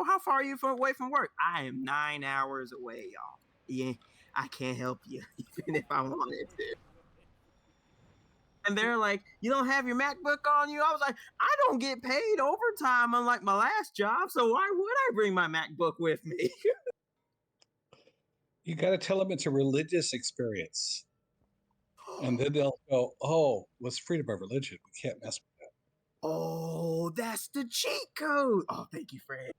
how far are you away from work? I am 9 hours away, y'all. Yeah, I can't help you, even if I wanted to. And they're like, you don't have your MacBook on you? I was like, I don't get paid overtime unlike my last job, so why would I bring my MacBook with me? You got to tell them it's a religious experience. And then they'll go, oh, what's freedom of religion? We can't mess with that. Oh, that's the cheat code. Oh, thank you, Fred.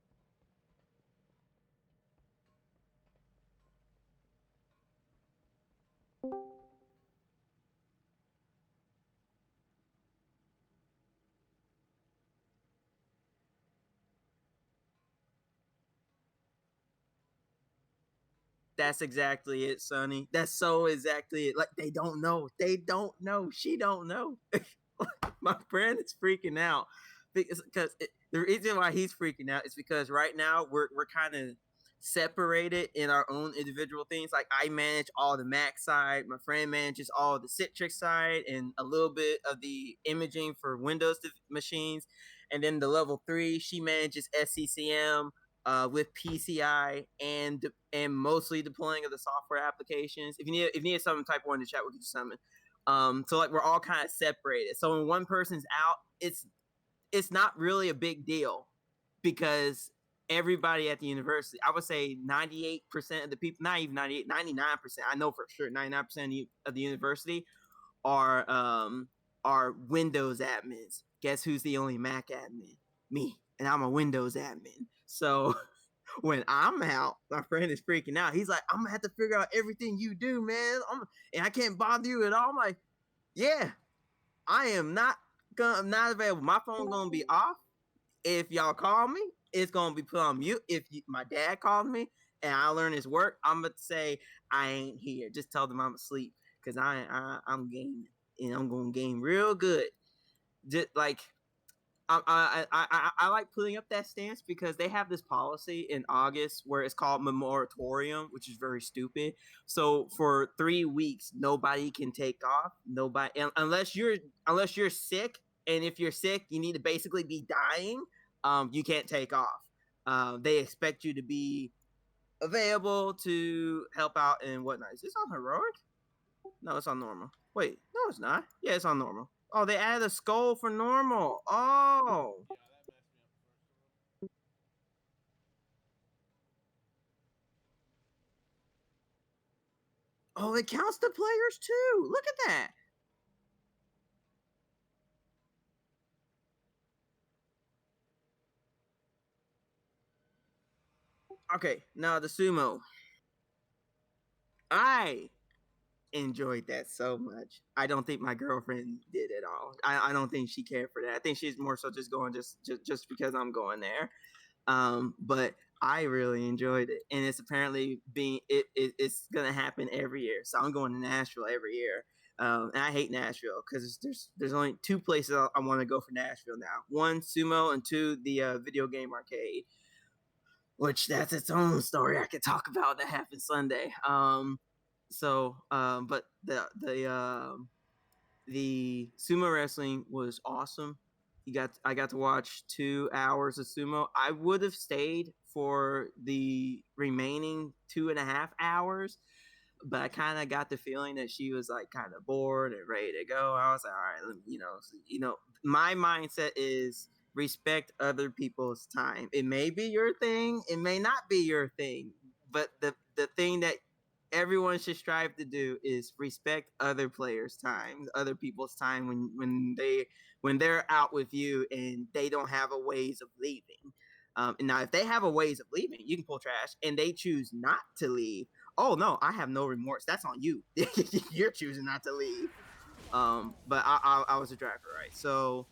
That's exactly it, Sonny. That's so exactly it. Like they don't know. They don't know. She don't know. My friend is freaking out because the reason why he's freaking out is because right now we're kind of separated in our own individual things. Like I manage all the Mac side, my friend manages all the Citrix side, and a little bit of the imaging for Windows machines, and then the level 3 she manages SCCM with PCI and mostly deploying of the software applications. If you need something, type 1 in the chat. We'll get you something. So like we're all kind of separated. So when one person's out, it's not really a big deal because everybody at the university, I would say 98% of the people, not even 98, 99%, I know for sure 99% of the university are Windows admins. Guess who's the only Mac admin? Me. And I'm a Windows admin. So when I'm out, my friend is freaking out. He's like, I'm gonna have to figure out everything you do, man. And I can't bother you at all. I'm like, yeah, I am not available. My phone's gonna be off. If y'all call me, it's gonna be put on mute. If my dad called me and I learn his work, I'm gonna say I ain't here. Just tell them I'm asleep because I'm gaming and I'm gonna game real good. Just like I like putting up that stance because they have this policy in August where it's called moratorium, which is very stupid. So for 3 weeks, nobody can take off. Nobody unless you're sick, and if you're sick, you need to basically be dying. You can't take off. They expect you to be available to help out and whatnot. Is this on heroic? No, it's on normal. Wait, no, it's not. Yeah, it's on normal. Oh, they added a skull for normal. Oh. Oh, it counts the players too. Look at that. Okay, now the sumo. I enjoyed that so much. I don't think my girlfriend did at all. I don't think she cared for that. I think she's more so just going just because I'm going there. But I really enjoyed it, and it's apparently it's gonna happen every year. So I'm going to Nashville every year. And I hate Nashville because there's only two places I want to go for Nashville now. One, sumo, and two, the video game arcade, which that's its own story I could talk about that happened Sunday. But the sumo wrestling was awesome. I got to watch 2 hours of sumo. I would have stayed for the remaining 2.5 hours, but I kind of got the feeling that she was like kind of bored and ready to go. I was like, all right, my mindset is respect other people's time. It may be your thing, it may not be your thing, but the thing that everyone should strive to do is respect other players' time, other people's time when they're out with you and they don't have a ways of leaving. And now, if they have a ways of leaving, you can pull trash, and they choose not to leave. Oh no, I have no remorse. That's on you. You're choosing not to leave. But I was a driver, right? So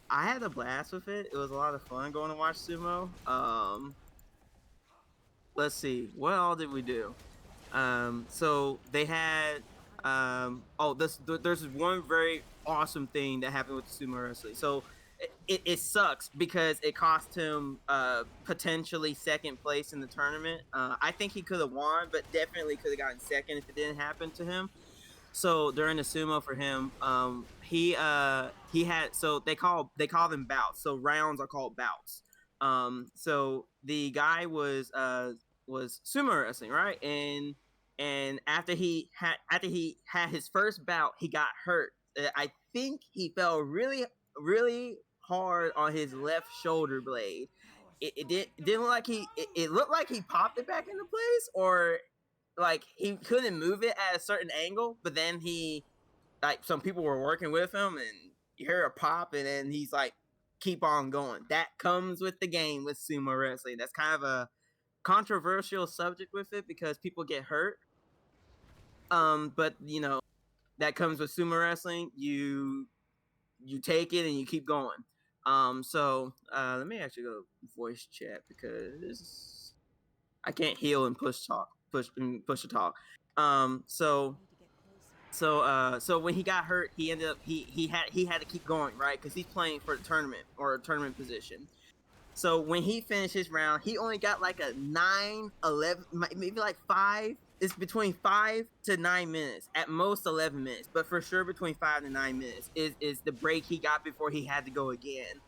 I had a blast with it. It was a lot of fun going to watch sumo. Let's see, what all did we do? So they had there's one very awesome thing that happened with the sumo wrestling. So it sucks because it cost him potentially second place in the tournament. I think he could have won, but definitely could have gotten second if it didn't happen to him. So during the sumo for him, he had, so they call them bouts. So rounds are called bouts. So the guy was sumo wrestling, right? And after he had his first bout, he got hurt. I think he fell really hard on his left shoulder blade. It didn't look like it looked like he popped it back into place, or like he couldn't move it at a certain angle, but then he, like, some people were working with him and you hear a pop and then he's like, keep on going. That comes with the game with sumo wrestling. That's kind of a controversial subject with it because people get hurt. But you know, that comes with sumo wrestling. You take it and you keep going. So let me actually go voice chat because I can't heal and push to talk. So when he got hurt, he ended up he had to keep going, right? Because he's playing for the tournament or a tournament position. So when he finished his round, he only got like a 9, 11, maybe like 5. It's between 5 to 9 minutes, at most 11 minutes, but for sure between 5 to 9 minutes is the break he got before he had to go again,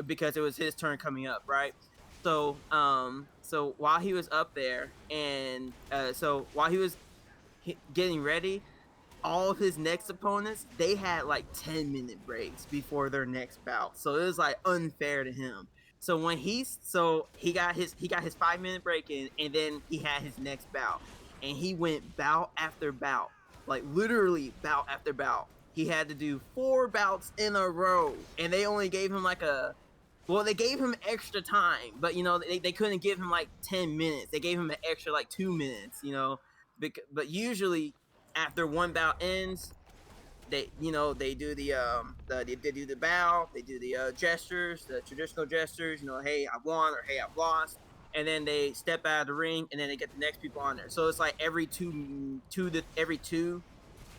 because it was his turn coming up, right? So while he was up there, and so while he was getting ready, all of his next opponents, they had like 10-minute breaks before their next bout. So it was like unfair to him. So when he got his 5-minute break in, and then he had his next bout, and he went bout after bout, like literally bout after bout. He had to do 4 bouts in a row, and they only gave him like they gave him extra time, but you know, they couldn't give him like 10 minutes. They gave him an extra like 2 minutes, you know, but usually after one bout ends, they do they do the bow, they do the gestures, the traditional gestures, you know, hey, I won, or hey, I've lost, and then they step out of the ring, and then they get the next people on there. So it's like every two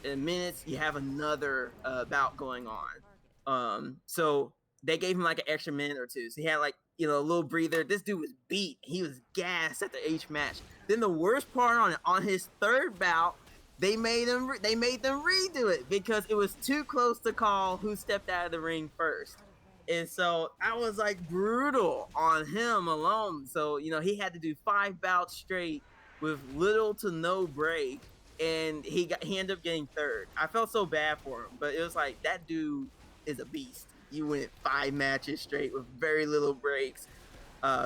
minutes you have another bout going on. So they gave him like an extra minute or two, so he had like, you know, a little breather. This dude was beat. He was gassed after each match. Then the worst part on his third bout, they made them redo it because it was too close to call who stepped out of the ring first. And so I was like brutal on him alone. So, you know, he had to do 5 bouts straight with little to no break, and he ended up getting third. I felt so bad for him, but it was like, that dude is a beast. You went 5 matches straight with very little breaks,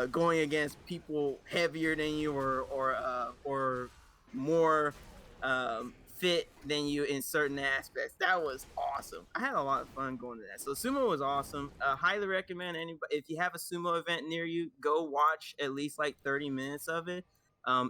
going against people heavier than you, or more fit than you in certain aspects. That was awesome. I had a lot of fun going to that. So sumo was awesome. Highly recommend anybody, if you have a sumo event near you, go watch at least like 30 minutes of it.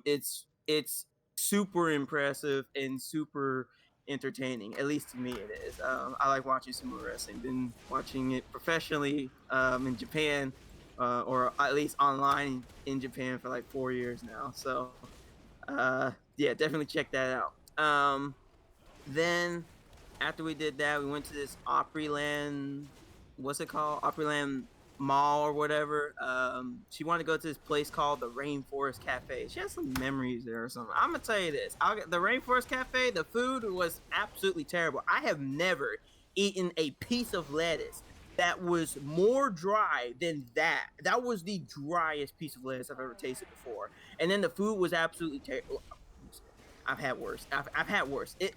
It's super impressive and super entertaining. At least to me it is. I like watching sumo wrestling. Been watching it professionally in Japan, or at least online in Japan, for like 4 years now. So yeah, definitely check that out. Then after we did that, we went to this Opryland, what's it called? Opryland Mall or whatever. She wanted to go to this place called the Rainforest Cafe. She has some memories there or something. I'm gonna tell you this: the Rainforest Cafe, the food was absolutely terrible. I have never eaten a piece of lettuce that was more dry than that. That was the driest piece of lettuce I've ever tasted before. And then the food was absolutely terrible. I've had worse. I've had worse. It,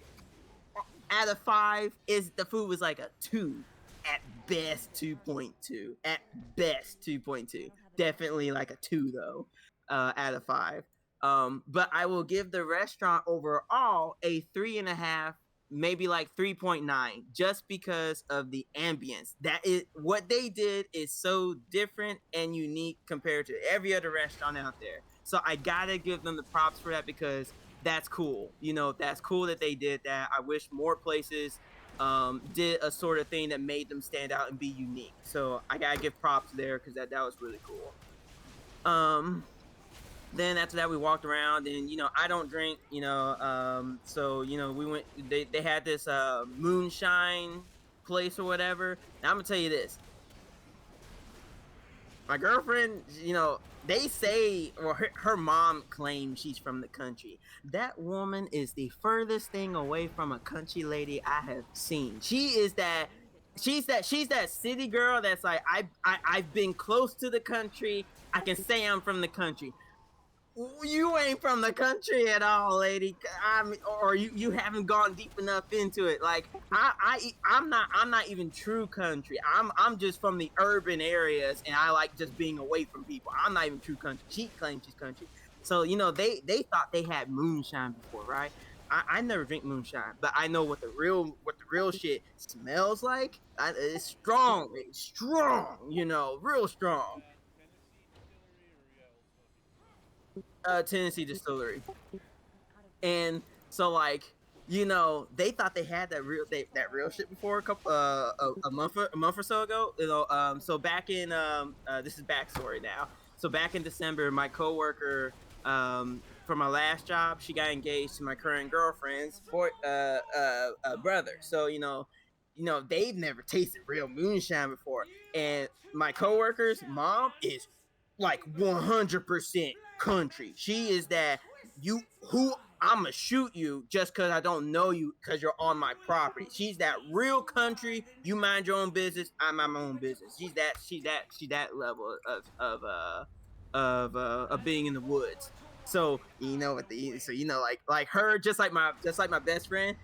out of 5, is the food was like a 2, at best 2.2, at best 2.2. Definitely like a 2 though, out of 5. But I will give the restaurant overall a 3.5, maybe like 3.9, just because of the ambience. That is what they did is so different and unique compared to every other restaurant out there. So I gotta give them the props for that, because that's cool. You know, that's cool that they did that. I wish more places did a sort of thing that made them stand out and be unique. So I gotta give props there, because that was really cool. Then after that, we walked around, and you know, I don't drink, you know, so you know, we went. They had this moonshine place or whatever. Now I'm gonna tell you this: my girlfriend, you know, they say, or her mom claims she's from the country. That woman is the furthest thing away from a country lady I have seen. She's that city girl that's like, I've been close to the country. I can say I'm from the country. You ain't from the country at all, lady. Or you haven't gone deep enough into it. Like I'm not even true country. I'm just from the urban areas, and I like just being away from people. I'm not even true country. She claims she's country. So they thought they had moonshine before, right? I never drink moonshine, but I know what the real shit smells like. It's strong, it's strong, real strong. Tennessee Distillery. And so like they thought they had that real shit before a month or so ago. So back in this is backstory now. So back in December, my coworker from my last job, she got engaged to my current girlfriend's brother. So they've never tasted real moonshine before, and my coworker's mom is like 100% country. She is that you who I'ma shoot you just because I don't know you because you're on my property. She's that real country. You mind your own business. I mind my own business. She's that level of being in the woods. So like her, just like my best friend,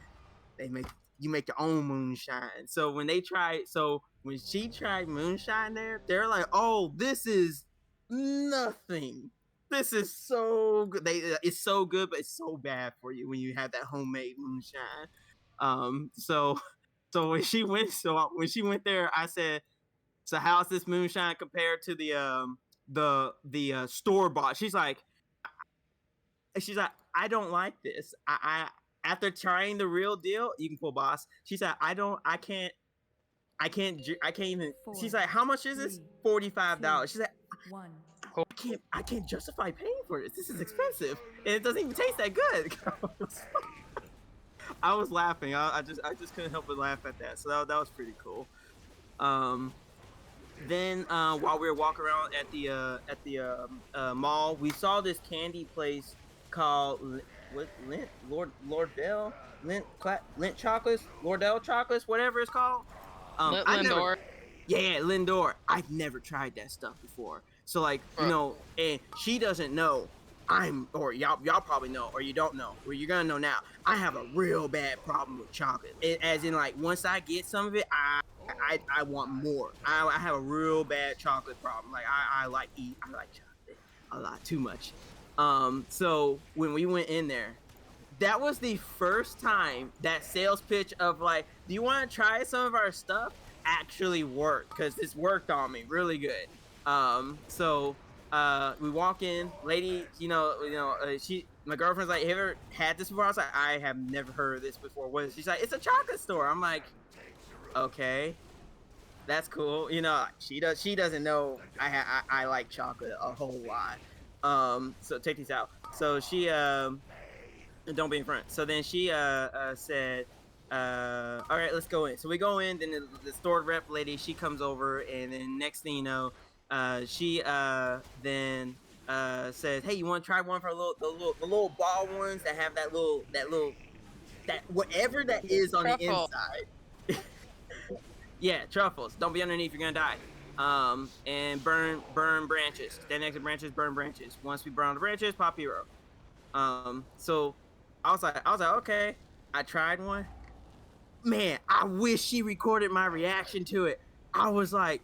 they make you make your own moonshine. So when she tried moonshine there, they're like, oh, this is nothing. This is so good. It's so good, but it's so bad for you when you have that homemade moonshine. So when she went there, I said, so how's this moonshine compared to the store bought? She's like, I don't like this. After trying the real deal, you can pull boss. She said, I can't even. She's like, how much is this? $45. She's like, I can't justify paying for this. This is expensive, and it doesn't even taste that good. I was laughing. I just couldn't help but laugh at that. So that was pretty cool. Um, then while we were walking around at the mall, we saw this candy place called Lint Lordell Lint chocolates, Lordell chocolates, whatever it's called. I never. Lindor. Yeah, Lindor. I've never tried that stuff before. So like, and she doesn't know. Or y'all probably know, or you don't know, or you're gonna know now. I have a real bad problem with chocolate. As in, like, once I get some of it, I want more. I have a real bad chocolate problem. Like I like chocolate a lot too much. So when we went in there, that was the first time that sales pitch of like, do you want to try some of our stuff actually worked, because this worked on me really good. So we walk in, lady, my girlfriend's like, have you ever had this before? I was like, I have never heard of this before. What is? She's like, it's a chocolate store. I'm like, okay, that's cool. She doesn't know I like chocolate a whole lot. So check these out. So she don't be in front. So then she said, all right, let's go in. So we go in. Then the store rep lady, she comes over, and then next thing you know, she then says, hey, you want to try one for the little ball ones that have that whatever that is on the inside. Yeah, truffles. Don't be underneath, you're gonna die. And burn branches. Stand next to branches, burn branches. Once we burn on the branches, pop hero. So I was like, okay. I tried one. Man, I wish she recorded my reaction to it. I was like,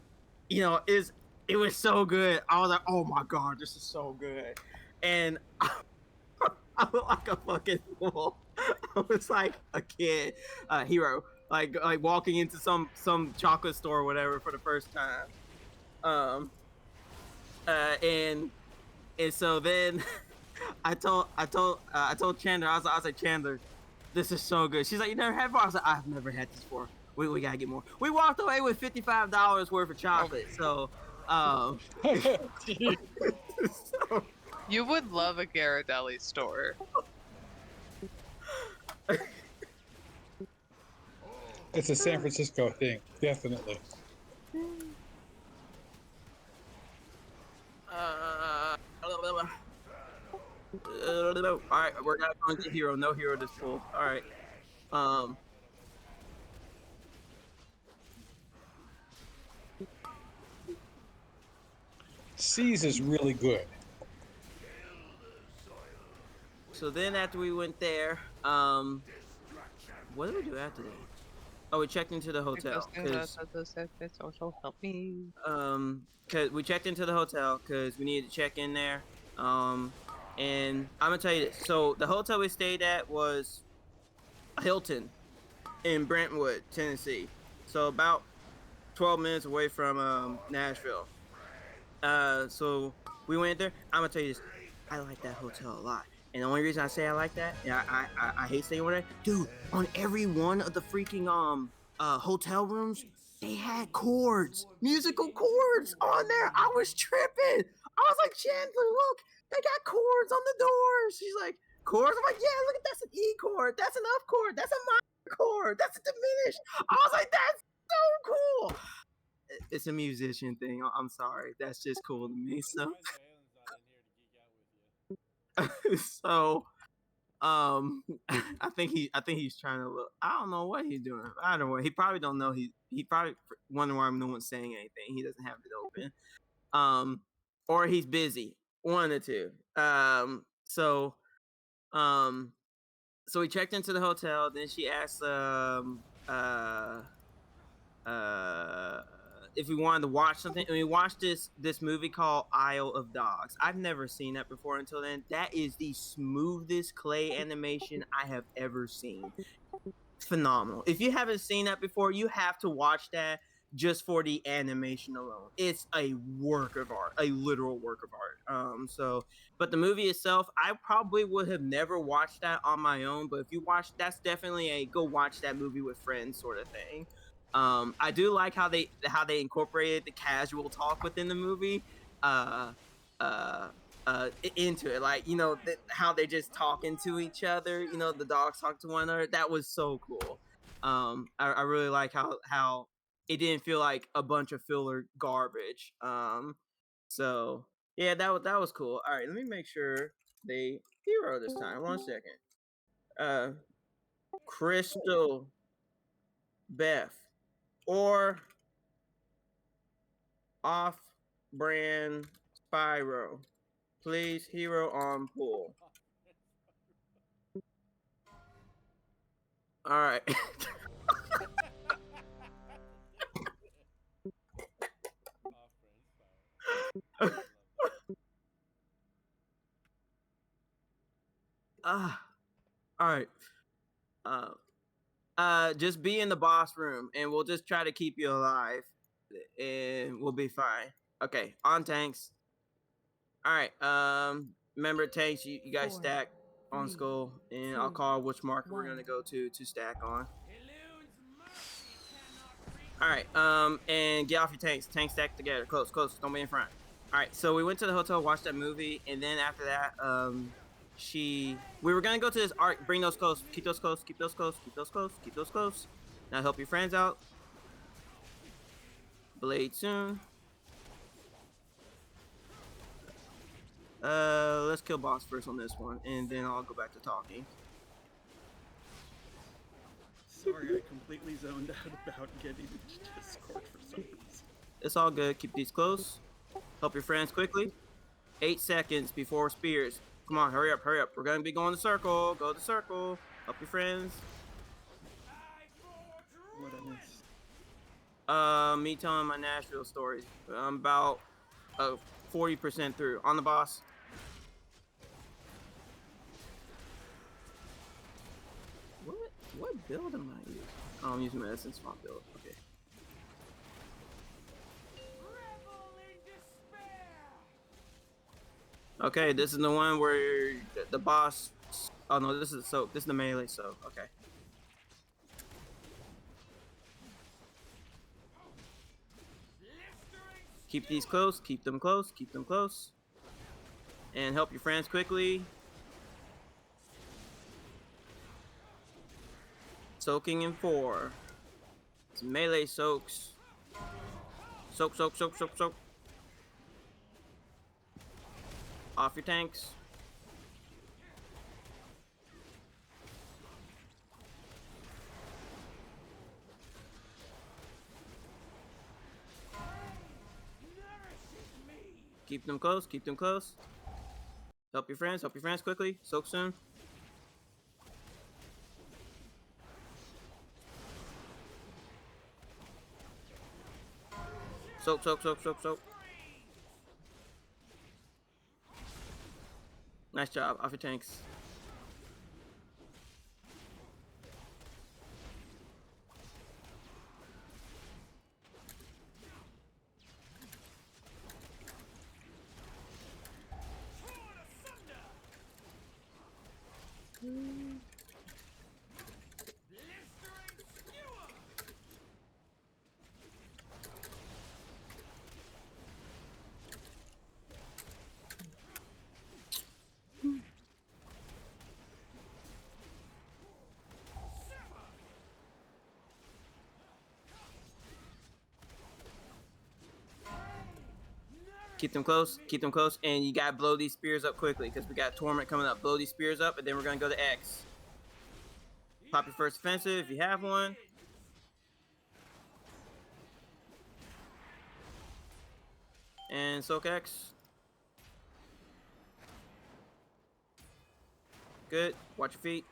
it was so good. I was like, oh my god, this is so good. And I look like a fucking fool. I was like a kid, hero, like walking into some chocolate store or whatever for the first time. And so then I told Chandler, I was like, Chandler, this is so good. She's like, you never had before? I was like, I've never had this before. We gotta get more. We walked away with $55 worth of chocolate. So, so You would love a Ghirardelli store. It's a San Francisco thing, definitely. All right, we're not going to hero. No hero this pool. All right. Seas is really good. So then after we went there, what did we do after that? Oh, we checked into the hotel because social help me. cause we checked into the hotel because we needed to check in there. And I'm gonna tell you this. So the hotel we stayed at was Hilton in Brentwood, Tennessee. So about 12 minutes away from Nashville. So we went there. I'm gonna tell you this. I like that hotel a lot. And the only reason I say I like that, yeah, I hate staying over there, dude. On every one of the freaking hotel rooms, they had chords, musical chords on there. I was tripping. I was like, Chandler, look, they got chords on the doors. She's like, chords. I'm like, yeah, look, that's an E chord. That's an F chord. That's a minor chord. That's a diminished. I was like, that's so cool. It's a musician thing. I'm sorry. That's just cool to me. So, so I think he's trying to look. I don't know what he's doing. I don't know. He probably don't know. He probably wondering why no one's saying anything. He doesn't have it open. Or he's busy. One of the two. So we checked into the hotel. Then she asked if we wanted to watch something, and we watched this movie called Isle of Dogs. I've never seen that before until then. That is the smoothest clay animation I have ever seen. Phenomenal. If you haven't seen that before, you have to watch that just for the animation alone. It's a work of art, a literal work of art. But the movie itself, I probably would have never watched that on my own. But if you watch, that's definitely a go watch that movie with friends sort of thing. I do like how they incorporated the casual talk within the movie into it, like how they just talking to each other. The dogs talk to one another. That was so cool. I really like how it didn't feel like a bunch of filler garbage. So yeah, that was cool. All right, let me make sure they hero this time. 1 second. Crystal, Beth, or off-brand Spyro. Please, hero on pool. All right. All right. Just be in the boss room, and we'll just try to keep you alive, and we'll be fine. Okay, on tanks. All right. Remember tanks. You guys stack on skull, and I'll call which marker we're gonna go to stack on. All right. And get off your tanks. Tanks stacked together. Close. Don't be in front. All right. So we went to the hotel, watched that movie, and then after that, we were gonna go to this art. Bring those close. Keep those close. Keep those close. Keep those close. Keep those close. Now help your friends out. Blade soon. Let's kill boss first on this one, and then I'll go back to talking. Sorry, I completely zoned out about getting into Discord for some reason. It's all good. Keep these close. Help your friends quickly. 8 seconds before spears. Come on, hurry up. We're gonna be going to circle. Go to circle. Help your friends. What I missed. Me telling my Nashville stories. I'm about 40% through. On the boss. What build am I using? Oh, I'm using medicine swap build. Okay. Okay, this is the one where the boss. Oh no, this is soak. This is the melee soak. Okay. Keep these close. Keep them close. Keep them close. And help your friends quickly. Soaking in 4. It's melee soaks. Soak. Off your tanks. Keep them close. Keep them close. Help your friends. Help your friends quickly. Soak soon. Soak, soak, soak, soak, soak. Nice job. Off your tanks. Keep them close, and you gotta blow these spears up quickly because we got Torment coming up. Blow these spears up, and then we're gonna go to X. Pop your first offensive if you have one. And soak X. Good. Watch your feet.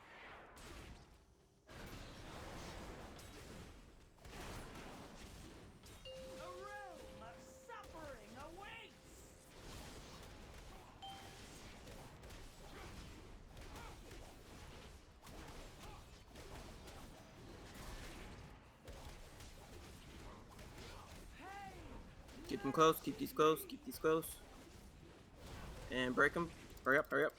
Keep them close, keep these close, keep these close. And break them. Hurry up, hurry up.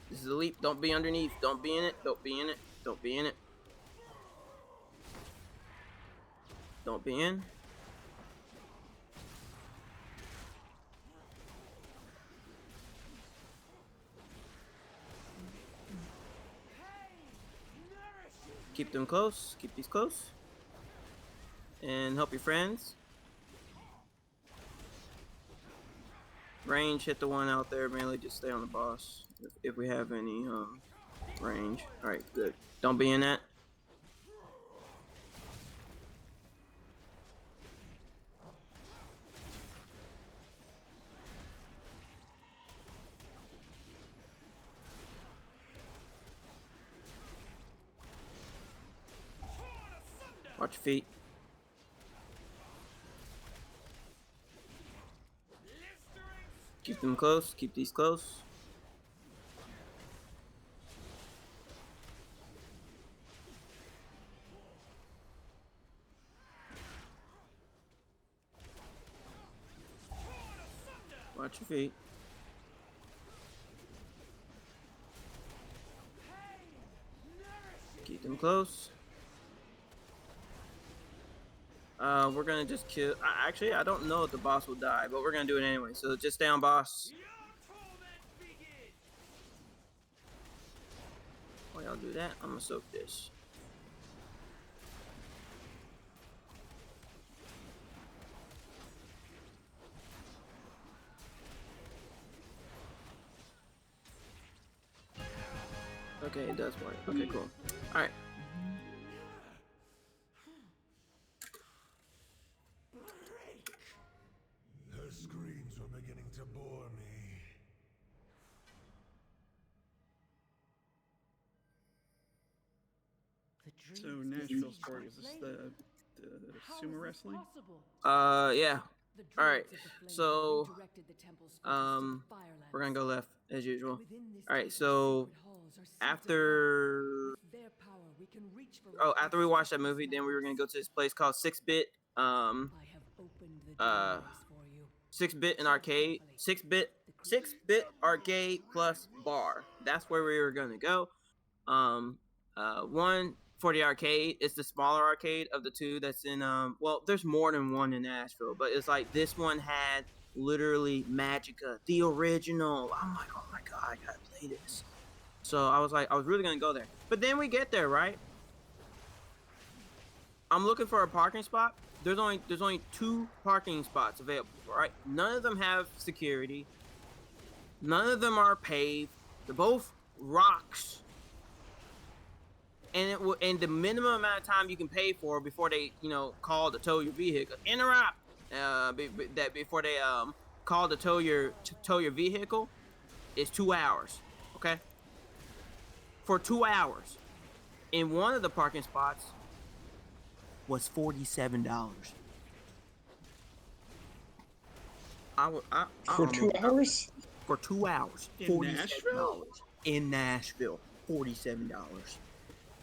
This is a leap. Don't be underneath. Don't be in it. Don't be in it. Don't be in it. Don't be in. Keep them close. Keep these close. And help your friends. Range, hit the one out there. Mainly just stay on the boss. If we have any range. Alright, good. Don't be in that. Watch your feet. Keep them close. Keep these close. Watch your feet. Keep them close. We're gonna just kill. Actually, I don't know if the boss will die, but we're gonna do it anyway. So just stay on boss. While y'all do that, I'm gonna soak this. Okay, it does work. Okay, cool. All right. Her screams were beginning to bore me. So Nashville Sport, is this the sumo wrestling? Yeah. All right. So, we're gonna go left as usual. All right. So, after after we watched that movie, then we were gonna go to this place called 6-Bit. 6-Bit and arcade. 6-Bit arcade plus bar. That's where we were gonna go. One for the arcade. It's the smaller arcade of the two that's in well, there's more than one in Nashville, but it's like this one had literally Magica, the original. I'm like, oh my god, I gotta play this. So I was like, I was really gonna go there. But then we get there, right? I'm looking for a parking spot. There's only 2 parking spots available, right? None of them have security. None of them are paved. They're both rocks. and and the minimum amount of time you can pay for before they call to tow your vehicle. Interrupt. That before they call to tow your vehicle is 2 hours. Okay. For 2 hours, in one of the parking spots was $47. For 2 hours? For 2 hours, In $47 Nashville? in Nashville, $47.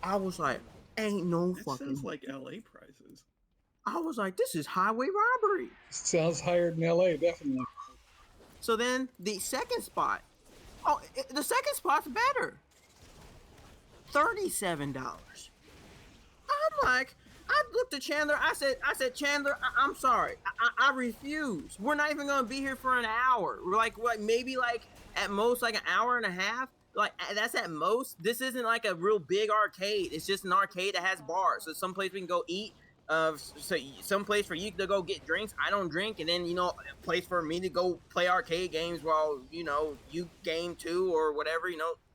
I was like, ain't no That fucking. sounds like LA prices. I was like, this is highway robbery. Sounds higher than LA, definitely. So then the second spot, the second spot's better. $37. I'm like, I looked at Chandler. I said, Chandler, I'm sorry. I refuse. We're not even gonna be here for an hour. We're like, what? Maybe like at most like an hour and a half. Like that's at most. This isn't like a real big arcade. It's just an arcade that has bars. So someplace we can go eat. So some place for you to go get drinks. I don't drink, and then a place for me to go play arcade games while you game too or whatever.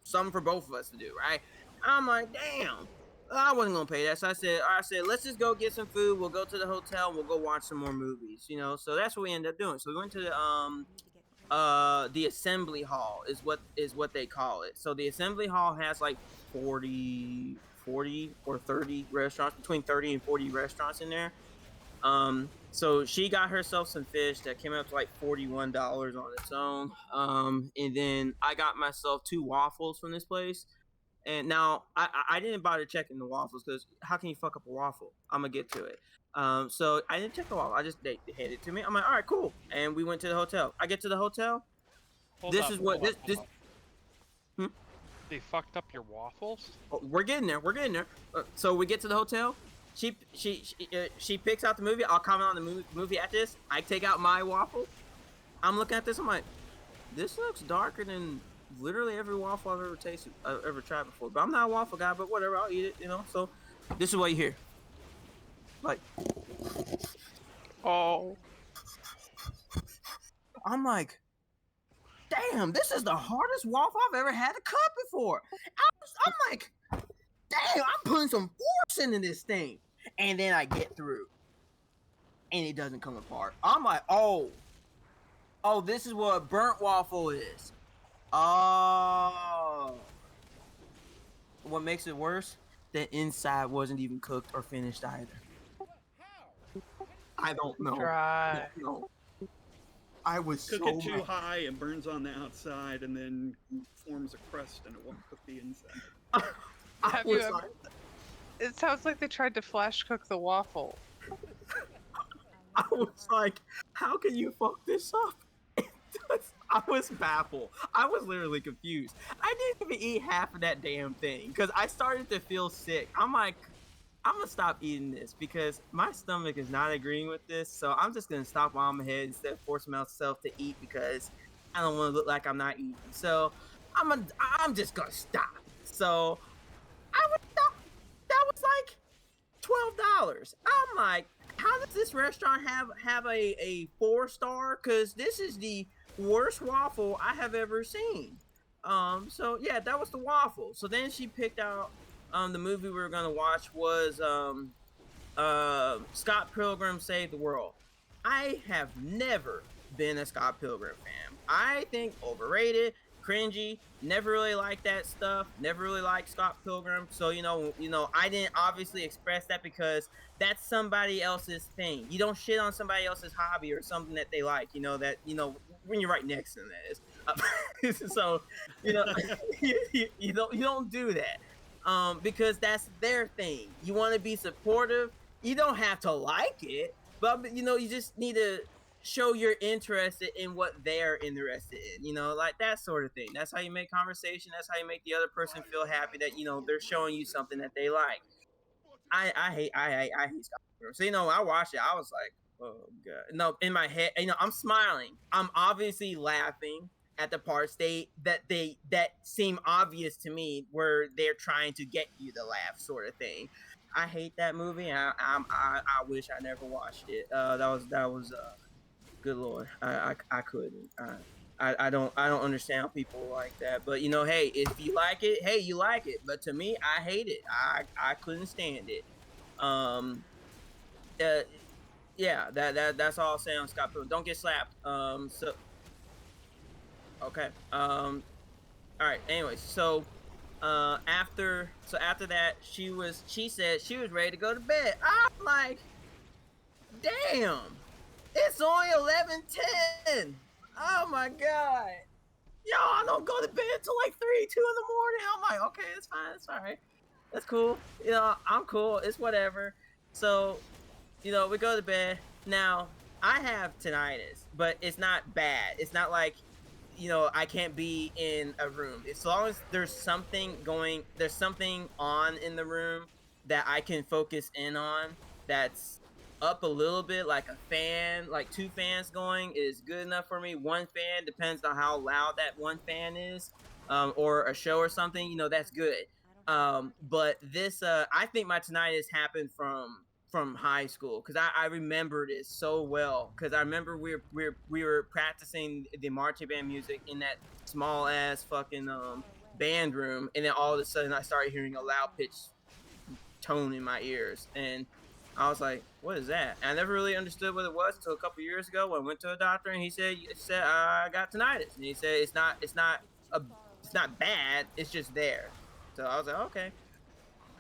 Something for both of us to do, right? I'm like, damn. I wasn't gonna pay that, so I said, let's just go get some food. We'll go to the hotel. And we'll go watch some more movies, So that's what we ended up doing. So we went to the assembly hall is what they call it. So the assembly hall has like 40 or 30 restaurants, between 30 and 40 restaurants in there. So she got herself some fish that came out to like $41 on its own. And then I got myself 2 waffles from this place. And now I didn't bother checking the waffles because how can you fuck up a waffle? I'm gonna get to it. So I didn't check the waffle. They handed it to me. I'm like, all right, cool. And we went to the hotel. I get to the hotel. Hold This up, is what hold this. up, hold up. They fucked up your waffles? We're getting there. So we get to the hotel. She picks out the movie. I'll comment on the movie at this. I take out my waffle. I'm looking at this. I'm like, this looks darker than literally every waffle I've ever tried before. But I'm not a waffle guy. But whatever, I'll eat it. So this is what you hear. Like, Oh. I'm like, damn, this is the hardest waffle I've ever had to cut before. I'm like, damn, I'm putting some force into this thing. And then I get through. And it doesn't come apart. I'm like, oh, this is what a burnt waffle is. Oh. What makes it worse? The inside wasn't even cooked or finished either. I don't know. Try. No. I was Cook so it too mad. high and burns on the outside and then forms a crust and it won't cook the inside. I Have you was ever- like, It sounds like they tried to flash cook the waffle. I was like, how can you fuck this up? I was baffled. I was literally confused. I didn't even eat half of that damn thing because I started to feel sick. I'm like, I'm gonna stop eating this because my stomach is not agreeing with this. So I'm just gonna stop while I'm ahead instead of forcing myself to eat because I don't want to look like I'm not eating. So I'm just gonna stop. So that was like $12. I'm like, how does this restaurant have a 4-star? Because this is the worst waffle I have ever seen. So yeah, that was the waffle. So then she picked out the movie we were gonna watch was Scott Pilgrim Save the World. I have never been a Scott Pilgrim fan. I think overrated, cringy, never really liked that stuff, never really liked Scott Pilgrim. So I didn't obviously express that because that's somebody else's thing. You don't shit on somebody else's hobby or something that they like, when you're right next to them, that is. So you don't do that because that's their thing. You want to be supportive. You don't have to like it, but you just need to show you're interested in what they're interested in, like that sort of thing. That's how you make conversation. That's how you make the other person feel happy that they're showing you something that they like. I hate Scott Pilgrim. So when I watched it, I was like, oh god. No, in my head, I'm smiling. I'm obviously laughing at the parts that seem obvious to me where they're trying to get you to laugh, sort of thing. I hate that movie. I wish I never watched it. That was good lord. I couldn't. I don't understand people like that. But you know, hey, if you like it, hey, you like it. But to me, I hate it. I couldn't stand it. Um, uh, yeah, that's all I'll say on Scott Pilgrim. Don't get slapped. So okay. All right. Anyways, so after that, she said she was ready to go to bed. I'm like, damn, it's only 11:10. Oh my god. Yo, I don't go to bed till like 3, 2 in the morning. I'm like, okay, it's fine, it's all right, that's cool. You know, I'm cool. It's whatever. So, you know, we go to bed. Now, I have tinnitus, but it's not bad. It's not like, you know, I can't be in a room. As long as there's something on in the room that I can focus in on, that's up a little bit, like a fan, like 2 fans going is good enough for me. 1 fan depends on how loud that 1 fan is, or a show or something, you know, that's good. But this, I think my tinnitus happened from high school, because I remembered it so well, because I remember we were practicing the marching band music in that small ass fucking band room, and then all of a sudden I started hearing a loud pitch tone in my ears, and I was like, what is that? And I never really understood what it was until a couple years ago when I went to a doctor, and he said I got tinnitus, and he said it's not bad, it's just there. So I was like, okay.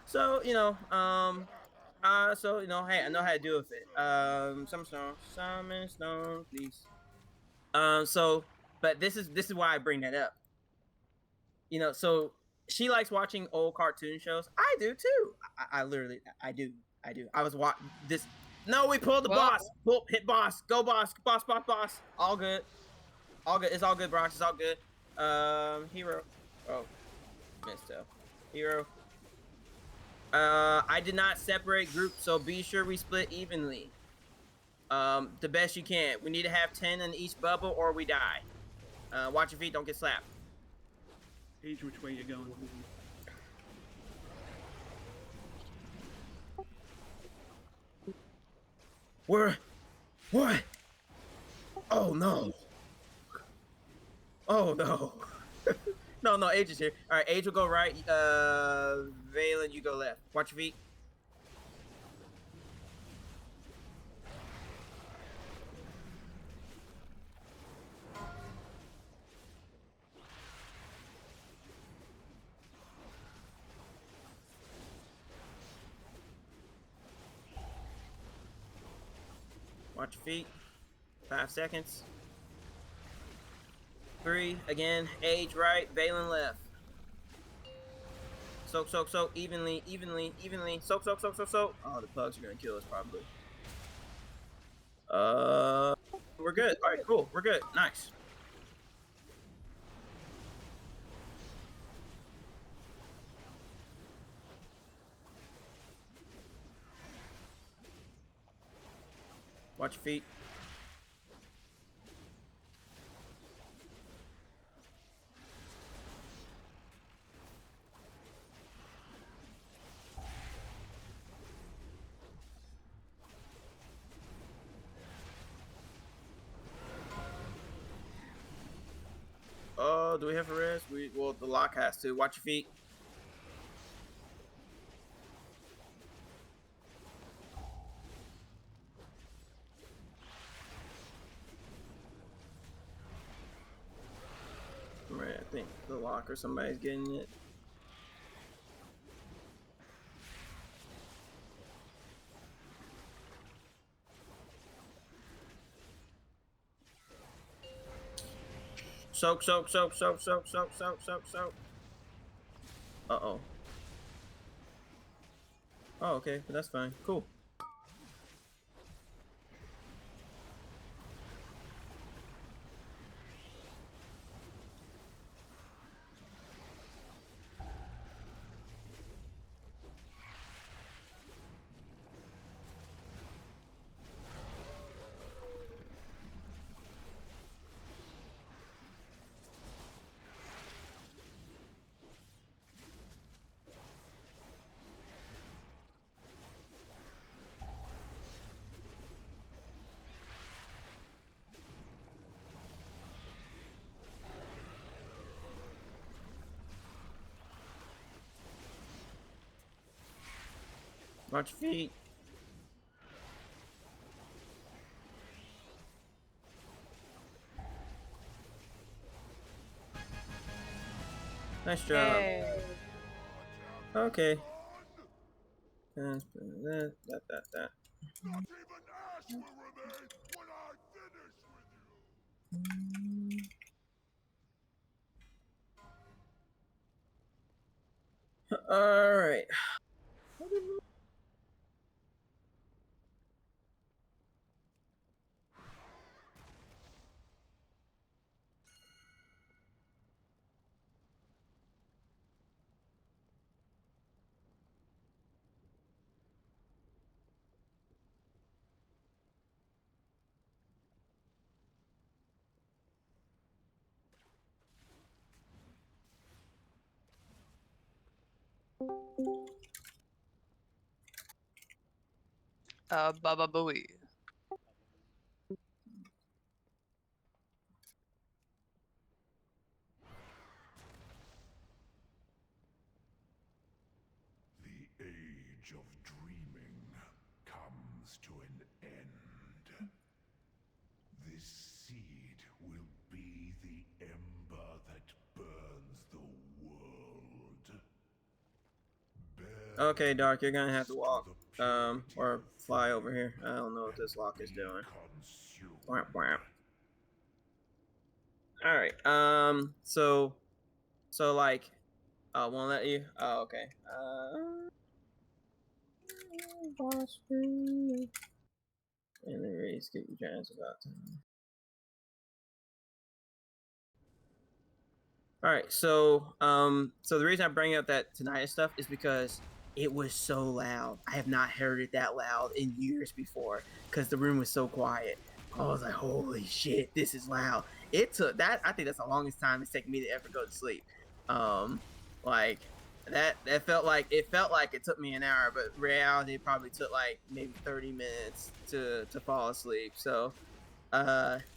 So, you know, so, you know, hey, I know how to deal with it. Summon stone, please. So, but this is why I bring that up. You know, so she likes watching old cartoon shows. I do too. I literally, I do. I was watching this. No, we pulled the boss. Pull, hit boss. Go boss. Boss. All good. All good. It's all good, Brox. It's all good. Hero. Oh, missed though. Hero. I did not separate groups, so be sure we split evenly. The best you can. We need to have 10 in each bubble or we die. Watch your feet, don't get slapped. Age, which way you going? What? Oh no. Oh no. No, Age is here. Alright, Age will go right. Valen, you go left. Watch your feet. Watch your feet. 5 seconds. 3, again, Age right, Valen left. Soak, evenly. Soak. Oh, the pugs are gonna kill us probably. We're good. All right, cool. We're good. Nice. Watch your feet. Oh, do we have a rest? Well, the lock has to. Watch your feet. Right, I think the lock or somebody's getting it. Soak. Uh-oh. Oh, okay, that's fine. Cool. Watch your feet. Nice job. Hey. Okay. That. Not even ash will remain when I finish with you. All right. Baba Booey. The age of dreaming comes to an end. This seed will be the ember that burns the world. Bear Okay, Dark, you're gonna have to witness walk. the purity Or of fly over fire here. I don't know what this and lock is be doing. consumed. Wham, wham. All right. So like, won't let you. Oh, okay. Boss free. And then raise get your giants about time. All right. So so the reason I bring up that tinnitus stuff is because it was so loud. I have not heard it that loud in years before because the room was so quiet. I was like, holy shit, this is loud. It took that. I think that's the longest time it's taken me to ever go to sleep. Like that felt like it took me an hour, but reality it probably took like maybe 30 minutes to fall asleep. So,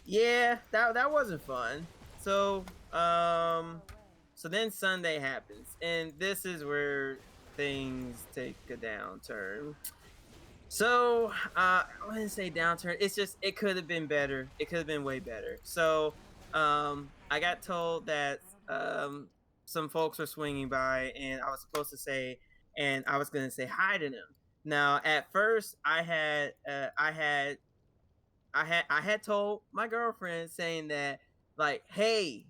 yeah, that wasn't fun. So, so then Sunday happens, and this is where things take a downturn. So, I wouldn't say downturn. It's just it could have been better. It could have been way better. So, I got told that some folks were swinging by, and I was supposed to say, and I was gonna say hi to them. Now, at first, I had told my girlfriend saying that, like, hey,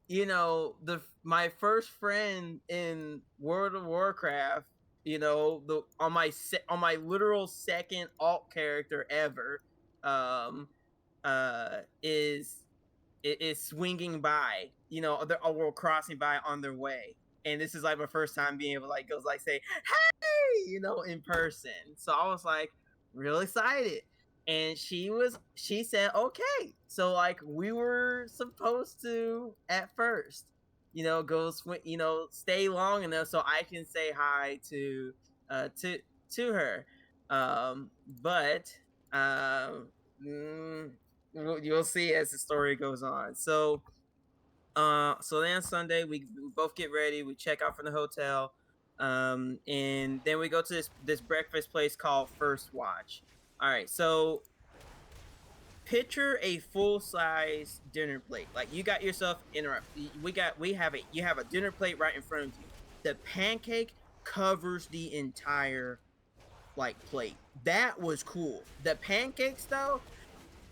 you know, my first friend in World of Warcraft, you know, the on my literal second alt character ever, um, is swinging by, you know, or crossing by on their way, and this is like my first time being able to like goes like say hey, you know, in person. So I was like real excited, and she said okay. So like we were supposed to at first, you know, go swing, you know, stay long enough so I can say hi to to her, but um. mm, you'll see as the story goes on. So, so then Sunday we both get ready. We check out from the hotel, and then we go to this breakfast place called First Watch. All right, so picture a full size dinner plate. Like you got yourself you have a dinner plate right in front of you. The pancake covers the entire like plate. That was cool. The pancakes though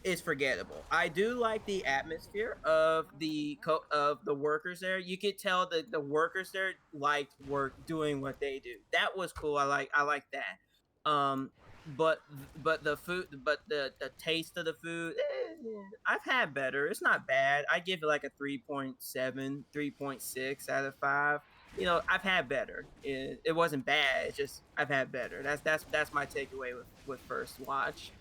is forgettable. I do like the atmosphere of the workers there. You could tell that the workers there liked doing what they do. That was cool. I like that. But the food, but the taste of the food, I've had better. It's not bad. I give it like a 3.7, 3.6 out of 5. You know, I've had better. It wasn't bad. It's just I've had better. That's my takeaway with First Watch.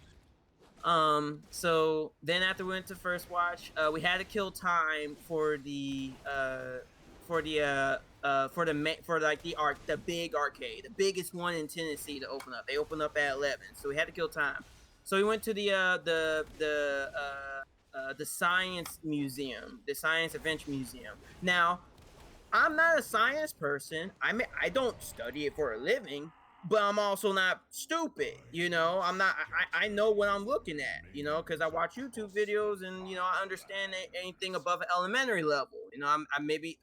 So then after we went to First Watch, we had to kill time for the big arcade, the biggest one in Tennessee to open up. They opened up at 11, so we had to kill time. So we went to the Science Museum, the Science Adventure Museum. Now, I'm not a science person. I don't study it for a living, but I'm also not stupid, you know. I'm not. I know what I'm looking at, you know, because I watch YouTube videos and you know I understand anything above an elementary level. You know, I maybe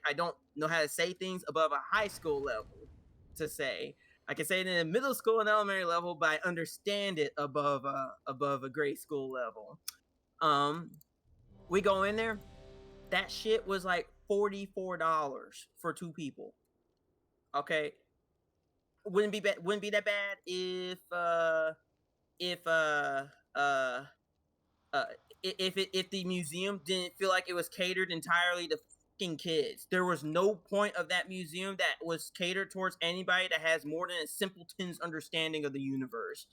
I don't know how to say things above a high school level to say. I can say it in a middle school and elementary level, but I understand it above a grade school level. We go in there. That shit was like $44 for 2 people. Okay, wouldn't be that bad if uh uh if the museum didn't feel like it was catered entirely to fucking kids. There was no point of that museum that was catered towards anybody that has more than a simpleton's understanding of the universe.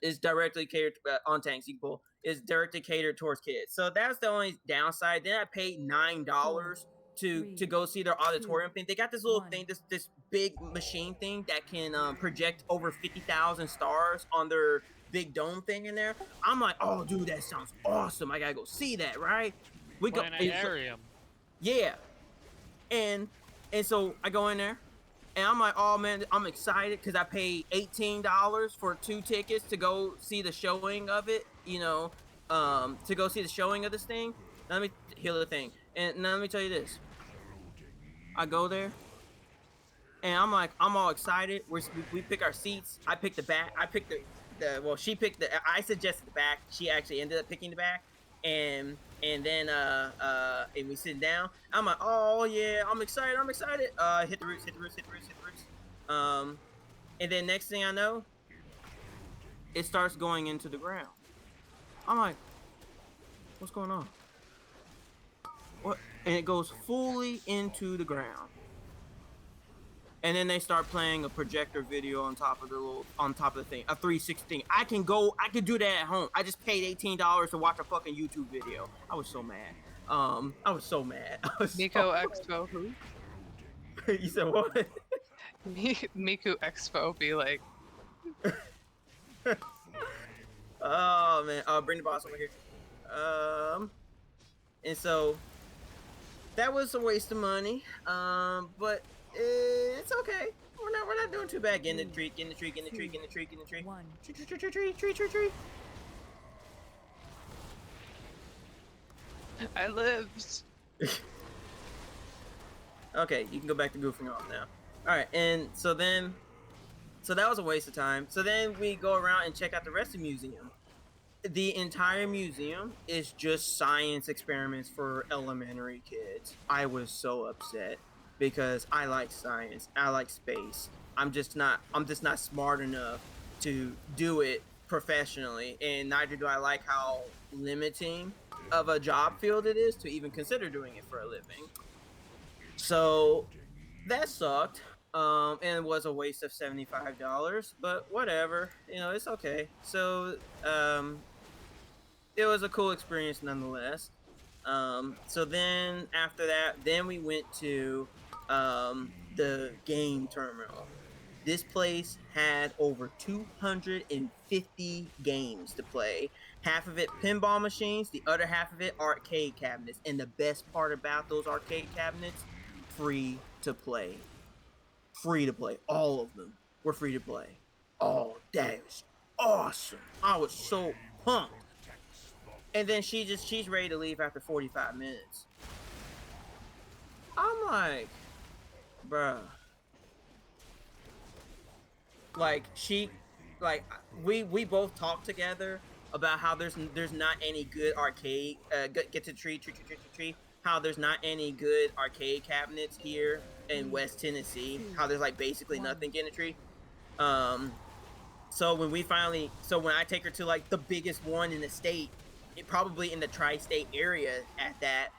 Is directly catered on tanks equal is directly catered towards kids. So that's the only downside. Then I paid $9 to go see their auditorium thing. They got this little thing, this big machine thing that can project over 50,000 stars on their big dome thing in there. I'm like, oh dude, that sounds awesome. I gotta go see that, right? We go Planetarium. yeah. And so I go in there and I'm like, oh man, I'm excited because I paid $18 for 2 tickets to go see the showing of it, you know, to go see the showing of this thing. Now, let me hear the thing. And now let me tell you this. I go there and I'm like, I'm all excited. We pick our seats. I picked the back. I picked well, she picked I suggested the back. She actually ended up picking the back. And then and we sit down. I'm like, oh yeah, I'm excited. Hit the roots. And then next thing I know, it starts going into the ground. I'm like, what's going on? What? And it goes fully into the ground. And then they start playing a projector video on top of the thing, a 360. I can do that at home. I just paid $18 to watch a fucking YouTube video. I was so mad. I was so mad. Miko Expo. Who? You said what? Miku Expo be like, Oh man. Bring the boss over here. And so that was a waste of money. But it's okay. We're not doing too bad. Get in the tree. One. Tree. I lived. Okay, you can go back to goofing off now. Alright, and so that was a waste of time. So then we go around and check out the rest of the museum. The entire museum is just science experiments for elementary kids. I was so upset because I like science. I like space. I'm just not smart enough to do it professionally, and neither do I like how limiting of a job field it is to even consider doing it for a living. So that sucked. And it was a waste of $75, but whatever, you know, it's okay. So it was a cool experience nonetheless. So then after that, then we went to the game terminal. This place had over 250 games to play. Half of it pinball machines, the other half of it arcade cabinets. And the best part about those arcade cabinets, free to play. Free to play. All of them were free to play. Oh, that was awesome. I was so pumped. And then she's ready to leave after 45 minutes. I'm like, bruh. Like we both talked together about how there's not any good arcade get to tree. How there's not any good arcade cabinets here in West Tennessee. How there's like basically nothing in a tree. So when I take her to like the biggest one in the state, probably in the tri-state area at that,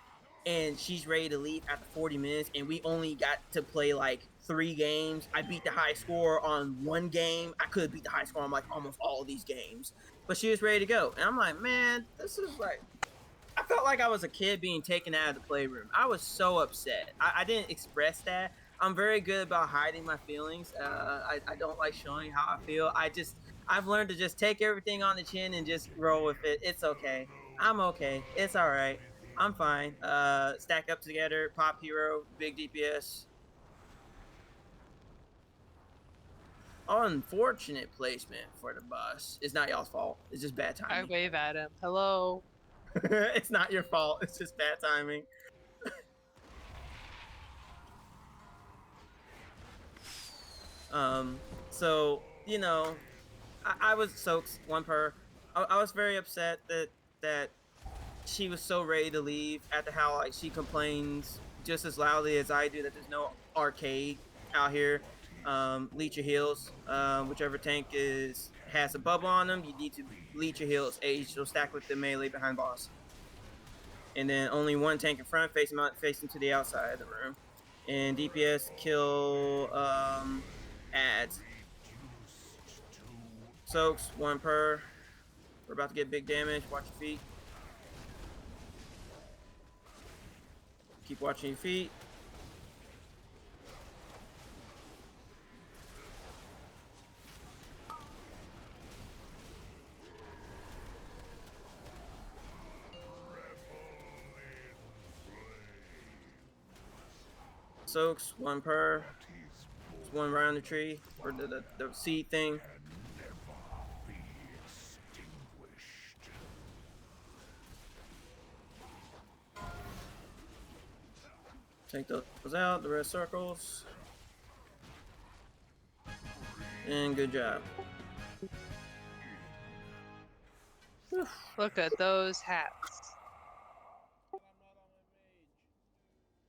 and she's ready to leave after 40 minutes, and we only got to play like 3 games. I beat the high score on 1 game. I could beat the high score on like almost all of these games, but she was ready to go, and I'm like, man, this is like, I felt like I was a kid being taken out of the playroom. I was so upset. I didn't express that. I'm very good about hiding my feelings. I don't like showing how I feel. I've learned to just take everything on the chin and just roll with it. It's okay. I'm okay. It's all right. I'm fine. Stack up together. Pop Hero. Big DPS. unfortunate placement for the bus. It's not y'all's fault. It's just bad I timing. wave at him. Hello. It's not your fault. It's just bad timing. So you know, I was soaked one per. I was very upset that she was so ready to leave after how like she complains just as loudly as I do that there's no arcade out here. Leech your heals. Whichever tank has a bubble on them, you need to leech your heals. Age will stack with the melee behind boss. And then only one tank in front, facing to the outside of the room. And DPS kill ads. Soaks, one per. We're about to get big damage. Watch your feet. Keep watching your feet. Soaks, one per. Just one right on the tree, or the seed thing. Take those out, the red circles. And good job. Look at those hats.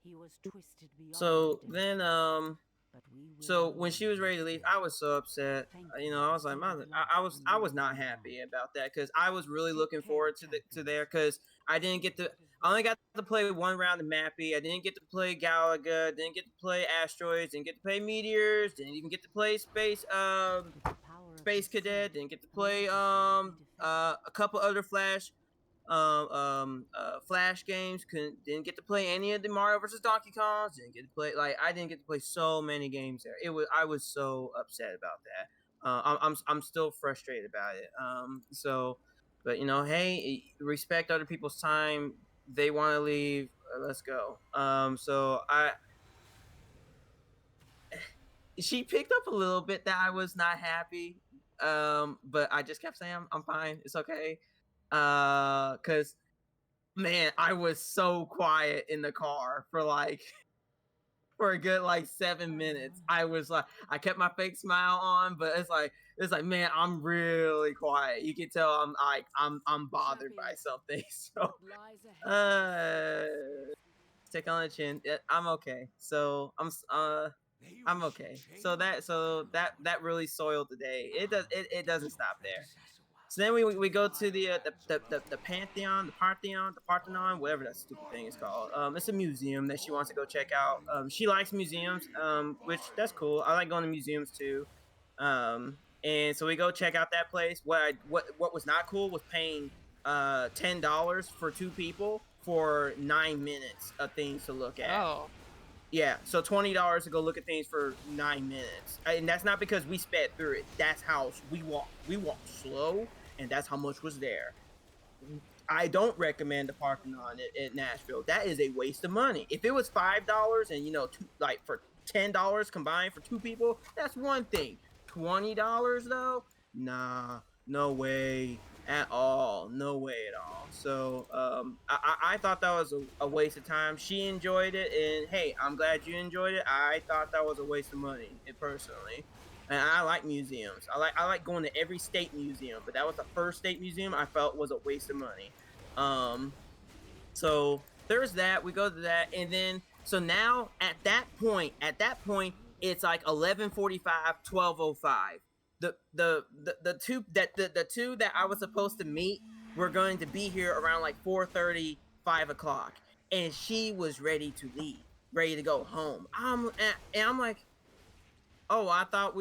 He was twisted beyond So redemption, then, but we will so when she was remember ready to leave, I was so upset. You know, I was like, I was not happy about that because I was really looking forward to there because I didn't get to. I only got to play one round of Mappy. I didn't get to play Galaga. Didn't get to play Asteroids. Didn't get to play Meteors. Didn't even get to play Space Space Cadet. Didn't get to play a couple other Flash games. Didn't get to play any of the Mario vs. Donkey Kongs. Didn't get to play I didn't get to play so many games there. I was so upset about that. I'm still frustrated about it. But you know, hey, respect other people's time. They want to leave. Let's go. She picked up a little bit that I was not happy. But I just kept saying I'm fine. It's okay. Cause man, I was so quiet in the car for for a good 7 minutes. I was like, I kept my fake smile on, but it's like, man, I'm really quiet. You can tell I'm bothered by something. So, stick on the chin. I'm okay. So I'm okay. So that really soiled the day. It doesn't stop there. So then we go to the Pantheon, the Parthenon, whatever that stupid thing is called. It's a museum that she wants to go check out. She likes museums, which that's cool. I like going to museums too. And so we go check out that place. What was not cool was paying $10 for 2 people for 9 minutes of things to look at. Oh. Yeah, so $20 to go look at things for 9 minutes, and that's not because we sped through it. That's how we walked. We walked slow, and that's how much was there. I don't recommend the Parthenon at Nashville. That is a waste of money. If it was $5 and for $10 combined for 2 people, that's one thing. $20 though, nah, no way at all. No way at all. So I thought that was a waste of time. She enjoyed it, and hey, I'm glad you enjoyed it. I thought that was a waste of money, personally. And I like museums. I like going to every state museum, but that was the first state museum I felt was a waste of money. So there's that. We go to that, and then so now at that point, it's like 11:45, 12:05. The two that I was supposed to meet were going to be here around 4:30, 5 o'clock, and she was ready to leave, ready to go home. I'm like, oh, I thought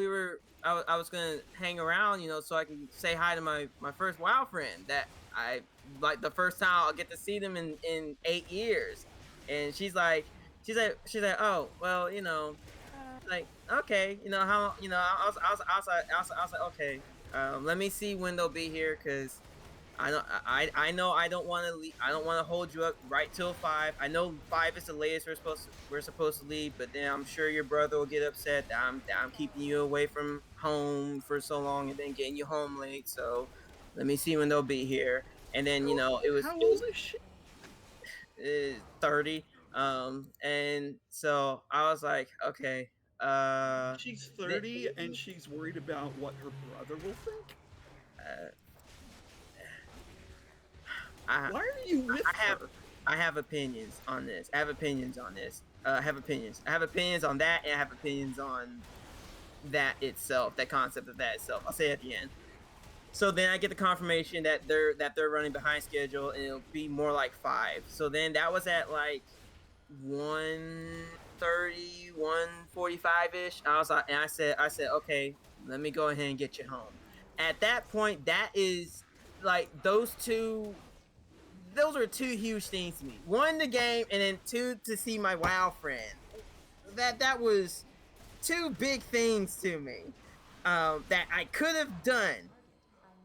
I was gonna hang around, so I can say hi to my first WoW friend that I the first time I'll get to see them in 8 years, and she's like, oh, well, okay, how, I was like, okay, let me see when they'll be here, because I know I don't want to leave. I don't want to hold you up right till 5. I know 5 is the latest we're supposed to leave, but then I'm sure your brother will get upset that I'm keeping you away from home for so long and then getting you home late. So let me see when they'll be here. And then How old is she? 30. And so I was like, okay, She's 30 and she's worried about what her brother will think. uh, Why are you with her? I have opinions on this. I have opinions on this. I have opinions. I have opinions on that, and I have opinions on that itself, that concept of that itself. I'll say it at the end. So then I get the confirmation that they're running behind schedule, and it'll be more like 5. So then that was at like 1:30, 1:45 ish. I was like, and I said, okay, let me go ahead and get you home. At that point, that is like those are two huge things to me. One, the game, and then 2, to see my WoW friend. That was 2 big things to me that I could have done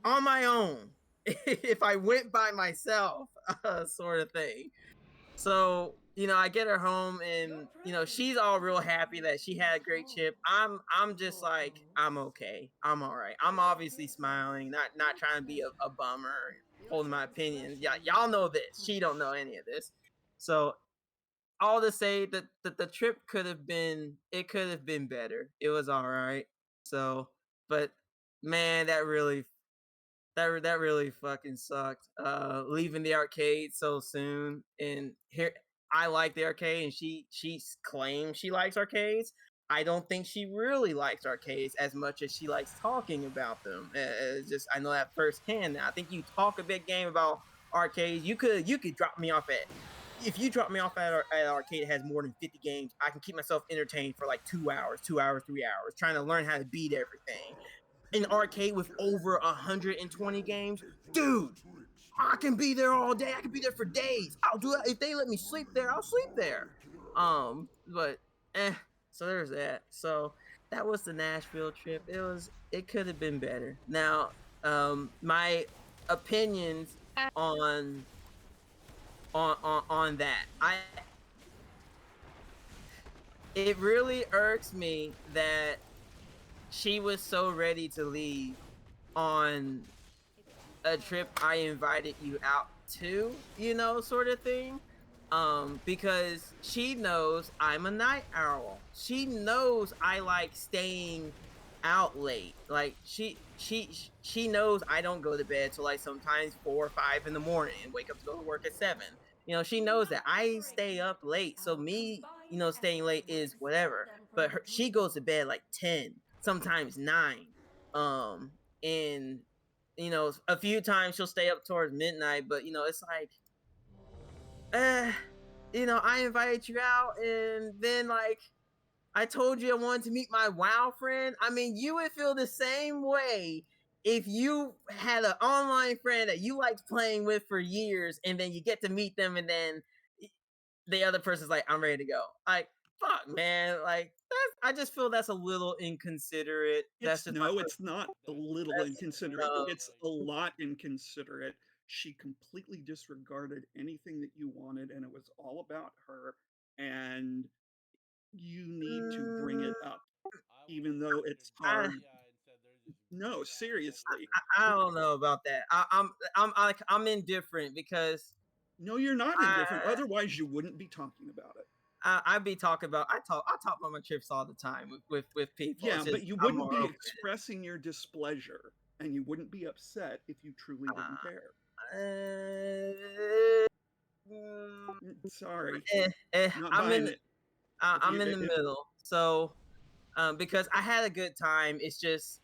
on my own if I went by myself, sort of thing. So I get her home, and she's all real happy that she had a great trip. I'm just like, I'm okay. I'm all right. I'm obviously smiling, not trying to be a bummer, holding my opinions. Yeah, y'all know this. She don't know any of this. So all to say that the trip could have been better. It was all right. So, but man, that really fucking sucked. Leaving the arcade so soon, and here I like the arcade, and she claims she likes arcades. I don't think she really likes arcades as much as she likes talking about them. Just I know that firsthand. I think you talk a big game about arcades. You could drop me off at. If you drop me off at an arcade that has more than 50 games, I can keep myself entertained for like 2 hours, 3 hours, trying to learn how to beat everything. An arcade with over 120 games, dude, I can be there all day. I can be there for days. I'll do it. If they let me sleep there, I'll sleep there. But so there's that. So that was the Nashville trip. It could have been better. Now, my opinions on that. It really irks me that she was so ready to leave on a trip I invited you out to, sort of thing. Because she knows I'm a night owl. She knows I like staying out late. Like she knows I don't go to bed till like sometimes 4 or 5 in the morning and wake up to go to work at 7. She knows that I stay up late. So me, staying late is whatever. But she goes to bed like 10, sometimes 9. And a few times she'll stay up towards midnight, but it's like I invited you out, and then like I told you I wanted to meet my WoW friend. I mean, you would feel the same way if you had an online friend that you liked playing with for years, and then you get to meet them, and then the other person's like, I'm ready to go. Like, fuck, man. Like, I just feel that's a little inconsiderate. That's just It's not a little inconsiderate. It's a lot inconsiderate. She completely disregarded anything that you wanted, and it was all about her. And you need to bring it up, even though it's hard. No, seriously. I don't know about that. I'm indifferent because No, you're not indifferent. Otherwise, you wouldn't be talking about it. I'd be talking about I talk about my trips all the time with people. Yeah, but you wouldn't be expressing your displeasure, and you wouldn't be upset if you truly didn't care. Sorry, not buying it. I'm in the middle. So, because I had a good time, it's just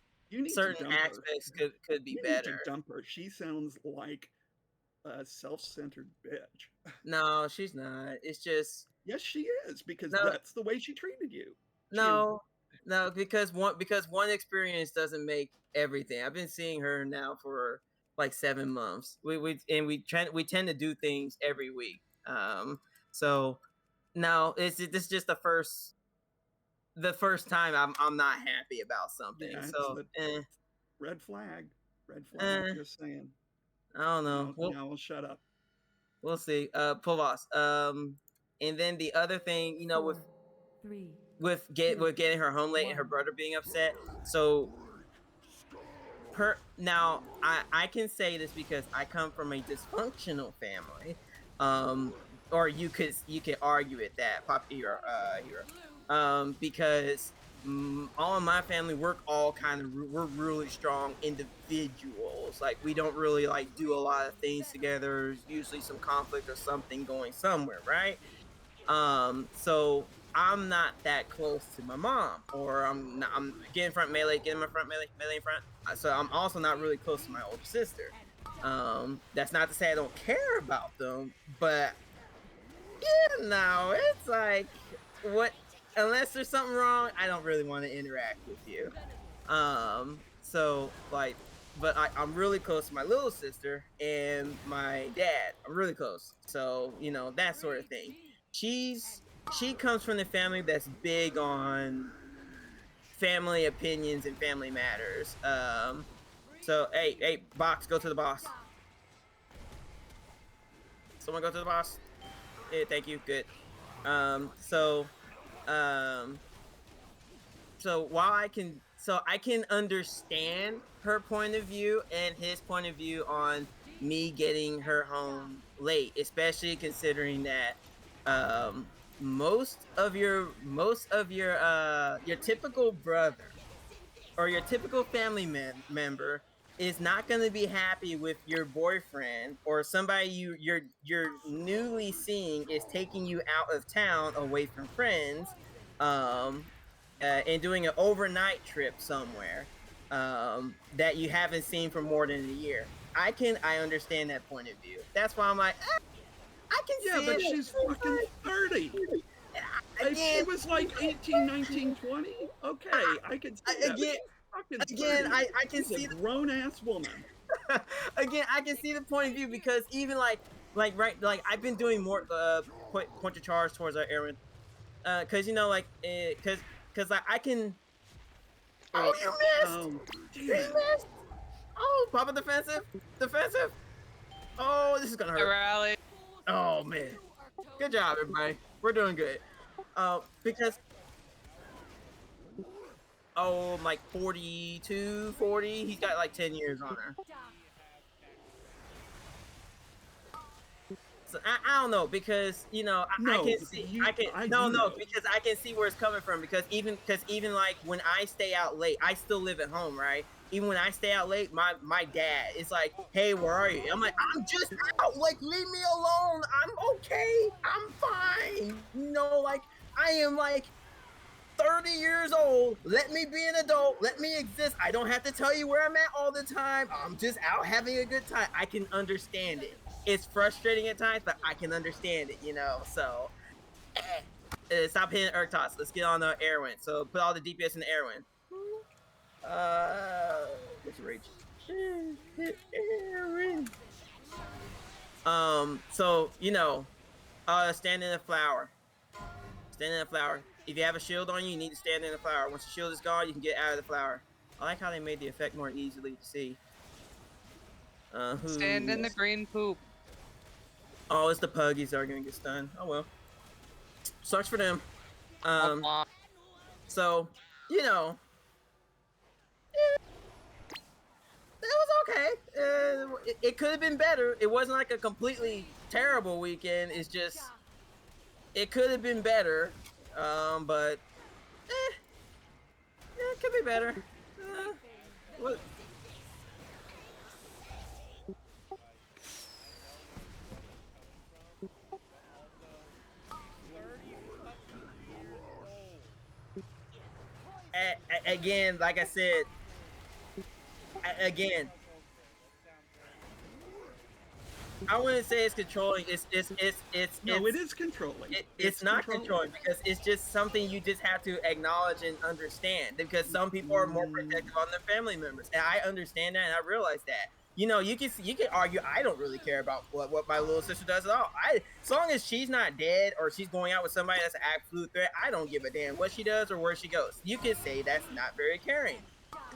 certain aspects could be better. Need to dump her. She sounds like a self-centered bitch. No, she's not. It's just yes, she is, because that's the way she treated you. No, because one experience doesn't make everything. I've been seeing her now for like 7 months. We tend to do things every week. So no, this is just the first time I'm not happy about something. Yeah, so red flag. Just saying. I don't know. No, no, we'll shut up. We'll see. Povas. And then the other thing, you know, with 3, with getting her home late and her brother being upset. So now I can say this because I come from a dysfunctional family. Or you could argue it that Pop Hero. Because all of my family we're really strong individuals. Like we don't really like do a lot of things together. There's usually some conflict or something going somewhere, right? So I'm not that close to my mom, or I'm getting front melee, getting my front melee in front. So I'm also not really close to my older sister. That's not to say I don't care about them, but you know, it's like what unless there's something wrong, I don't really want to interact with you. So like, but I'm really close to my little sister and my dad. I'm really close. So, you know, that sort of thing. She comes from the family that's big on family opinions and family matters. So hey, box, go to the boss. Someone go to the boss. Yeah, thank you. Good. So while I can understand her point of view and his point of view on me getting her home late, especially considering that most of your typical brother or your typical family member is not going to be happy with your boyfriend or somebody you're newly seeing is taking you out of town away from friends, and doing an overnight trip somewhere that you haven't seen for more than a year. I understand that point of view. That's why I'm like, I can see Yeah, but it. she's fucking 30. If she Again, was like 18, 19, 20, okay, I could see that. again, Fucking again, 30. I can She's see a grown-ass woman. again, I can see the point of view because even like I've been doing more point of charge towards our Aaron, cause you know like cause I can. Oh, you missed! Oh, You damn it. missed! Oh, Papa defensive. Oh, this is gonna I hurt. rally. Oh man, good job everybody. We're doing good. Because like 42, 40. He's got like 10 years on her. So I don't know because you know I can see because I can see where it's coming from because even like when I stay out late, I still live at home, right? Even when I stay out late, my dad is like, "Hey, where are you?" I'm like, "I'm just out. Like, leave me alone. I'm okay. I'm fine. You know, like I am like 30 years old. Let me be an adult. Let me exist. I don't have to tell you where I'm at all the time. I'm just out having a good time." I can understand it. It's frustrating at times, but I can understand it, you know. So, stop hitting Urtos. Let's get on the Airwind. So, put all the DPS in the Airwind. What's your reach? Hit Airwind. So, you know, stand in the flower. Stand in the flower. If you have a shield on you, you need to stand in the flower. Once the shield is gone, you can get out of the flower. I like how they made the effect more easily to see. Stand in the green poop. Oh, it's the puggies that are gonna get stunned. Oh well. Sucks for them. So, you know, it was okay. It could have been better. It wasn't like a completely terrible weekend. It's just it could have been better. But it could be better. What? Again, like I said, again, I wouldn't say it's controlling. No, it is controlling. It's not controlling because it's just something you just have to acknowledge and understand. Because some people are more protective on their family members, and I understand that, and I realize that. You know, you can argue I don't really care about what my little sister does at all. As long as she's not dead or she's going out with somebody that's an absolute threat, I don't give a damn what she does or where she goes. You can say that's not very caring.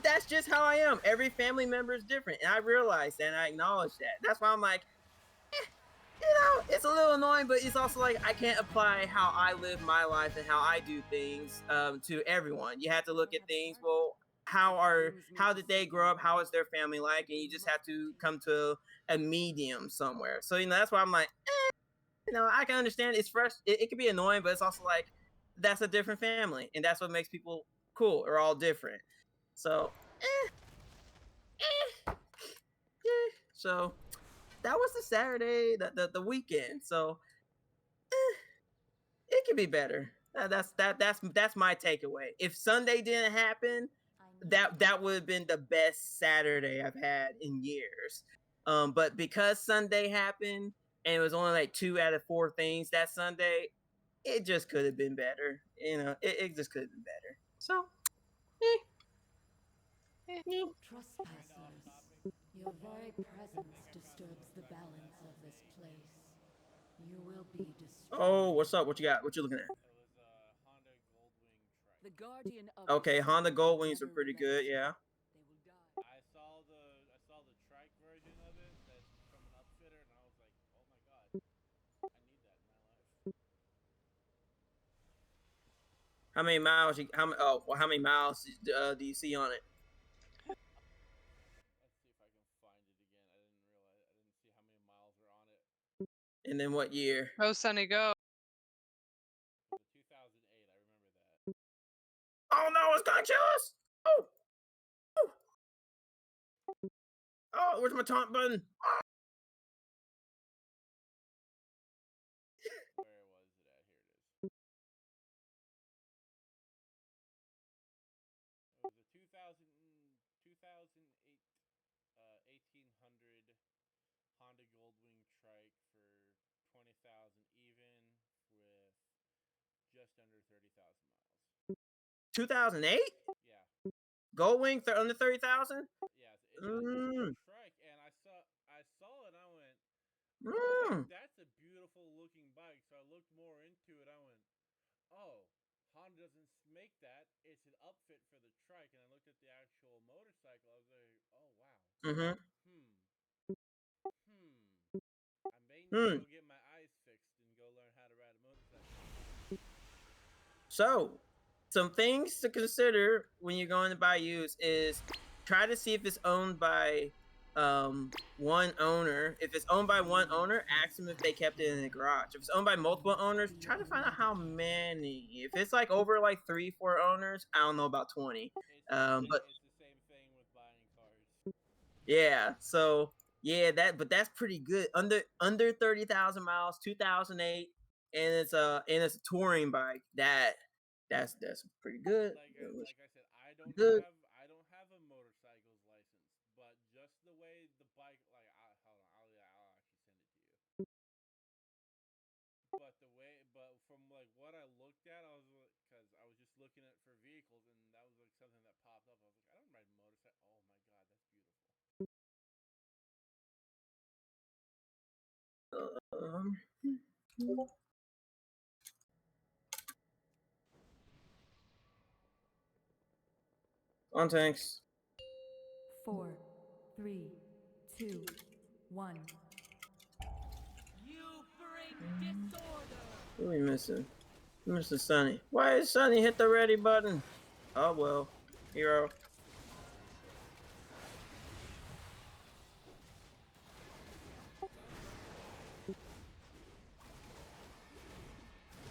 that's just how I am. Every family member is different, and I realize that and I acknowledge that. That's why I'm like, it's a little annoying, but it's also like I can't apply how I live my life and how I do things to everyone. You have to look at things. Well, how did they grow up? How is their family like? And you just have to come to a medium somewhere. So that's why I'm like, I can understand it's fresh. It can be annoying, but it's also like that's a different family, and that's what makes people cool. We're all different. So, yeah. So that was the Saturday, the weekend. So it could be better. That's my takeaway. If Sunday didn't happen, that would have been the best Saturday I've had in years. But because Sunday happened and it was only like 2 out of 4 things that Sunday, it just could have been better. It just could have been better. So, Trespassers, your very presence disturbs the balance of this place. You will be destroyed. oh, what's up? What you got? What you looking at? It was a Honda Goldwing trike. The guardian of Okay, the Honda sun Goldwings are never pretty good. relents. Yeah. They will die. I saw the trike version of it that's from an upfitter, and I was like, oh my god, I need that in my life. How many miles? How many miles do you see on it? Let's see if I can find it again. I didn't see how many miles are on it. And then what year? Go, Sunny, go. The 2008, I remember that. Oh no, it's gonna kill us! Oh! Oh, where's my taunt button? Where was it at? Here it is. It was a 2008 1800 Honda Goldwing trike for 20,000 even with just under 30,000 miles. 2008? Yeah. Goldwing under 30,000? Yeah, it's a beautiful trike, and I saw it, and I went, that's a beautiful looking bike. So I looked more into it. I went, oh, Honda doesn't make that. It's an upfit for the trike. And I looked at the actual motorcycle. I was like, oh wow. I may need to go get my eyes fixed and go learn how to ride a motorcycle. So, some things to consider when you're going to buy used is try to see if it's owned by one owner. If it's owned by one owner, ask them if they kept it in the garage. If it's owned by multiple owners, try to find out how many. If it's like over like 3-4 owners, I don't know about 20. But It's the same thing with buying cars. yeah, so yeah, that's pretty good. Under 30,000 miles, 2008, and it's a touring bike. That's pretty good. Like I said, I don't good. have a motorcycle's license, but just the way the bike, like, hold on, I'll actually send it to you. But from like what I looked at, because I was just looking at for vehicles, and that was like something that popped up. I was like, I don't ride motorcycle. Oh my god, that's beautiful. On tanks. 4, 3, 2, 1. You bring disorder. Who are we missing? We're missing Sunny. Why is Sunny hit the ready button? Oh well, hero.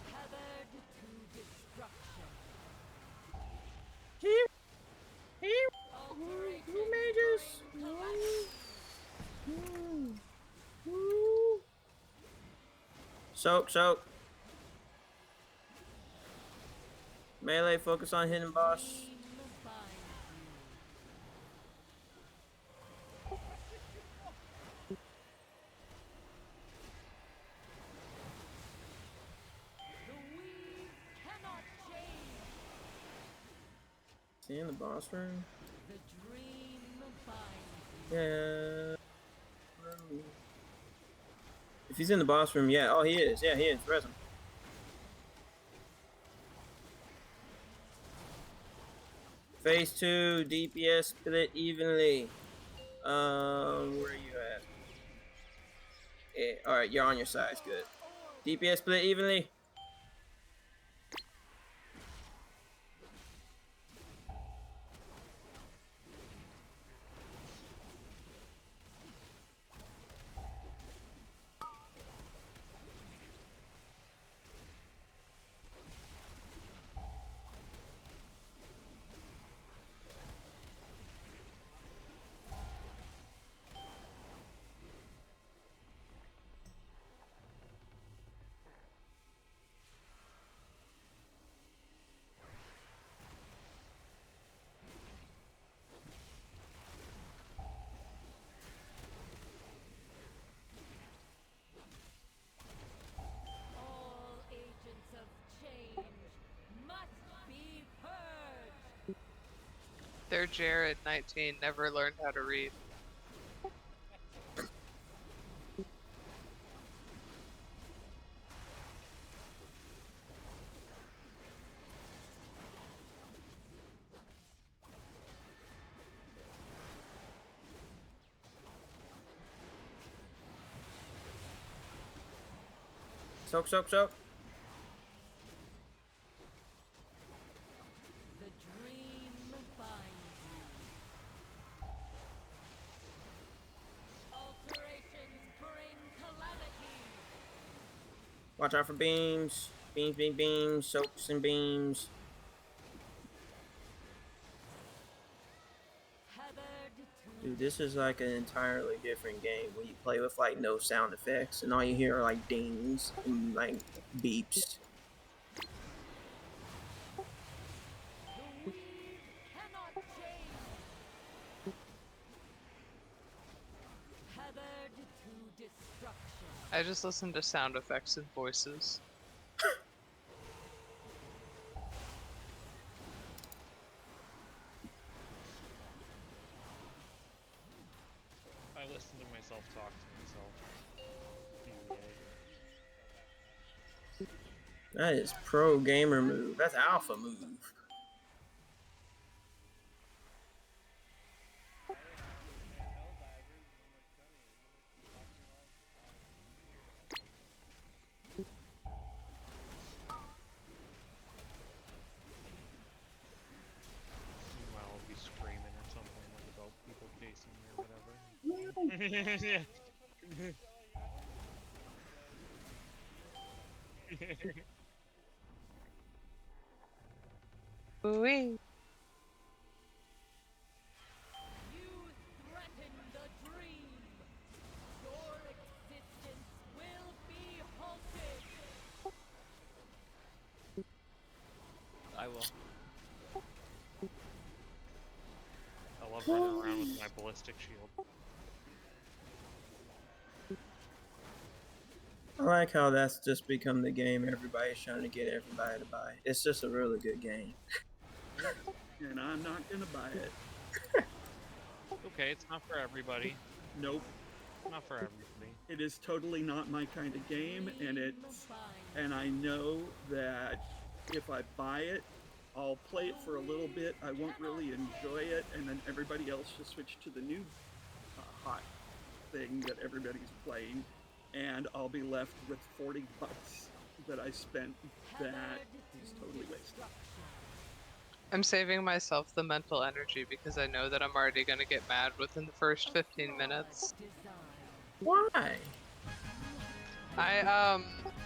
Tethered to destruction. Who made this? Soak. Melee, focus on hitting boss. Is he in the boss room? The dream binds Yeah. If he's in the boss room, yeah. Oh, he is. Yeah, he is. Res him. Phase 2, DPS split evenly. Where are you at? Yeah, all right, you're on your side. Good. DPS split evenly. All agents of change must be purged. Their Jared 19 never learned how to read. Soak, soak, soak. The dream binds you. Alterations bring calamity. Watch out for beams. Beams, beams, beams. Soaks and beams. Tethered to Dude, this is like an entirely different game when you play with like no sound effects and all you hear are like dings and like beeps. the weed cannot change. Tethered to destruction. I just listened to sound effects and voices. I listen to myself talk to myself. That is pro gamer move. That's alpha move. Meanwhile, I'll be screaming or something like about people chasing me or whatever. Yeah. Ooh-wee. You threaten the dream. Your existence will be halted. I will. I love running around with my ballistic shield. I like how that's just become the game everybody's trying to get everybody to buy. It's just a really good game. And I'm not gonna buy it. Okay, it's not for everybody. Nope. Not for everybody. It is totally not my kind of game, and it's and I know that if I buy it, I'll play it for a little bit. I won't really enjoy it, and then everybody else will switch to the new hot thing that everybody's playing, and I'll be left with $40 that I spent that is totally wasted. I'm saving myself the mental energy because I know that I'm already gonna get mad within the first 15 minutes. Why?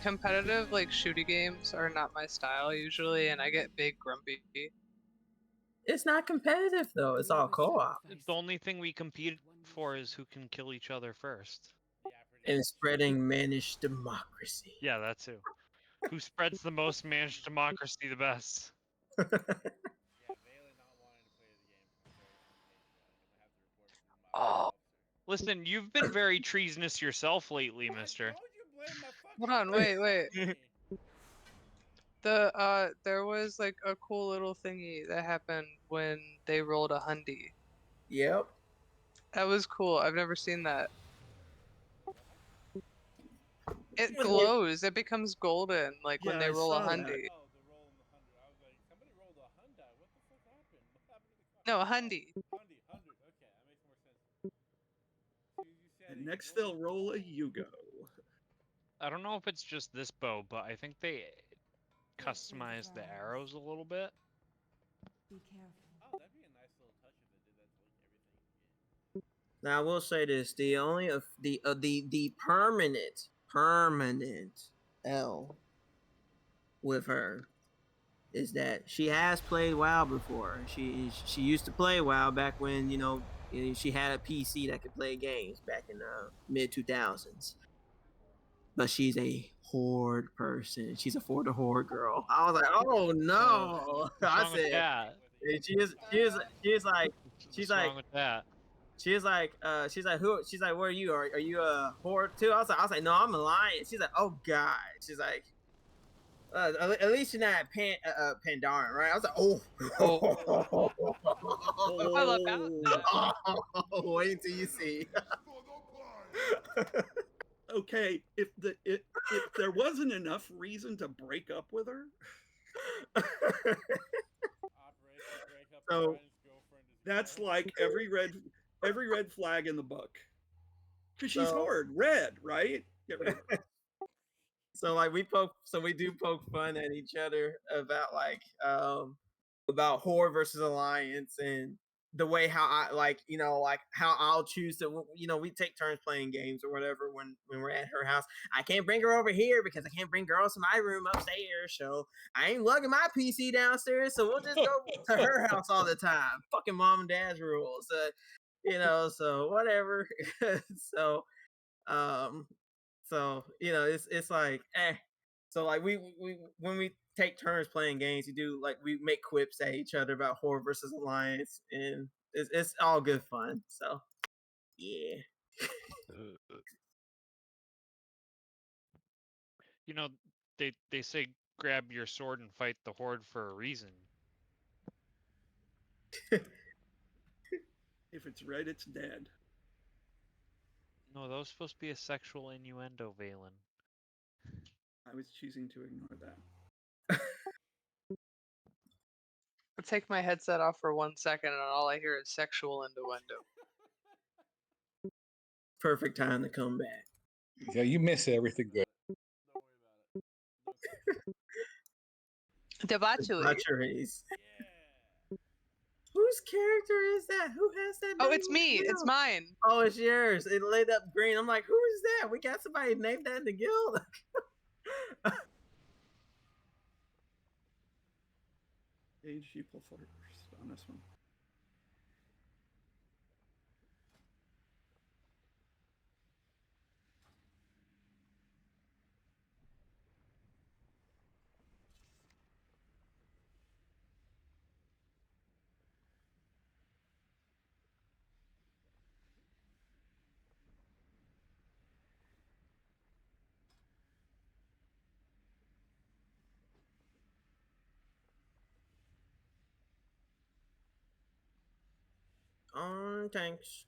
Competitive like shooty games are not my style usually, and I get big grumpy. It's not competitive though. It's all co-op. The only thing we compete for is who can kill each other first. And spreading managed democracy. Yeah, that too. Who spreads the most managed democracy the best? Oh, Listen, you've been very treasonous yourself lately, mister. hold on, wait. There was like a cool little thingy that happened when they rolled a hundy. Yep. That was cool. I've never seen that. It When they- glows. It becomes golden, like when Yeah, they I roll a saw that. hundy. Oh, the roll in the 100. I was like, somebody rolled a Hyundai. What the fuck happened? What happened No, a hundy. 100. Okay, that makes more sense. So you said And you next roll they'll roll a Yugo. I don't know if it's just this bow, but I think they This is customized the Vance. arrows a little bit. Be careful. Oh, that'd be a nice little touch if they did that to like everything. Now I will say this: the only of the permanent L with her is that she has played WoW before. She used to play WoW back when she had a PC that could play games back in the mid 2000s. But she's a horde person. She's a for the horde girl. I was like, oh no! What's I wrong with said, that? she's What's like, wrong with that? she's like, who? She's like, what are you? Are you a horde too? I was like, no, I'm a lion. She's like, oh god. She's like, at least you're not Pandaren, right? I was like, oh. I love that. Wait till you see. Okay, if there wasn't enough reason to break up with her, Operation Break Up So, Ryan's girlfriend is that's gone. like every red flag in the book. Because she's So- hard, red, right? Get rid of her. So like we do poke fun at each other about horde versus alliance and the way how I how I'll choose to we take turns playing games or whatever when we're at her house. I can't bring her over here because I can't bring girls to my room upstairs, so I ain't lugging my PC downstairs, so we'll just go to her house all the time. Fucking mom and dad's rules. So whatever. so it's like So like we when we take turns playing games, we make quips at each other about horde versus alliance, and it's all good fun. So yeah. You know, they say grab your sword and fight the horde for a reason. If it's red, it's dead. No, that was supposed to be a sexual innuendo, Valen. I was choosing to ignore that. I take my headset off for 1 second, and all I hear is sexual innuendo. Perfect time to come back. Yeah, you miss everything good. Don't worry about it. Debauchery. Debaucheries. Yeah. Whose character is that? Who has that? Oh, name it's in me. the It's guild? mine. Oh, it's yours. It lit up green. I'm like, who is that? We got somebody named that in the guild. Age equal first on this one. On tanks.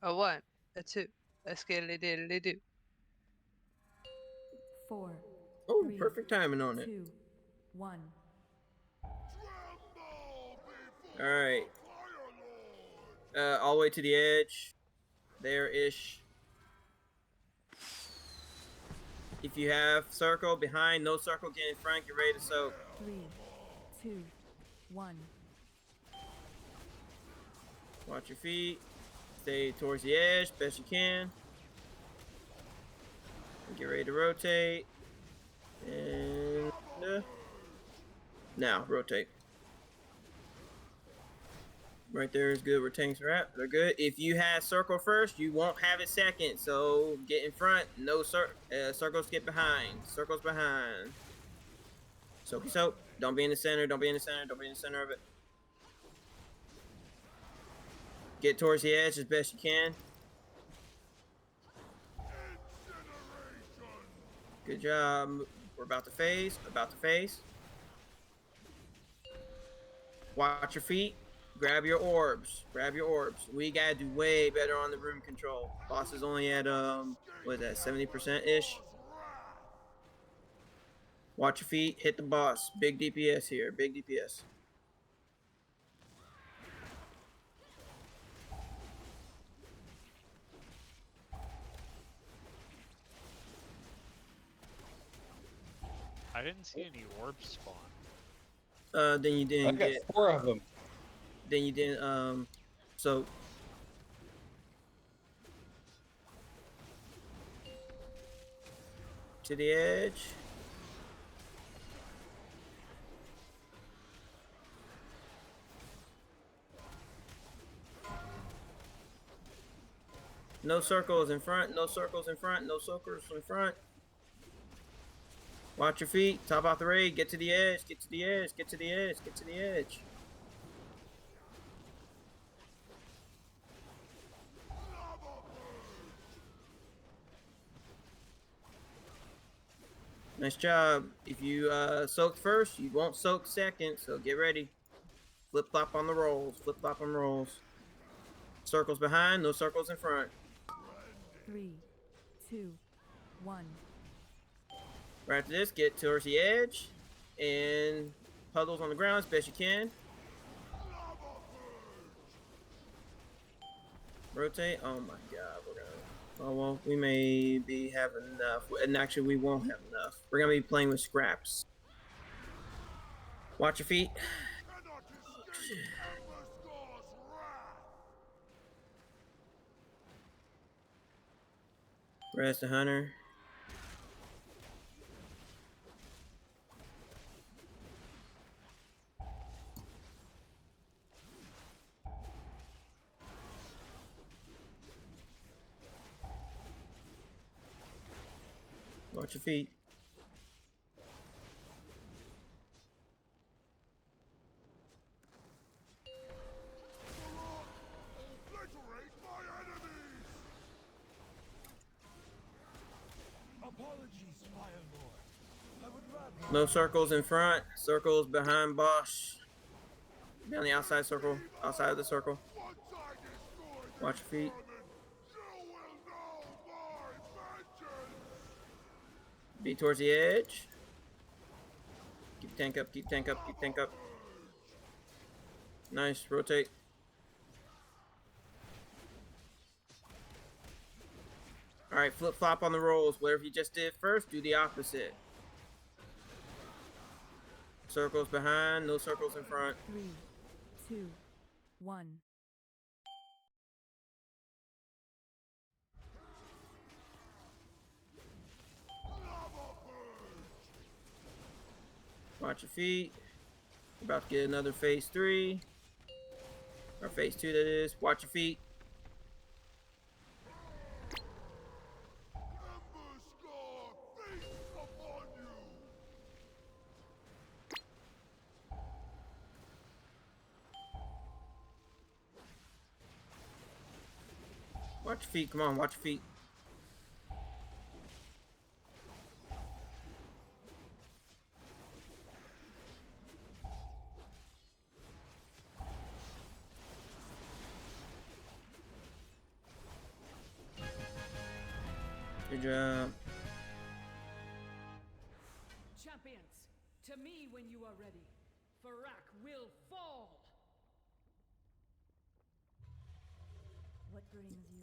A 1, a 2, a skiddly diddly do. 4, Oh, 3, perfect timing on it. 2, 1. All right. All the way to the edge. There-ish. If you have circle behind, no circle, get in front, get ready to soak. 3, 2, 1. Watch your feet. Stay towards the edge, best you can. Get ready to rotate. And now rotate. Right there is good where tanks are at. They're good. If you have circle first, you won't have it second. So get in front. No circles get behind. Circles behind. Soaky soak. Don't be in the center. Don't be in the center. Don't be in the center of it. Get towards the edge as best you can. Good job. We're about to phase. About to phase. Watch your feet. Grab your orbs. Grab your orbs. We gotta do way better on the room control. Boss is only at what is that, 70% ish. Watch your feet. Hit the boss. Big DPS here. Big DPS. I didn't see any orbs spawn. Then you I didn't got get. 4 of them. Then you didn't. So to the edge. No circles in front. No circles in front. No circles in front. Watch your feet. Top off the raid. Get to the edge. Get to the edge. Get to the edge. Get to the edge. Nice job. If you soak first, you won't soak second. So get ready. Flip flop on the rolls. Flip flop on rolls. Circles behind. No circles in front. 3, 2, 1. Right after this, get towards the edge and puddles on the ground as best you can. Rotate. Oh my god, we're gonna. Oh well, we may be having enough, and actually we won't have enough. We're gonna be playing with scraps. Watch your feet. Rest the hunter. Watch your feet. No circles in front. Circles behind Bosch. Down the outside circle. Outside of the circle. Watch your feet. Be towards the edge. Keep tank up, keep tank up, keep tank up. Nice, rotate. Alright, flip flop on the rolls. Whatever you just did first, do the opposite. Circles behind, no circles in front. 3, 2, 1. Watch your feet. We're about to get another phase 3. Or phase 2 that is. Watch your feet. Watch your feet, come on, watch your feet. Good job. Champions, to me when you are ready. Farak will fall. What brings you here?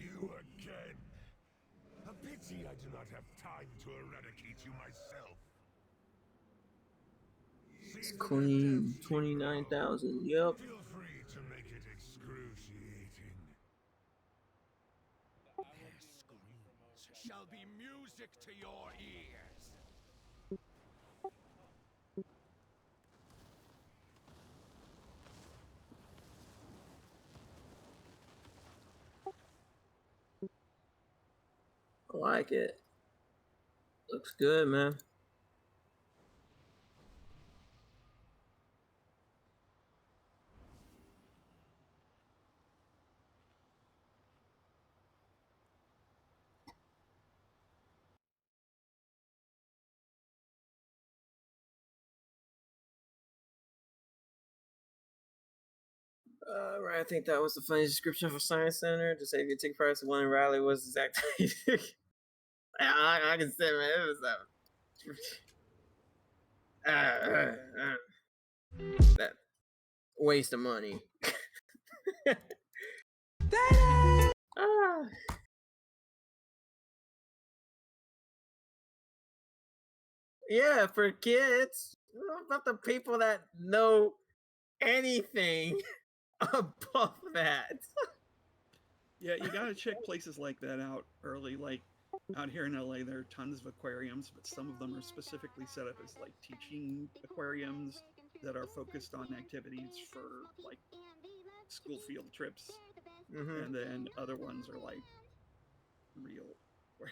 You again. A pity I do not have time to eradicate you myself. It's clean. 29,000. Yep. Feel free to make it excruciating. Their screams shall be music to your ears. I like it. Looks good, man. Right, I think that was the funniest description of a science center. To save your ticket price, one in Raleigh was exactly. I can say, man, it was that waste of money. Ah. Yeah, for kids. What about the people that know anything above that? Yeah, you gotta check places like that out early. Like out here in LA, there are tons of aquariums, but some of them are specifically set up as like teaching aquariums that are focused on activities for like school field trips, Mm-hmm. and then other ones are like real aquariums.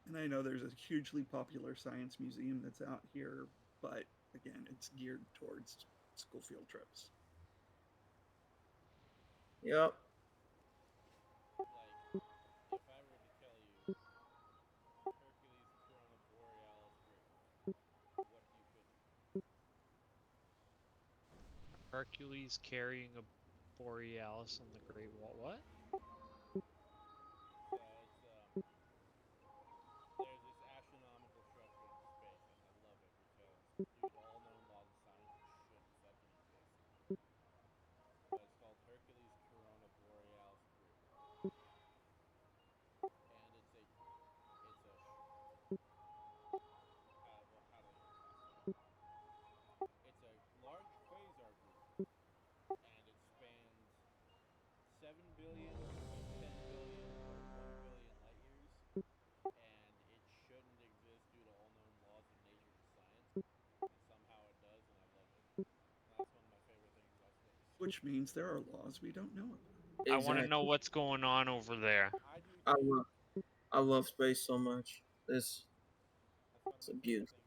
And I know there's a hugely popular science museum that's out here, but again, it's geared towards school field trips. Yep. Like, if I were to tell you Hercules Corona Borealis River, what do you picture? Hercules carrying a Borealis on the Great Wall. What? So it's there's this astronomical structure in space, and I love it because due to all known laws of science, it shouldn't fucking exist. But it's called Hercules Corona Borealis River, and it's a how do I even classify it? It's a large quasar group, and it spans 7 billion to 10 billion or 1 billion light years, and it shouldn't exist due to all known laws of nature and science, and somehow it does, and I love it. And that's one of my favorite things about space. Which means there are laws we don't know about. I want to know what's going on over there. I love space so much. It's beautiful.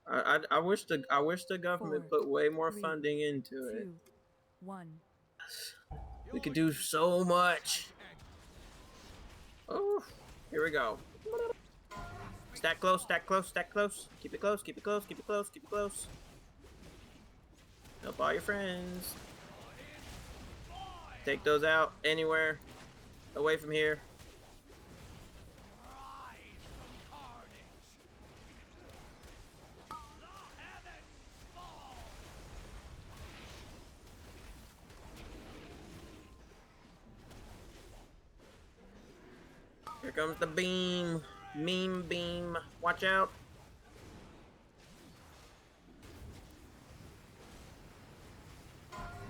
I wish the government put way more funding into it. 2, 1. We could do so much. Oh, here we go. Stack close, stack close, stack close. Keep it close, keep it close, keep it close, keep it close. Help all your friends. Take those out anywhere away from here. Here comes the beam. Meme beam. Watch out.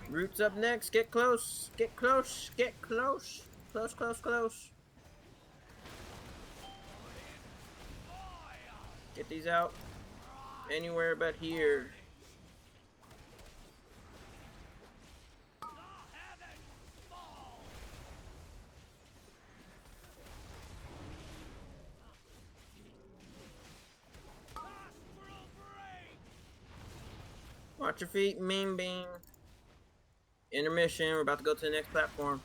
Roots up next. Get close. Get close. Get close. Close, close, close. Get these out. Anywhere but here. Watch your feet, meme beam. Intermission, we're about to go to the next platform.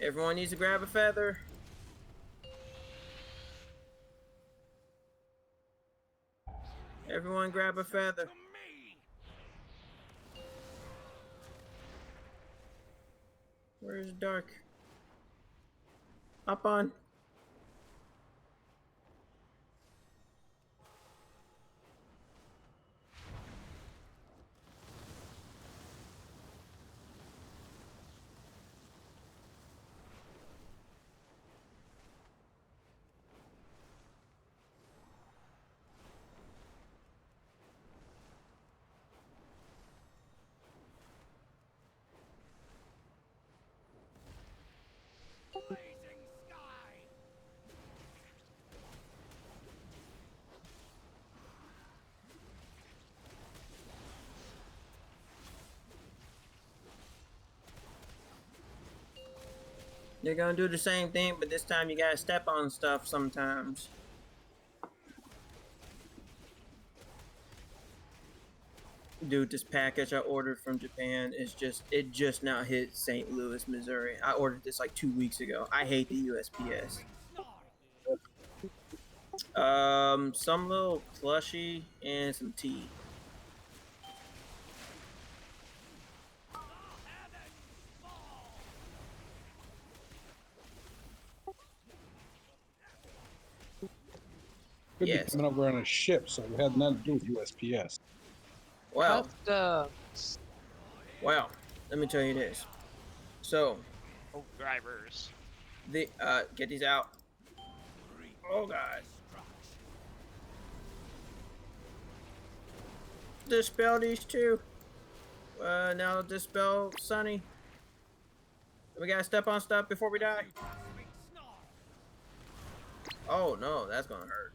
Everyone needs to grab a feather. Everyone grab a feather. Where's Dark? Hop on. You're gonna do the same thing, but this time you gotta step on stuff sometimes. Dude, this package I ordered from Japan is it just now hit St. Louis, Missouri. I ordered this like 2 weeks ago. I hate the USPS. Some little plushie and some tea. Could Yes. be coming over on a ship, so it had nothing to do with USPS. Well, Customs. well, let me tell you this. So, Oh, drivers. the get these out. Oh god. Dispel these two. Now dispel Sunny. We gotta step on stuff before we die. Oh no, that's gonna hurt.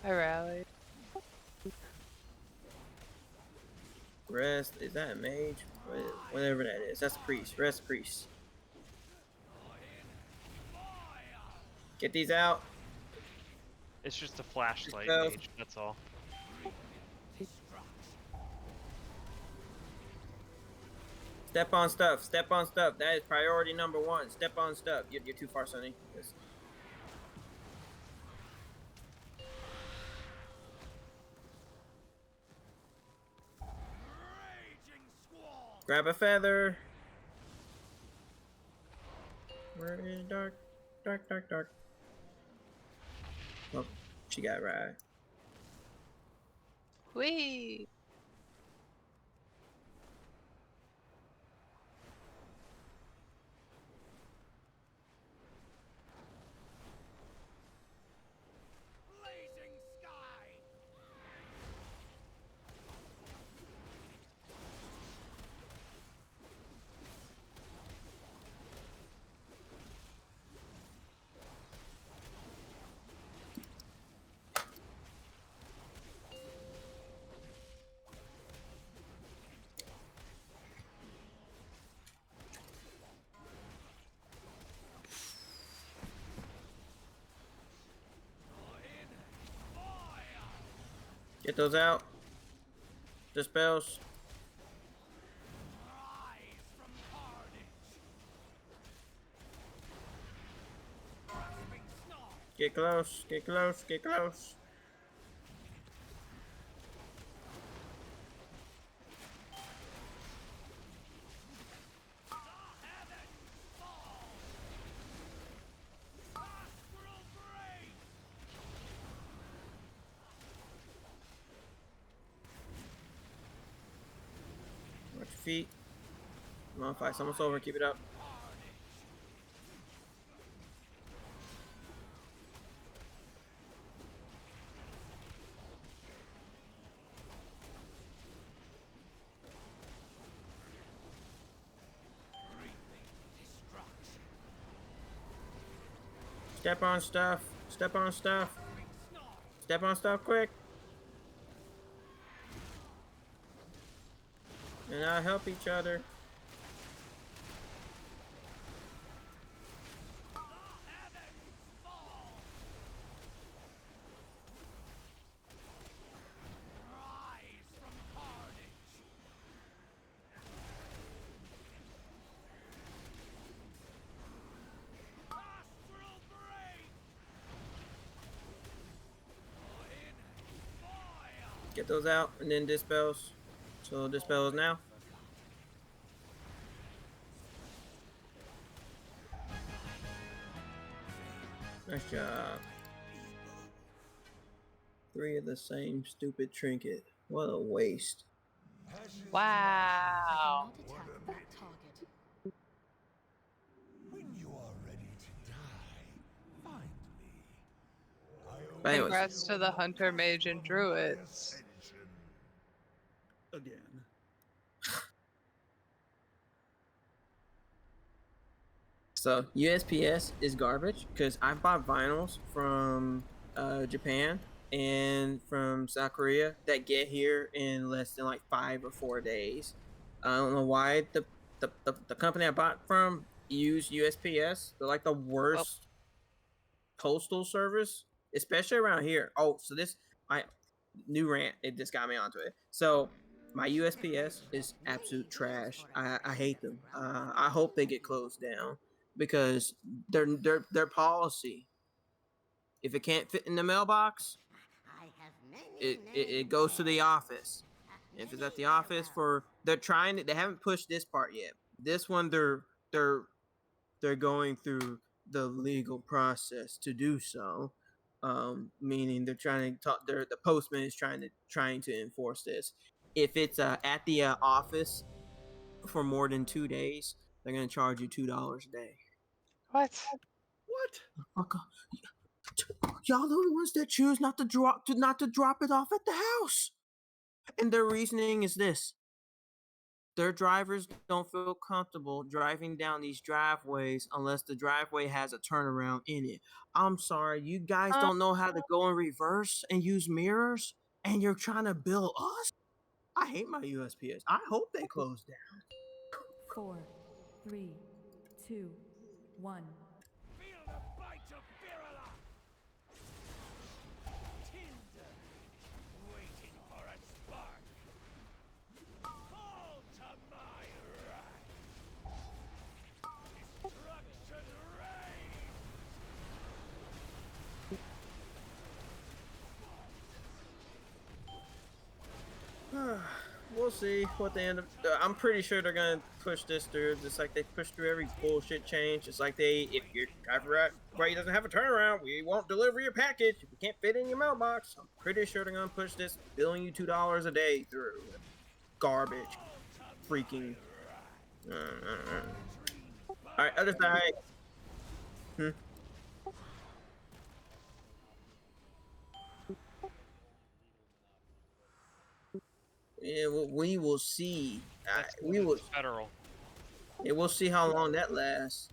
I rallied. Rest, is that a mage? Whatever that is. That's a priest. Rest priest. Get these out. It's just a flashlight Dispel. mage, that's all. Step on stuff. Step on stuff. That is priority number 1. Step on stuff. You're too far, Sonny. Yes. Grab a feather. Where is dark? Dark, dark, dark. Oh, she got right. Whee! Get those out. Dispels. Get close. Get close. Get close. Watch your feet. Come on, fight's almost over. Keep it up. Step on stuff. Step on stuff. Step on stuff quick. And I'll help each other. Get those out and then dispels. So dispels now. Nice job. 3 of the same stupid trinket. What a waste. Wow. Not attack that target. When you are ready to die, find me. But anyways, Congrats to the hunter, mage, and druids. Again. so USPS is garbage because I bought vinyls from Japan and from South Korea that get here in less than like 5 or 4 days. I don't know why the company I bought from use USPS. They're like the worst postal service, especially around here. Oh, so this my new rant. It just got me onto it. So My USPS is absolute trash. I hate them. I hope they get closed down because their policy. If it can't fit in the mailbox, it goes to the office. If it's at the office they haven't pushed this part yet. This one they're going through the legal process to do so. Meaning they're trying to talk. The postman is trying to enforce this. If it's at the office for more than 2 days, they're gonna charge you $2 a day. What? What? Y'all the ones that choose not to drop it off at the house. And their reasoning is this: their drivers don't feel comfortable driving down these driveways unless the driveway has a turnaround in it. I'm sorry, you guys don't know how to go in reverse and use mirrors, and you're trying to bill us? I hate my USPS. I hope they close down. 4, 3, 2, 1. Feel the bite of Virula! Tinder, waiting for a spark. Fall to my wrath. Destruction reigns! We'll see what they end up. I'm pretty sure they're gonna push this through, just like they push through every bullshit change. Just like if your driver right doesn't have a turnaround, we won't deliver your package if it can't fit in your mailbox. I'm pretty sure they're gonna push this, billing you $2 a day through. Garbage, freaking. All right, other side. Yeah, we will see. We will. Federal. Yeah, we'll see how long that lasts.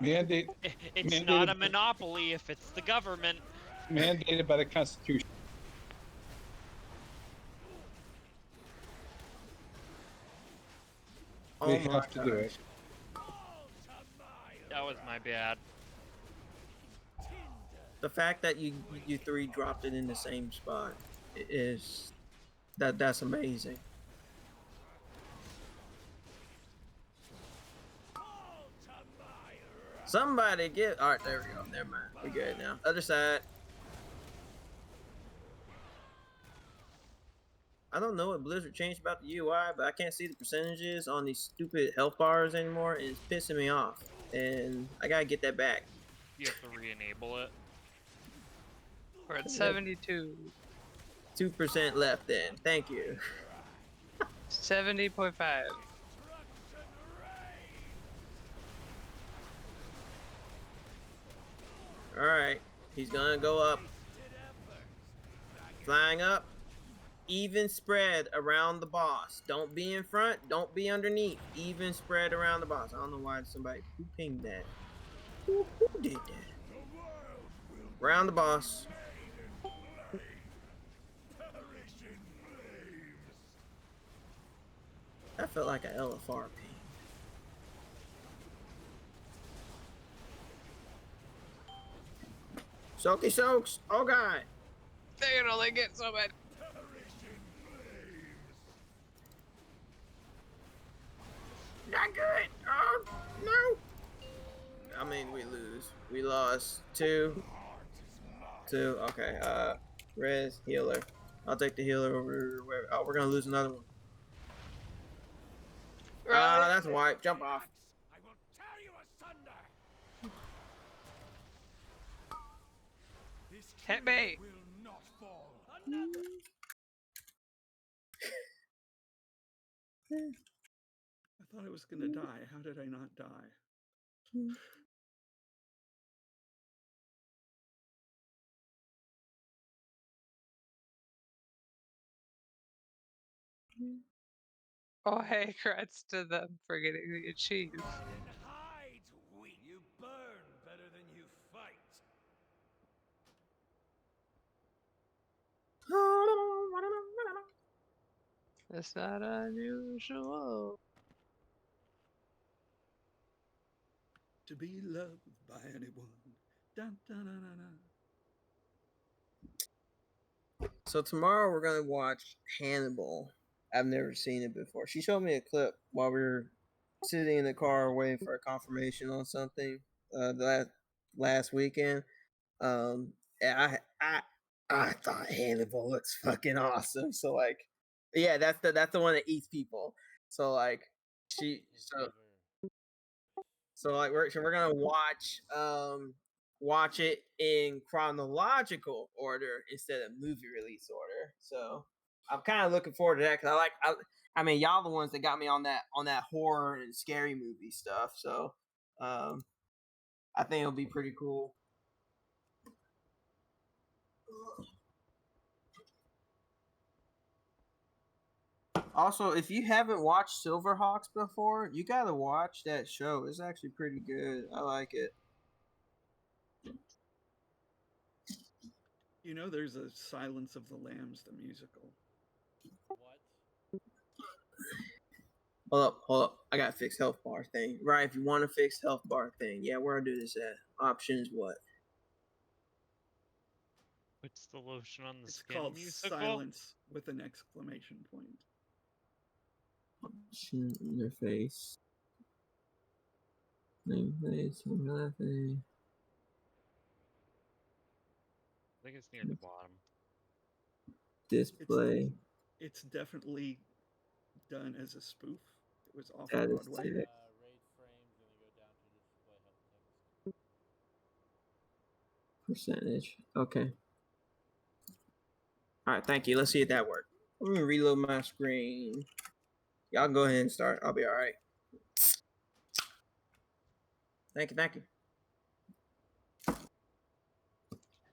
Mandate. It's not a monopoly if it's the government. Mandated by the Constitution. They have to do it. That was my bad. The fact that you three dropped it in the same spot is that's amazing. Somebody get. All right, there we go. Never mind. We good now. Other side. I don't know what Blizzard changed about the UI, but I can't see the percentages on these stupid health bars anymore, and it's pissing me off. And I gotta get that back. You have to re-enable it. We're at 72. 2% left then. Thank you. 70.5. Alright. He's gonna go up. Flying up. Even spread around the boss. Don't be in front. Don't be underneath. Even spread around the boss. I don't know why somebody who pinged that. Who did that? Around the boss. That felt like an LFR ping. Soaky soaks. Oh god. They can only get so much. Not good. Oh no. I mean, we lose. We lost 2. Okay. Res healer. I'll take the healer over. Oh, we're gonna lose another one. That's wipe. Jump off. I will tear you asunder. This Hit me. will not fall. I thought I was gonna die. How did I not die? Oh, hey, congrats to them for getting the achieve. Hide, weak. You burn better than you fight. That's not unusual. To be loved by anyone. Dun, dun, dun, dun, dun. So tomorrow we're gonna watch Hannibal. I've never seen it before. She showed me a clip while we were sitting in the car waiting for a confirmation on something last weekend. And I thought Hannibal looks fucking awesome. So like, yeah, that's the one that eats people. So like, so like we're gonna watch it in chronological order instead of movie release order. So I'm kind of looking forward to that because I mean y'all the ones that got me on that horror and scary movie stuff. So I think it'll be pretty cool. Also, if you haven't watched Silverhawks before, you gotta watch that show. It's actually pretty good. I like it. You know, there's a Silence of the Lambs, the musical. What? Hold up. I gotta fix health bar thing. Right, if you want to fix health bar thing, yeah, where I do this at? Options, what? What's the lotion on the It's skin called musical? Silence with an exclamation point. Option interface. Nameplace. Nothing. I think it's near the bottom. Display. It's definitely done as a spoof. It was off That is Broadway. sick. Rate frames, and you go down to display health text. Percentage. Okay. All right, thank you. Let's see if that works. Let me reload my screen. Y'all go ahead and start. I'll be all right. Thank you.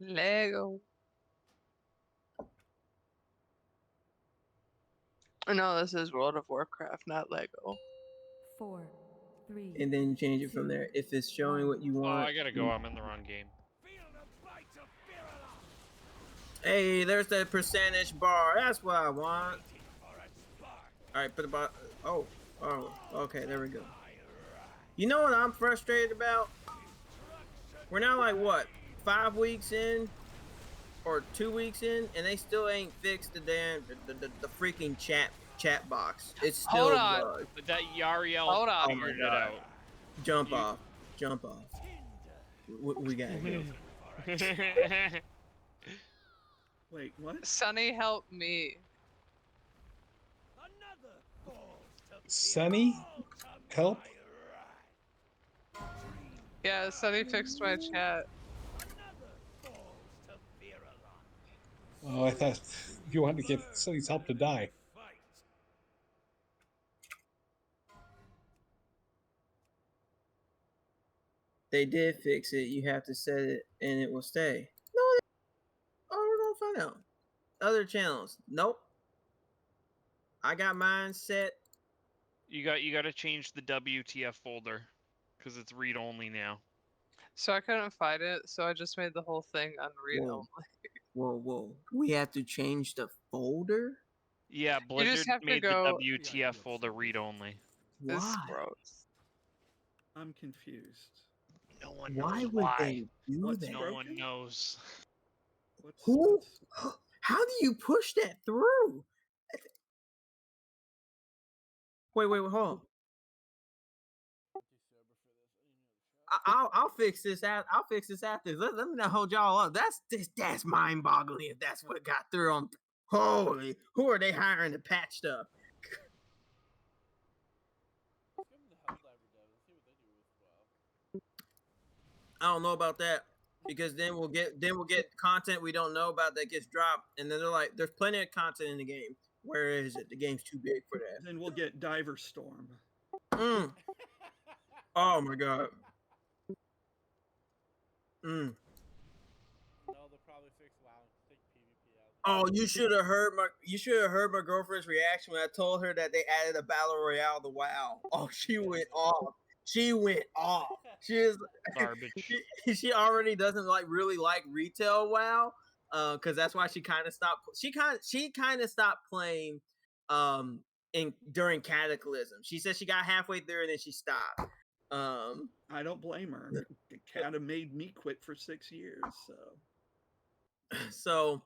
Lego. No, this is World of Warcraft, not Lego. 4, 3. And then change it from there. If it's showing what you Oh, want. I gotta go. I'm in the wrong game. Hey, there's that percentage bar. That's what I want. All right, put the bar. Oh, okay, there we go. You know what I'm frustrated about? We're now like what, 5 weeks in, or 2 weeks in, and they still ain't fixed the damn the freaking chat box. It's still Hold on. bugged. But that Yariel Hold on. figured it out. Jump off. We gotta go. Wait, what? Sunny, help me. Sunny, help. Yeah, Sunny fixed my chat. Oh, I thought you wanted to get Sunny's help to die. They did fix it. You have to set it, and it will stay. No, we're gonna find out. Other channels, nope. I got mine set. You got to change the WTF folder because it's read only now. So I couldn't find it, so I just made the whole thing unread Whoa. only. Whoa. We have to change the folder? Yeah, You just Blizzard have to made go. the WTF folder read only. This is Why? gross. I'm confused. No one Why knows would why. they do What's that? No broken? one knows. Who? How do you push that through? Wait, hold on. I'll fix this out. I'll fix this after. Let me not hold y'all up. That's mind-boggling if that's what got through on. Holy, who are they hiring to patch stuff? Let's go to the Helldiver dev and see what they do with WoW. I don't know about that because then we'll get content we don't know about that gets dropped, and then they're like, "There's plenty of content in the game. Where is it? The game's too big for that." Then we'll get Diver Storm. Oh my god. No, they'll probably fix WoW and take PvP out. Oh, you should have heard my girlfriend's reaction when I told her that they added a battle royale to WoW. Oh, she went off. She is Garbage. she already doesn't really like retail WoW, because that's why she kind of stopped. She kind of stopped playing, during Cataclysm. She said she got halfway through and then she stopped. I don't blame her. Cata made me quit for 6 years. So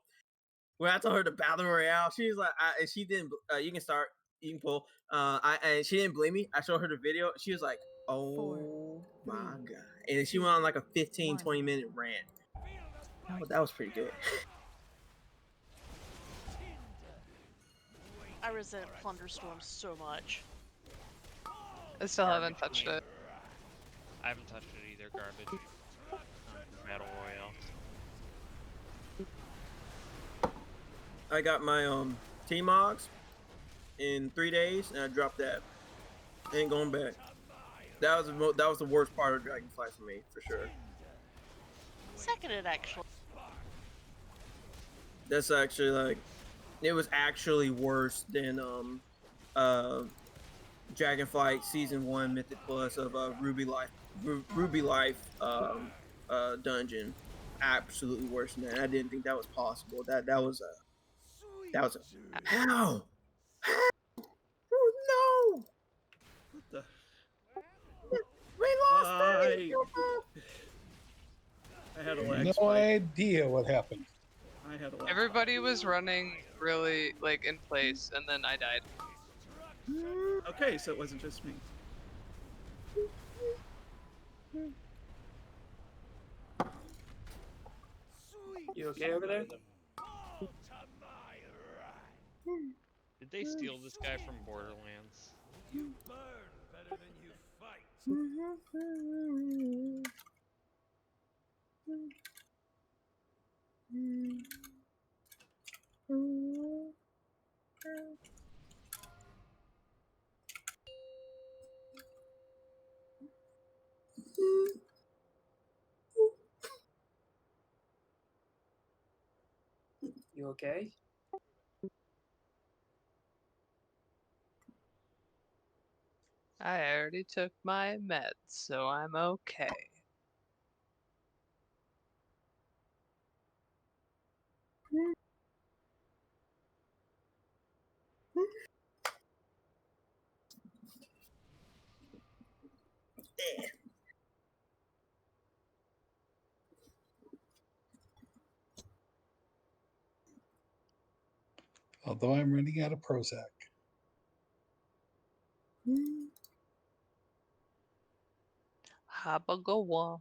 when I told her the battle royale, she was like, and she didn't. You can start. You can pull. And she didn't believe me. I showed her the video. She was like, "Oh my god!" And she went on like a 15-20 minute rant. That was pretty good. I resent Plunderstorm so much. I still haven't touched it. I haven't touched it either. Garbage. Battle Royale. I got my T-Mogs in 3 days, and I dropped that. Ain't going back. That was the worst part of Dragonflight for me, for sure. Seconded, actually. That's actually like, it was actually worse than Dragonflight Season 1 Mythic Plus of Ruby Life dungeon. Absolutely worse than that. I didn't think that was possible. That was how? Oh no! What the? We lost I had a lag No spike. idea what happened. I had a lag Everybody was running really like in place, and then I died. spike. Okay, so it wasn't just me. You okay over there? Did they steal this guy from Borderlands? You burn better than you fight. You okay? I already took my meds, so I'm okay. Although I'm running out of Prozac. Habagawa.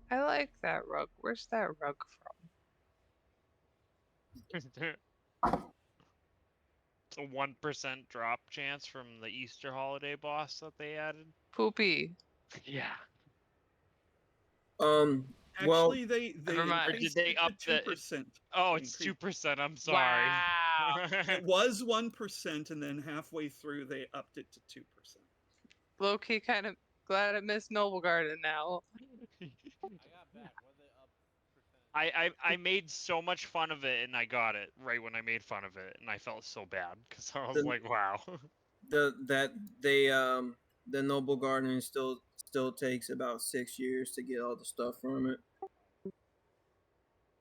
I like that rug. Where's that rug from? It's a 1% drop chance from the Easter holiday boss that they added. Poopy. Yeah. Well, Actually, they Never mind. Or did increased they it up to the? 2%. Oh, it's 2%. I'm sorry. Wow. It was 1%, and then halfway through they upped it to 2%. Low-key kind of glad I missed Noble Garden now. I got back. What they up percentage? I made so much fun of it, and I got it right when I made fun of it, and I felt so bad because I was like, wow. The Noble Garden still takes about 6 years to get all the stuff from it.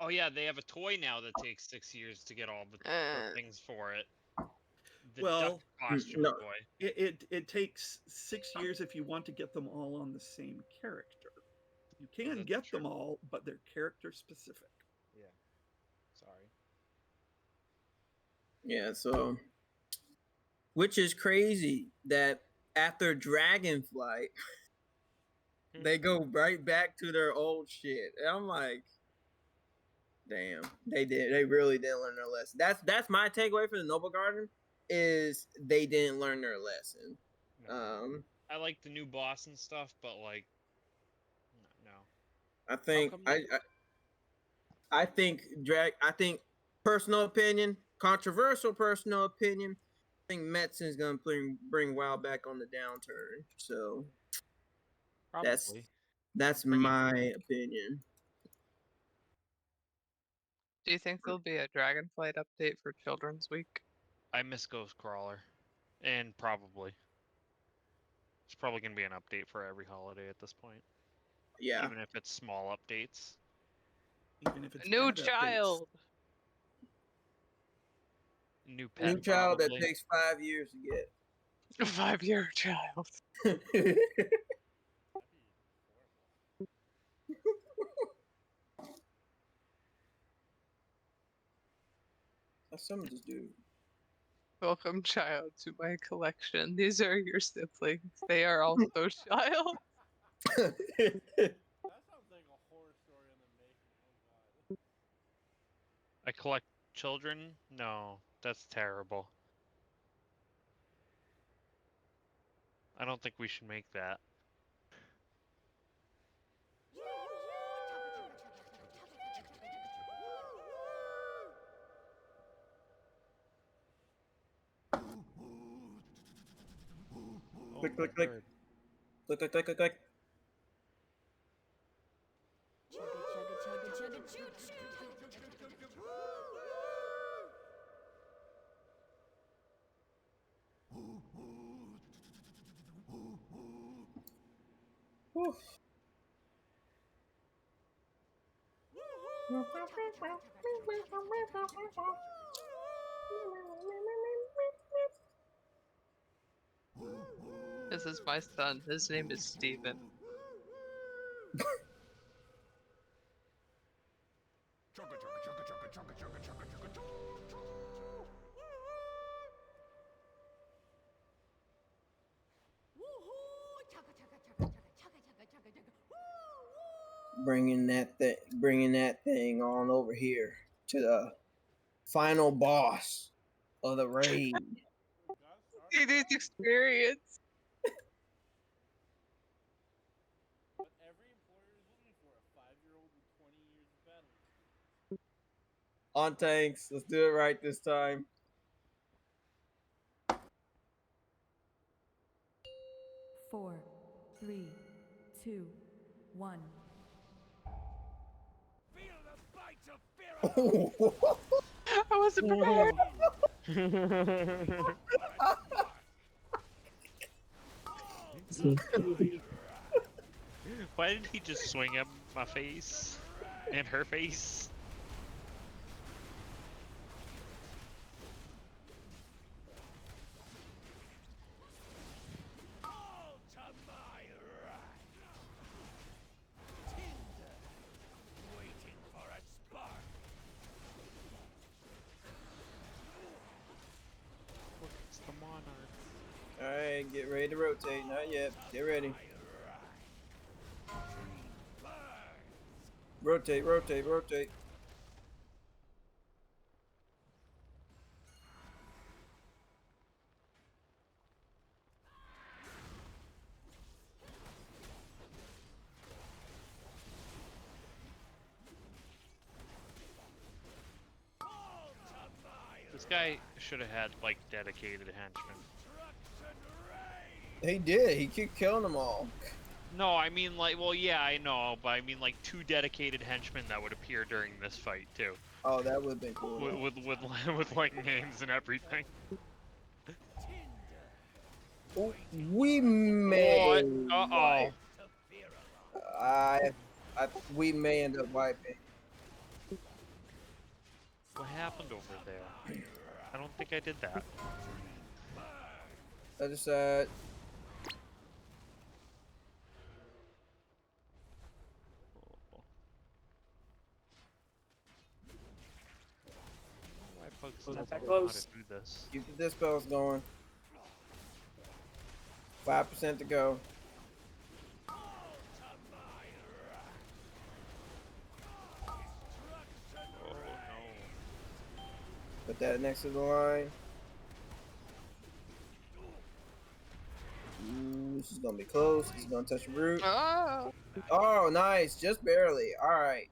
Oh yeah, they have a toy now that takes 6 years to get all the things for it. The Well, duck costume no. toy. it takes 6 years if you want to get them all on the same character. You can That's get true. them all, but they're character specific. Yeah. Sorry. Yeah, so which is crazy that after Dragonflight, they go right back to their old shit. And I'm like, damn, they really didn't learn their lesson. That's my takeaway from the Noble Garden is they didn't learn their lesson. No. I like the new boss and stuff, but like, no. I think I think personal opinion, controversial personal opinion. I think Metzen's gonna bring WoW back on the downturn. So Probably. that's my opinion. Do you think there'll be a Dragonflight update for Children's Week? I miss Ghostcrawler, and probably. It's probably gonna be an update for every holiday at this point. Yeah. Even if it's small updates. Even if it's New bad updates. child. New pet. New child that probably. takes 5 years to get. A 5-year child. Some of this dude. Welcome, child, to my collection. These are your siblings. They are also child. That sounds like a horror story in the making. Oh god. I collect children? No, that's terrible. I don't think we should make that. Click, click, click. Click, click, click, click, click. Whew. This is my son. His name is Steven. Bringing that thing on over here to the final boss of the raid. It is experience. But every employer is looking for a 5-year-old with 20 years of battle experience. On tanks. Let's do it right this time. Four, three, two, one. Feel the bite of I wasn't prepared. Why did he just swing at my face? And her face? all to my right. Tinder, waiting for a spark. It's the monarch. Alright, get ready to rotate. Not yet. Get ready. Rotate, rotate, rotate. This guy should have had, like, dedicated henchmen. He did. He kept killing them all. No, I mean, like, well, yeah, I know, but I mean, like, 2 dedicated henchmen that would appear during this fight, too. Oh, that would have been cool. With like, names and everything. Oh, we may. What? Uh-oh. We may end up wiping. What happened over there? I don't think I did that. Other side. Why folks don't Not know that how close. to do this? Keep the dispels going. 5% to go. Put that next to the line. Ooh, this is gonna be close. This is gonna touch a root. Oh. Oh, nice. Just barely. All right.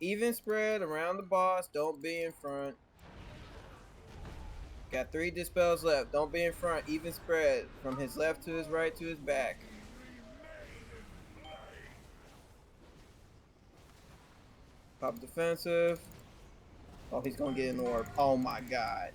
Even spread around the boss. Don't be in front. Got 3 dispels left. Don't be in front. Even spread from his left to his right to his back. Pop defensive. Oh, he's gonna get an orb. Oh my god.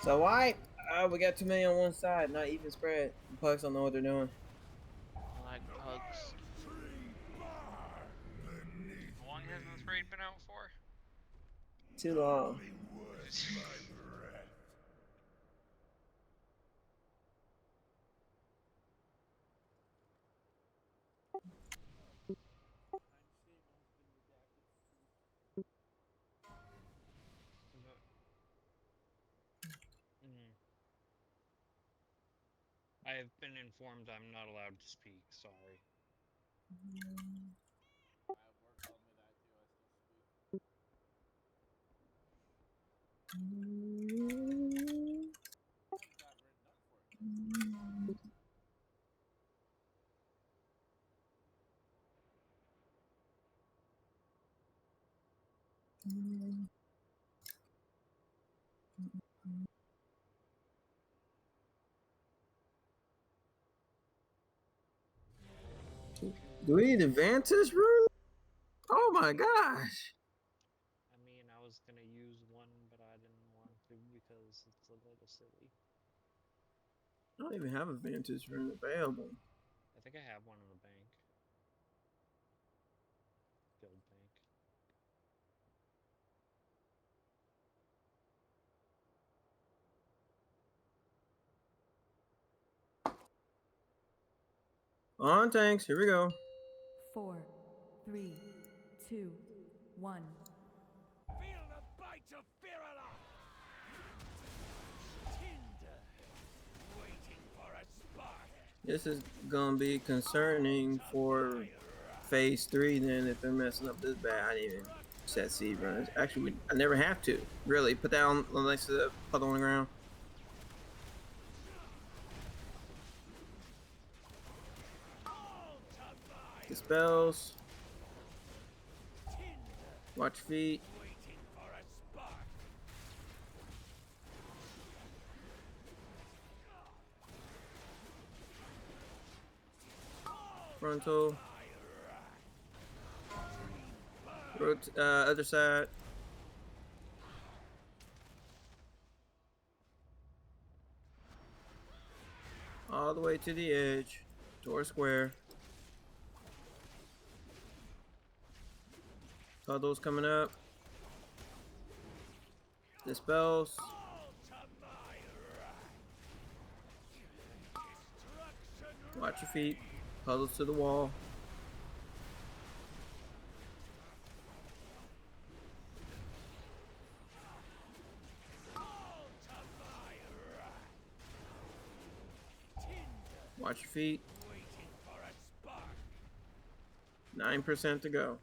So why? We got too many on one side, not even spread. The pugs don't know what they're doing. I like pugs. How long has this raid been out for? Too long. I have been informed I'm not allowed to speak. Sorry. Do we need advantage room? Oh my gosh. I mean, I was gonna use one, but I didn't want to because it's a little silly. I don't even have a vantage room available. I think I have one in the bank. Guild bank. On tanks, here we go. 4, 3, 2, 1. Feel the bite of Firala! Tinder, waiting for a spark. This is gonna be concerning for phase 3 then if they're messing up this bad. I didn't even set seed runners. Actually, I never have to. Really, put that on next to the puddle on the ground. Dispels. Watch your feet. Waiting for a spark. Frontal. Other side. All the way to the edge. Door square. Puddles coming up. Dispels. Watch your feet. Puddles to the wall. Watch your feet. 9% to go.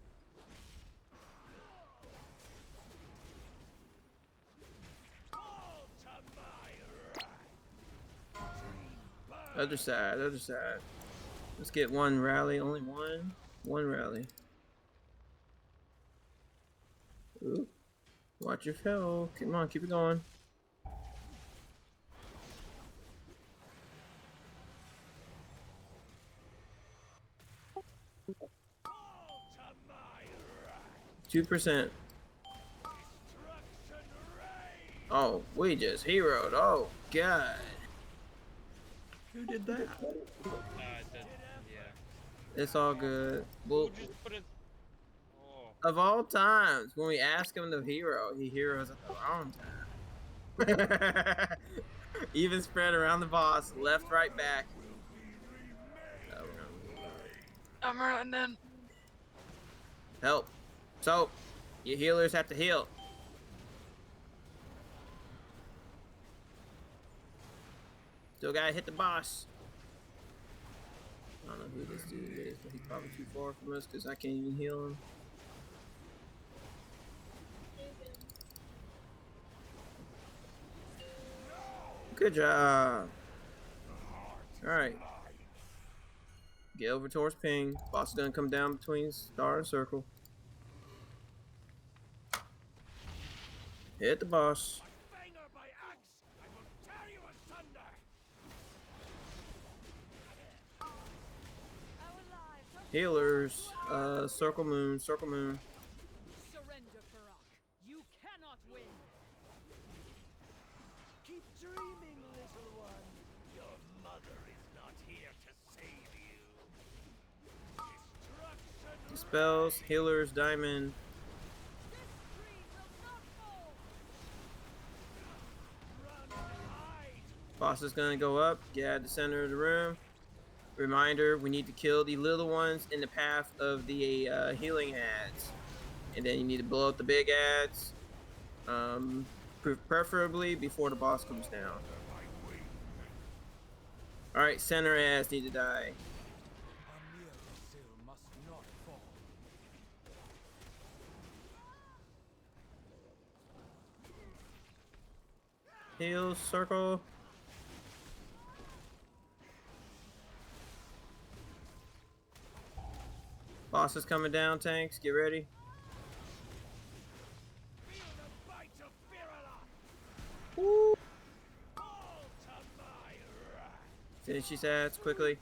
Other side, other side. Let's get one rally, only one. One rally. Ooh. Watch your fill. Come on, keep it going. %. Oh, we just heroed. Oh, God. Who did that? Yeah. It's all good. Well, Just put it. Oh. of all times, when we ask him to hero, he heroes at the wrong time. Even spread around the boss, left, right, back. I'm running. Help. So, your healers have to heal. Still gotta hit the boss. I don't know who this dude is, but he's probably too far from us because I can't even heal him. Good job. Alright. Get over towards ping. Boss is gonna come down between star and circle. Hit the boss. Healers, circle moon, circle moon. Surrender, Farak. You cannot win. Keep spells. Healers, diamond. Boss is gonna go up. Get out of the center of the room. Reminder: we need to kill the little ones in the path of the healing ads, and then you need to blow up the big ads. Preferably before the boss comes down. All right, center ads need to die. Heals, circle. Boss is coming down, tanks. Get ready. Woo. Finish these ads quickly.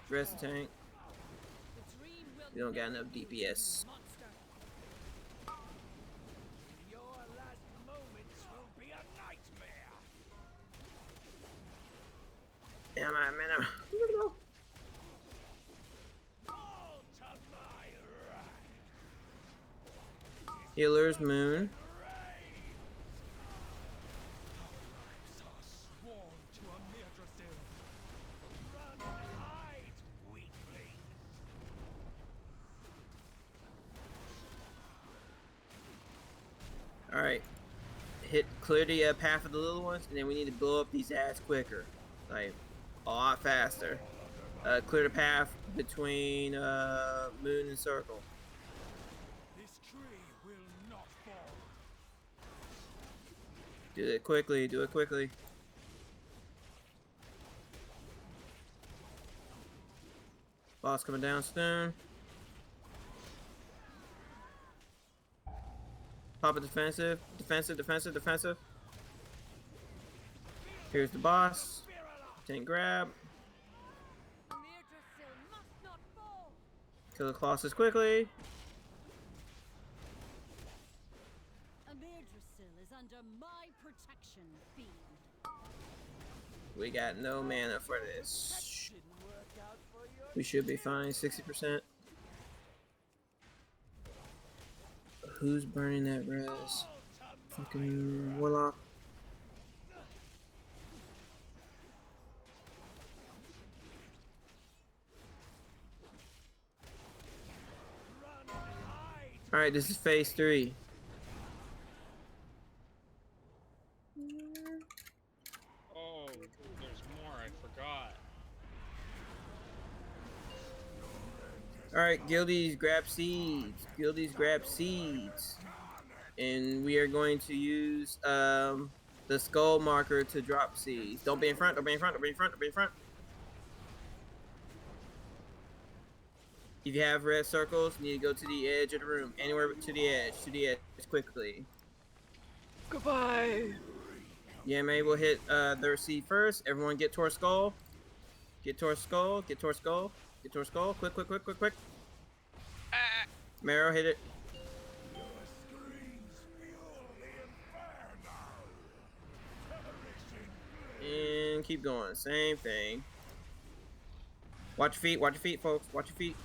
Rest the tank. We don't got enough DPS. Damn, man. Healers, Moon. Alright. Clear the path of the little ones, and then we need to blow up these ads quicker. Like, a lot faster. Clear the path between Moon and Circle. Do it quickly, do it quickly. Boss coming down soon. Pop a defensive, defensive, defensive, defensive. Here's the boss. Tank grab. Kill the Colossus quickly. Is under my protection, fiend. We got no mana for this. We should be fine. 60%. Who's burning that res? Fucking Warlock. Alright, this is phase 3. Oh, there's more. I forgot. Alright, guildies grab seeds. Guildies grab seeds. And we are going to use the skull marker to drop seeds. Don't be in front, don't be in front, don't be in front, don't be in front. If you have red circles, you need to go to the edge of the room. Anywhere to the edge quickly. Goodbye. Yeah, maybe we'll hit their seed first. Everyone get towards skull. Get towards skull, get towards skull. Get towards skull. Quick, quick, quick, quick, quick. Marrow, hit it. And keep going. Same thing. Watch your feet, folks. Watch your feet.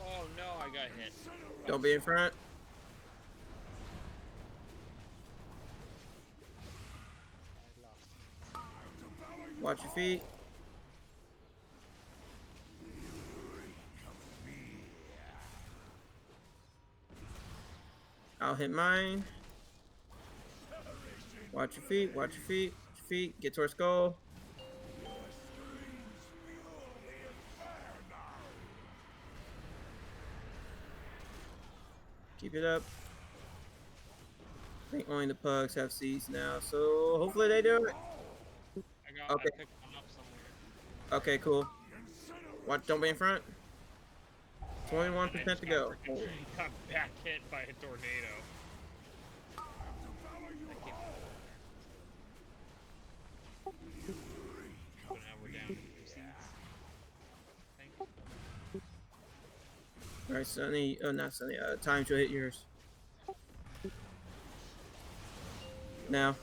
Oh no, I got hit. Don't be in front. Watch your feet. I'll hit mine. Watch your feet, watch your feet, watch your feet. Get towards skull. Keep it up. I think only the pugs have seeds now, so hopefully they do it. I Okay. picked one up somewhere. Okay, cool. Watch, don't be in front. 21% to go. Got back hit by a tornado. So now we're down to 2 seeds. Alright, Sunny. Oh, not Sunny. Time to hit yours. Now.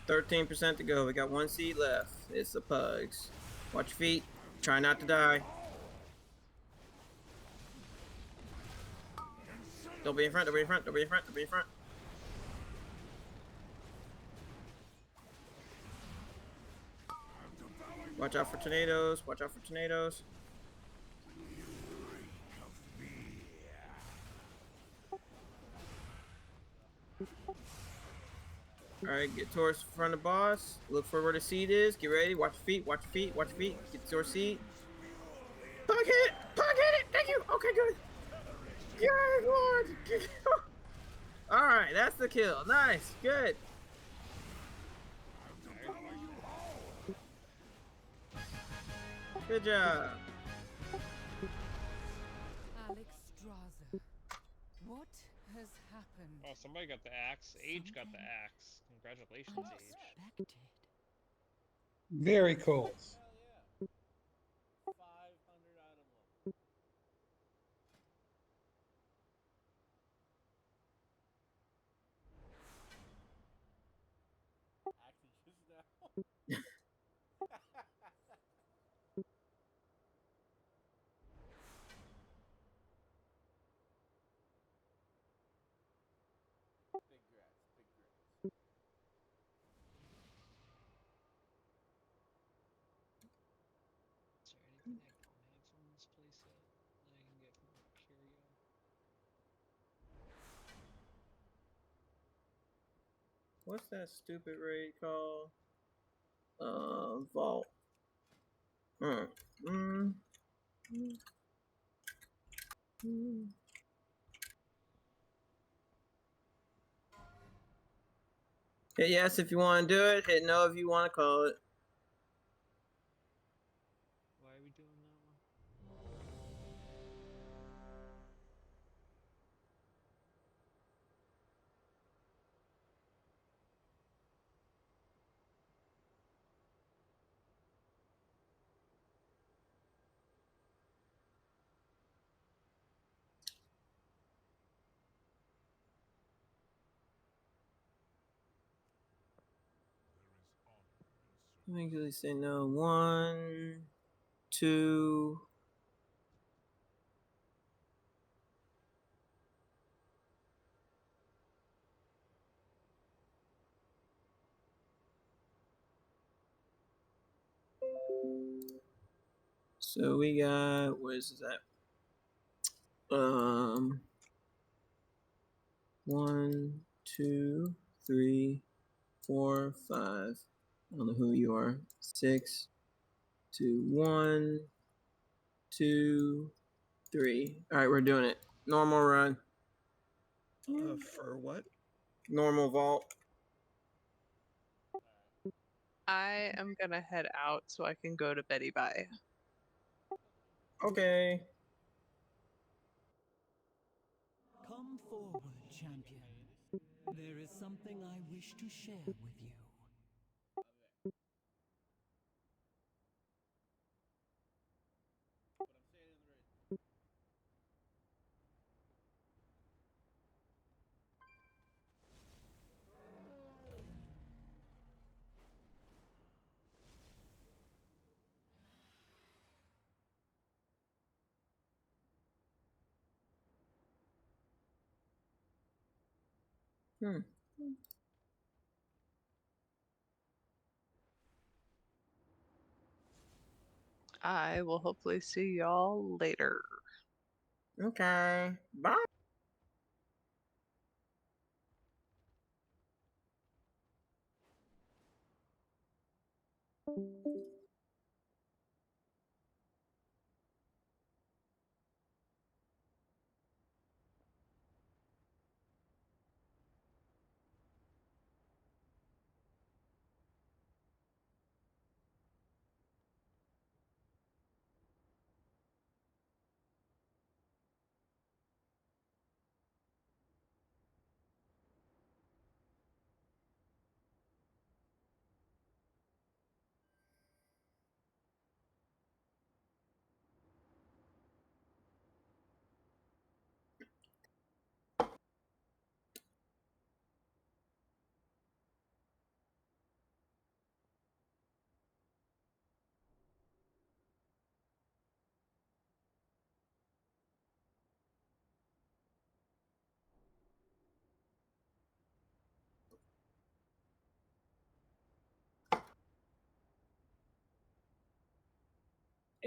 13% to go. We got 1 seed left. It's the Pugs. Watch your feet. Try not to die. Don't be in front. Don't be in front. Don't be in front. Don't be in front. Watch out for tornadoes. Watch out for tornadoes. Alright, get towards the front of the boss. Look for where the seed is. Get ready. Watch your feet. Watch your feet. Watch your feet. Get your seed. Pug hit it! Pug hit it! Thank you! Okay, good. Good Lord! Alright, that's the kill. Nice. Good. Good job. Alex Straza, what has happened? Oh, somebody got the axe. Age got the axe. Congratulations, Age. Unexpected. Very cool. Hell yeah. 500 item level. Actually, just now. Big grats, big grats. Is there anything I don't have from this playset that I can get from Curio? What's that stupid raid called? Vault. Hit yes if you want to do it. Hit no if you want to call it. Why are we doing that one? I think they say no. 1, 2. So we got, what is that? 1, 2, 3, 4, 5. I don't know who you are. 6, 2, 1, 2, 3. All right, we're doing it. Normal run. For what? Normal vault. I am gonna head out so I can go to Betty Bye. Okay. Come forward, champion. There is something I wish to share with you. But I'm saying in the raid. I will hopefully see y'all later. Okay. Bye.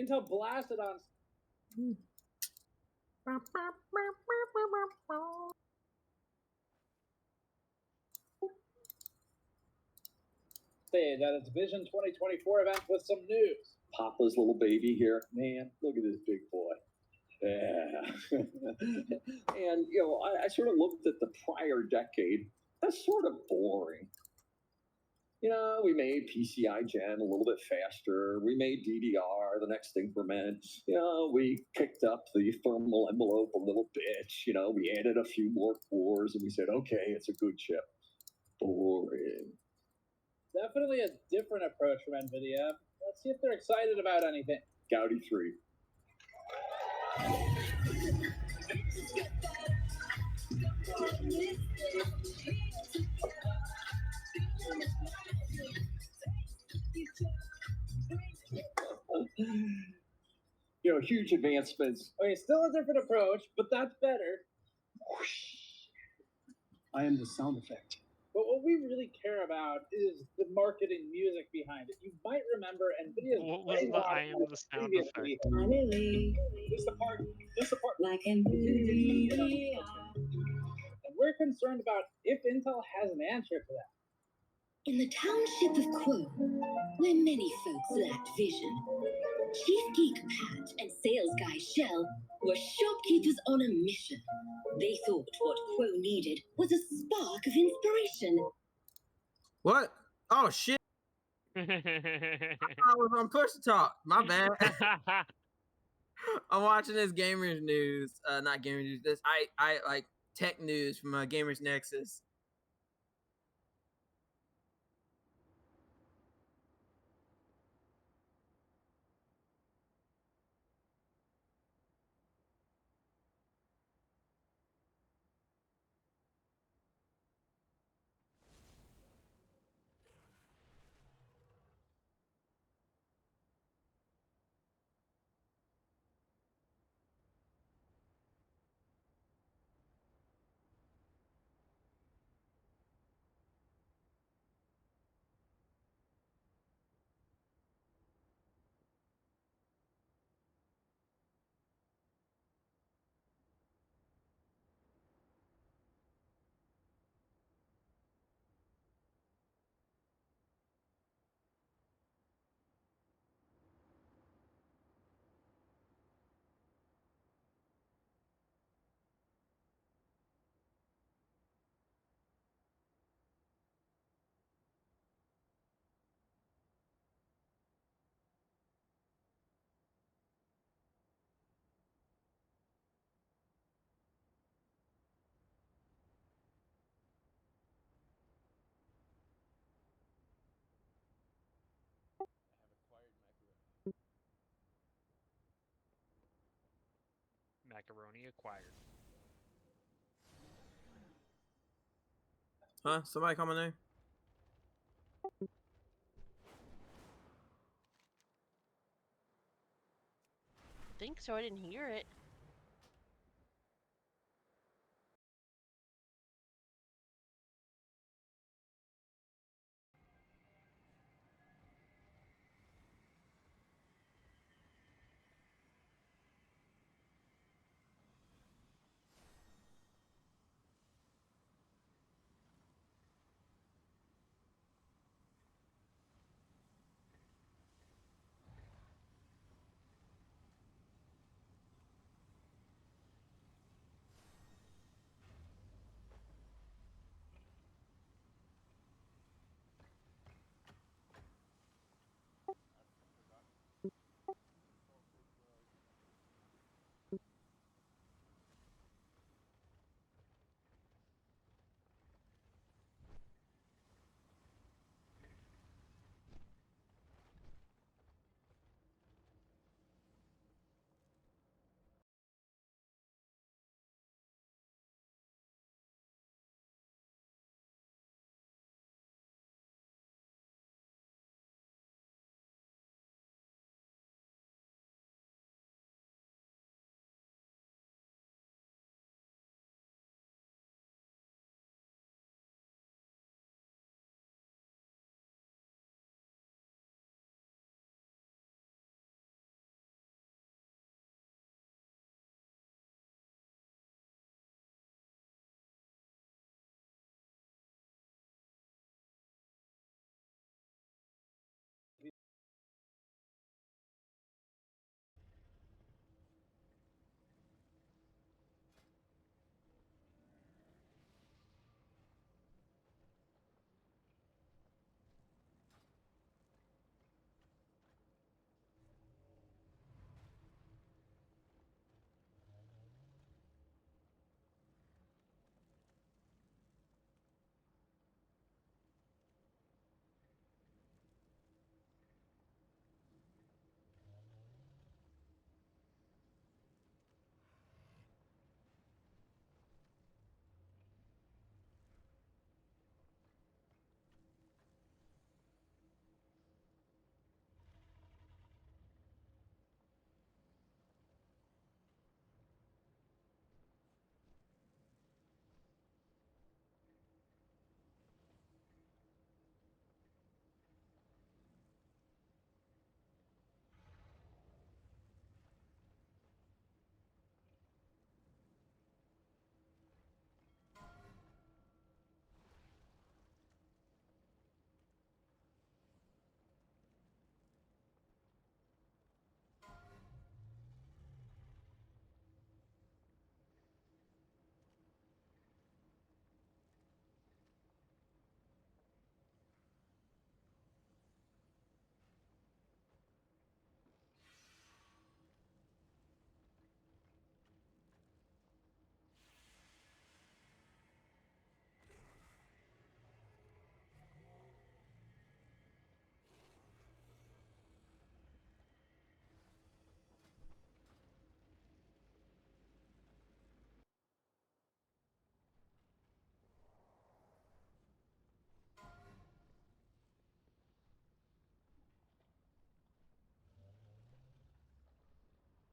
Intel blasted on. Stage at its Vision 2024 event with some news. Papa's little baby here. Man, look at this big boy. Yeah. And, I sort of looked at the prior decade. That's sort of boring. We made PCI Gen a little bit faster. We made DDR, the next increment. We picked up the thermal envelope a little bit. We added a few more cores and we said, okay, it's a good chip. Boring. Definitely a different approach from NVIDIA. Let's see if they're excited about anything. Gaudi 3. Huge advancements. Okay, still a different approach, but that's better. I am the sound effect. But what we really care about is the marketing music behind it. You might remember NVIDIA's What was the I am the sound effect? This the part. Like NVIDIA. And we're concerned about if Intel has an answer to that. In the township of Quo, where many folks lacked vision, Chief Geek Pat and sales guy Shell were shopkeepers on a mission. They thought what Quo needed was a spark of inspiration. What? Oh shit! I was on Push Talk. My bad. I'm watching this gamers news. Not gamers news. This I like tech news from Gamers Nexus. Macaroni acquired. Huh? Somebody coming there? I think so. I didn't hear it.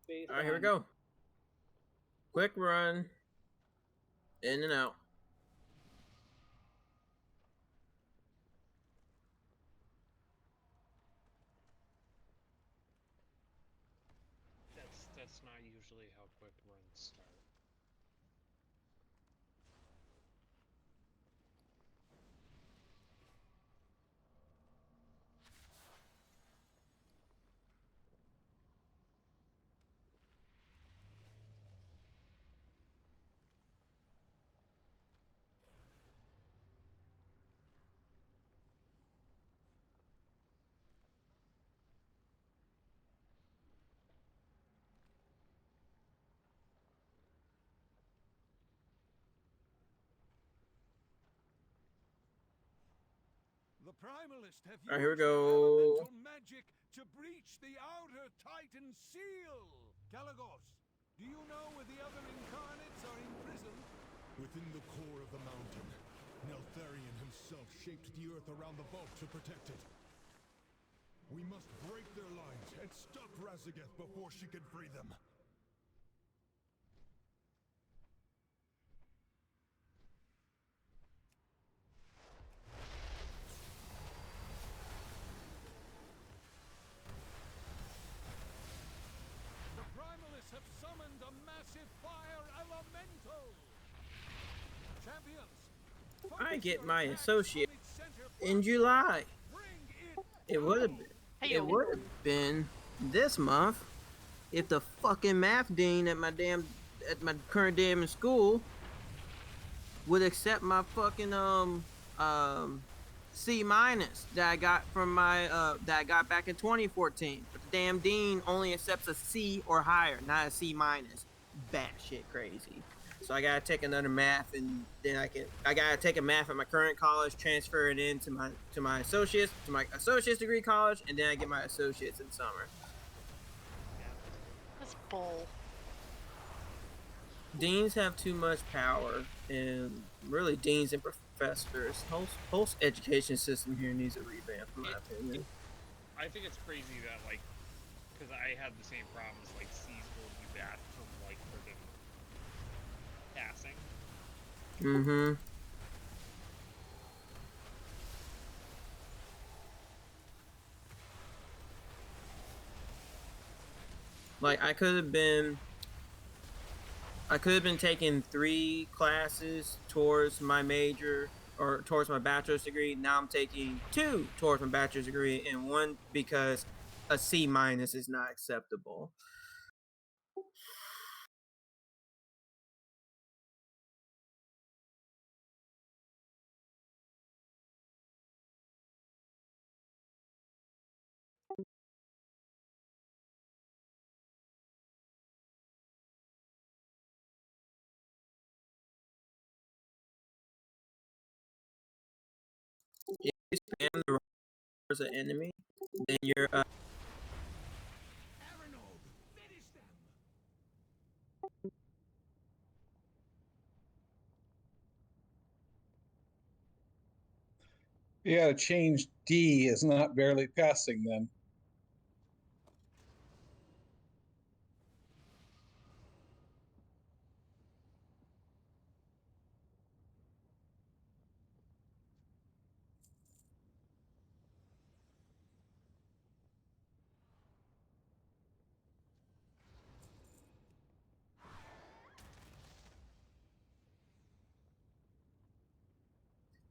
based All right, here we on go. Quick run. In and out. That's not usually how quick runs start. The Primalist have All right, here we used their go. elemental magic to breach the outer Titan seal. Kalagos, do you know where the other incarnates are imprisoned? Within the core of the mountain, Neltharion himself shaped the earth around the vault to protect it. We must break their lines and stop Razageth before she can free them. The Primalists have summoned a massive fire elemental. Champions, I get my associate in July. It would have been. It would have been this month if the fucking math dean at my current damn school would accept my fucking C minus that I got from my that I got back in 2014. But the damn dean only accepts a C or higher, not a C minus. Batshit crazy. So I gotta take another math, and then I gotta take a math at my current college, transfer it into my associate's degree college, and then I get my associates in summer. That's bull. Deans have too much power, and really deans and professors. Whole education system here needs a revamp, in my opinion. I think it's crazy that, like, because I had the same problems, like, C's will be bad from, like, freaking passing. Mm-hmm. Like, I could have been taking 3 classes towards my major or towards my bachelor's degree. Now I'm taking 2 towards my bachelor's degree, and 1 because a C minus is not acceptable. If you spam the as an enemy, then you're You gotta change D is not barely passing then.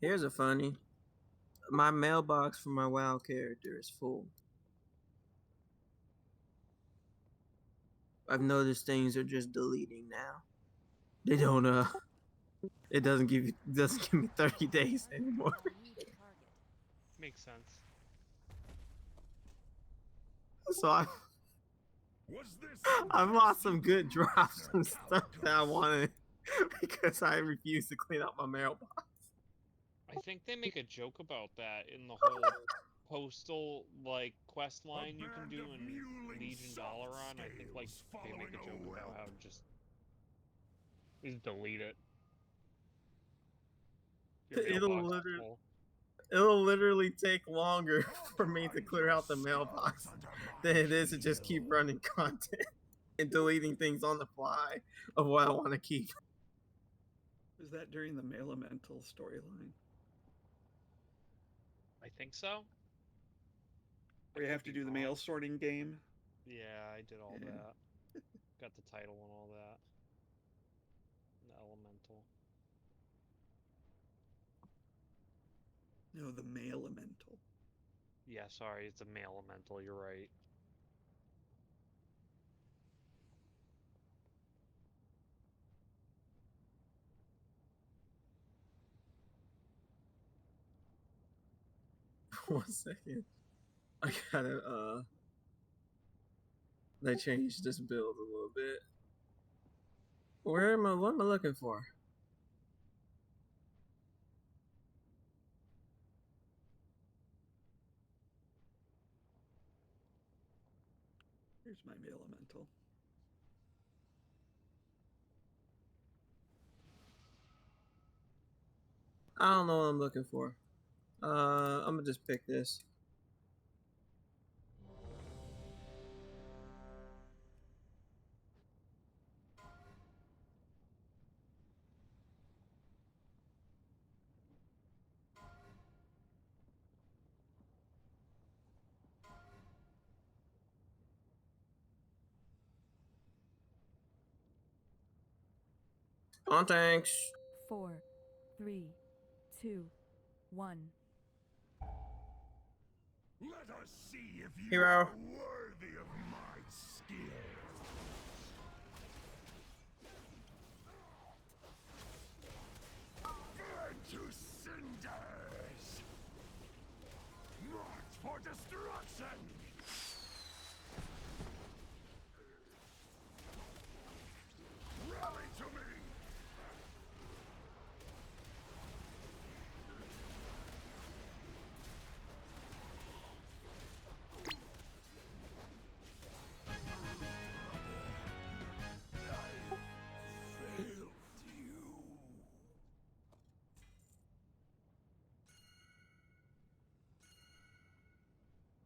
Here's a funny. My mailbox for my WoW character is full. I've noticed things are just deleting now. They don't it doesn't give me 30 days anymore. Makes sense. So I've lost some good drops and stuff that I wanted because I refused to clean up my mailbox. I think they make a joke about that in the whole postal, like, quest line you can do in Legion Dalaran. I think, like, they make a joke about how just delete it. Your mailbox is full. It'll literally take longer for me to clear out the mailbox than it is to just keep running content. and deleting things on the fly of what I want to keep. Was that during the male elemental storyline? I think so. Where you have to do the mail sorting game? Yeah, I did all Yeah. that. Got the title and all that. The elemental. No, the male elemental. Yeah, sorry, it's a male elemental. You're right. One second. I gotta they changed this build a little bit. What am I looking for? Here's my male elemental. I don't know what I'm looking for. I'm gonna just pick this. On tanks. 4, 3, 2, 1. Let us see if you Hero. are worthy of my skills. Burn to cinders! Marked for destruction! Rally to me!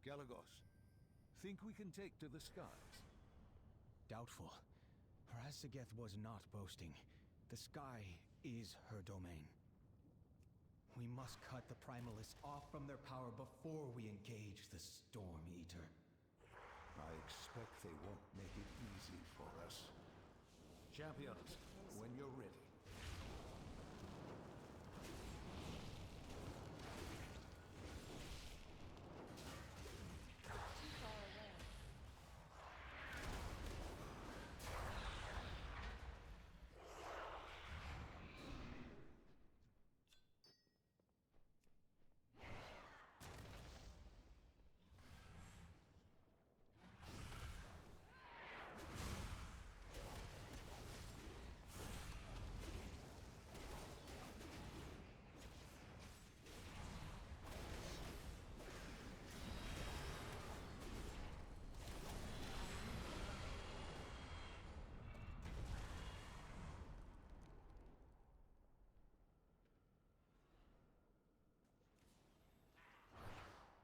Galagos, think we can take to the skies? Doubtful. Razageth was not boasting. The sky is her domain. We must cut the Primalists off from their power before we engage the Storm Eater. I expect they won't make it easy for us. Champions, when you're ready.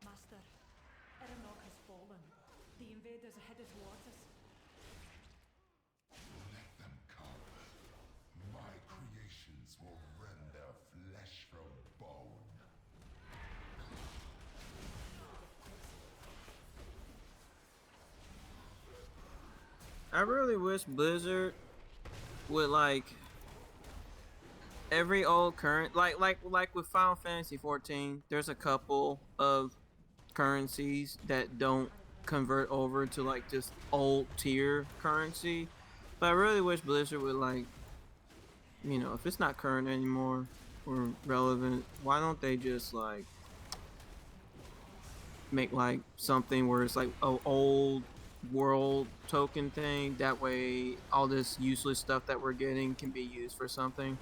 Master, Erenok has fallen. The invaders are headed towards us. Let them come. My creations will rend their flesh from bone. I really wish Blizzard would like every old current like with Final Fantasy 14, there's a couple of currencies that don't convert over to like just old tier currency. But I really wish Blizzard would like, you know, if it's not current anymore or relevant, why don't they just like make like something where it's like a old world token thing, that way all this useless stuff that we're getting can be used for something.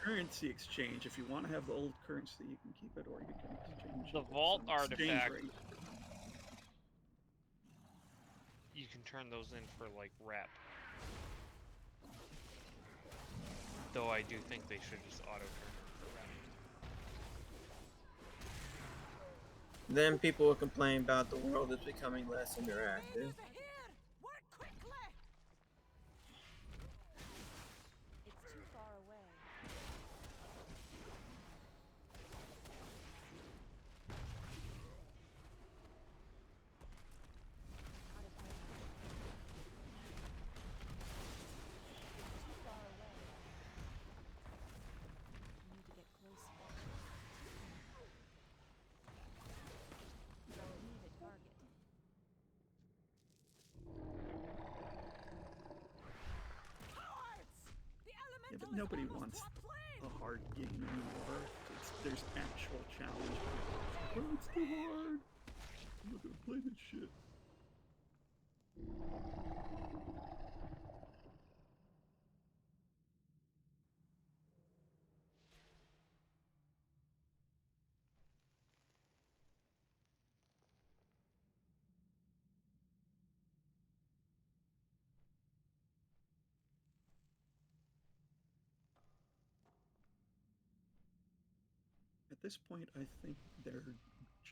Currency exchange. If you want to have the old currency, you can keep it, or you can exchange The it. vault It's an exchange artifact. rate. You can turn those in for like rep. Though I do think they should just auto turn them for rep. Then people will complain about the world is becoming less interactive. It's too far away. Too far away. I need to get closer. I need a target. Yeah, but nobody wants a hard game anymore. There's actual challenge. Oh, it's too hard. I'm not gonna play this shit. At this point, I think they're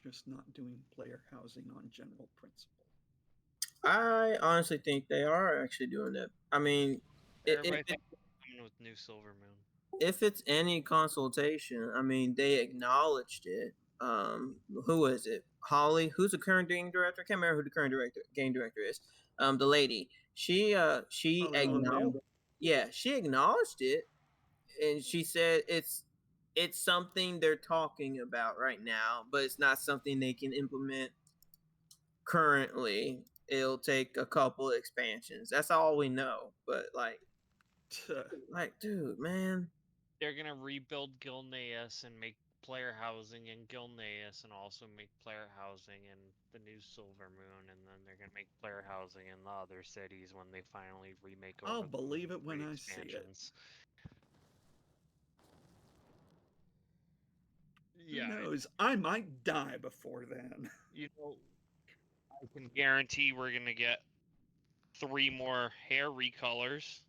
just not doing player housing on general principle. I honestly think they are actually doing that. I mean, Everybody thinks they're coming with New Silver Moon. if it's any consultation, I mean, they acknowledged it. Who is it? Holly, who's the current game director? I can't remember who the current game director is. The lady. She acknowledged. Yeah, she acknowledged it, and she said it's something they're talking about right now, but it's not something they can implement currently. It'll take a couple expansions. That's all we know. But like, dude, man. They're gonna rebuild Gilneas and make player housing in Gilneas, and also make player housing in the New Silver Moon, and then they're gonna make player housing in the other cities when they finally remake. I'll believe it when I see it. Yeah. Who knows? I might die before then. You know, I can guarantee we're gonna get 3 more hair recolors.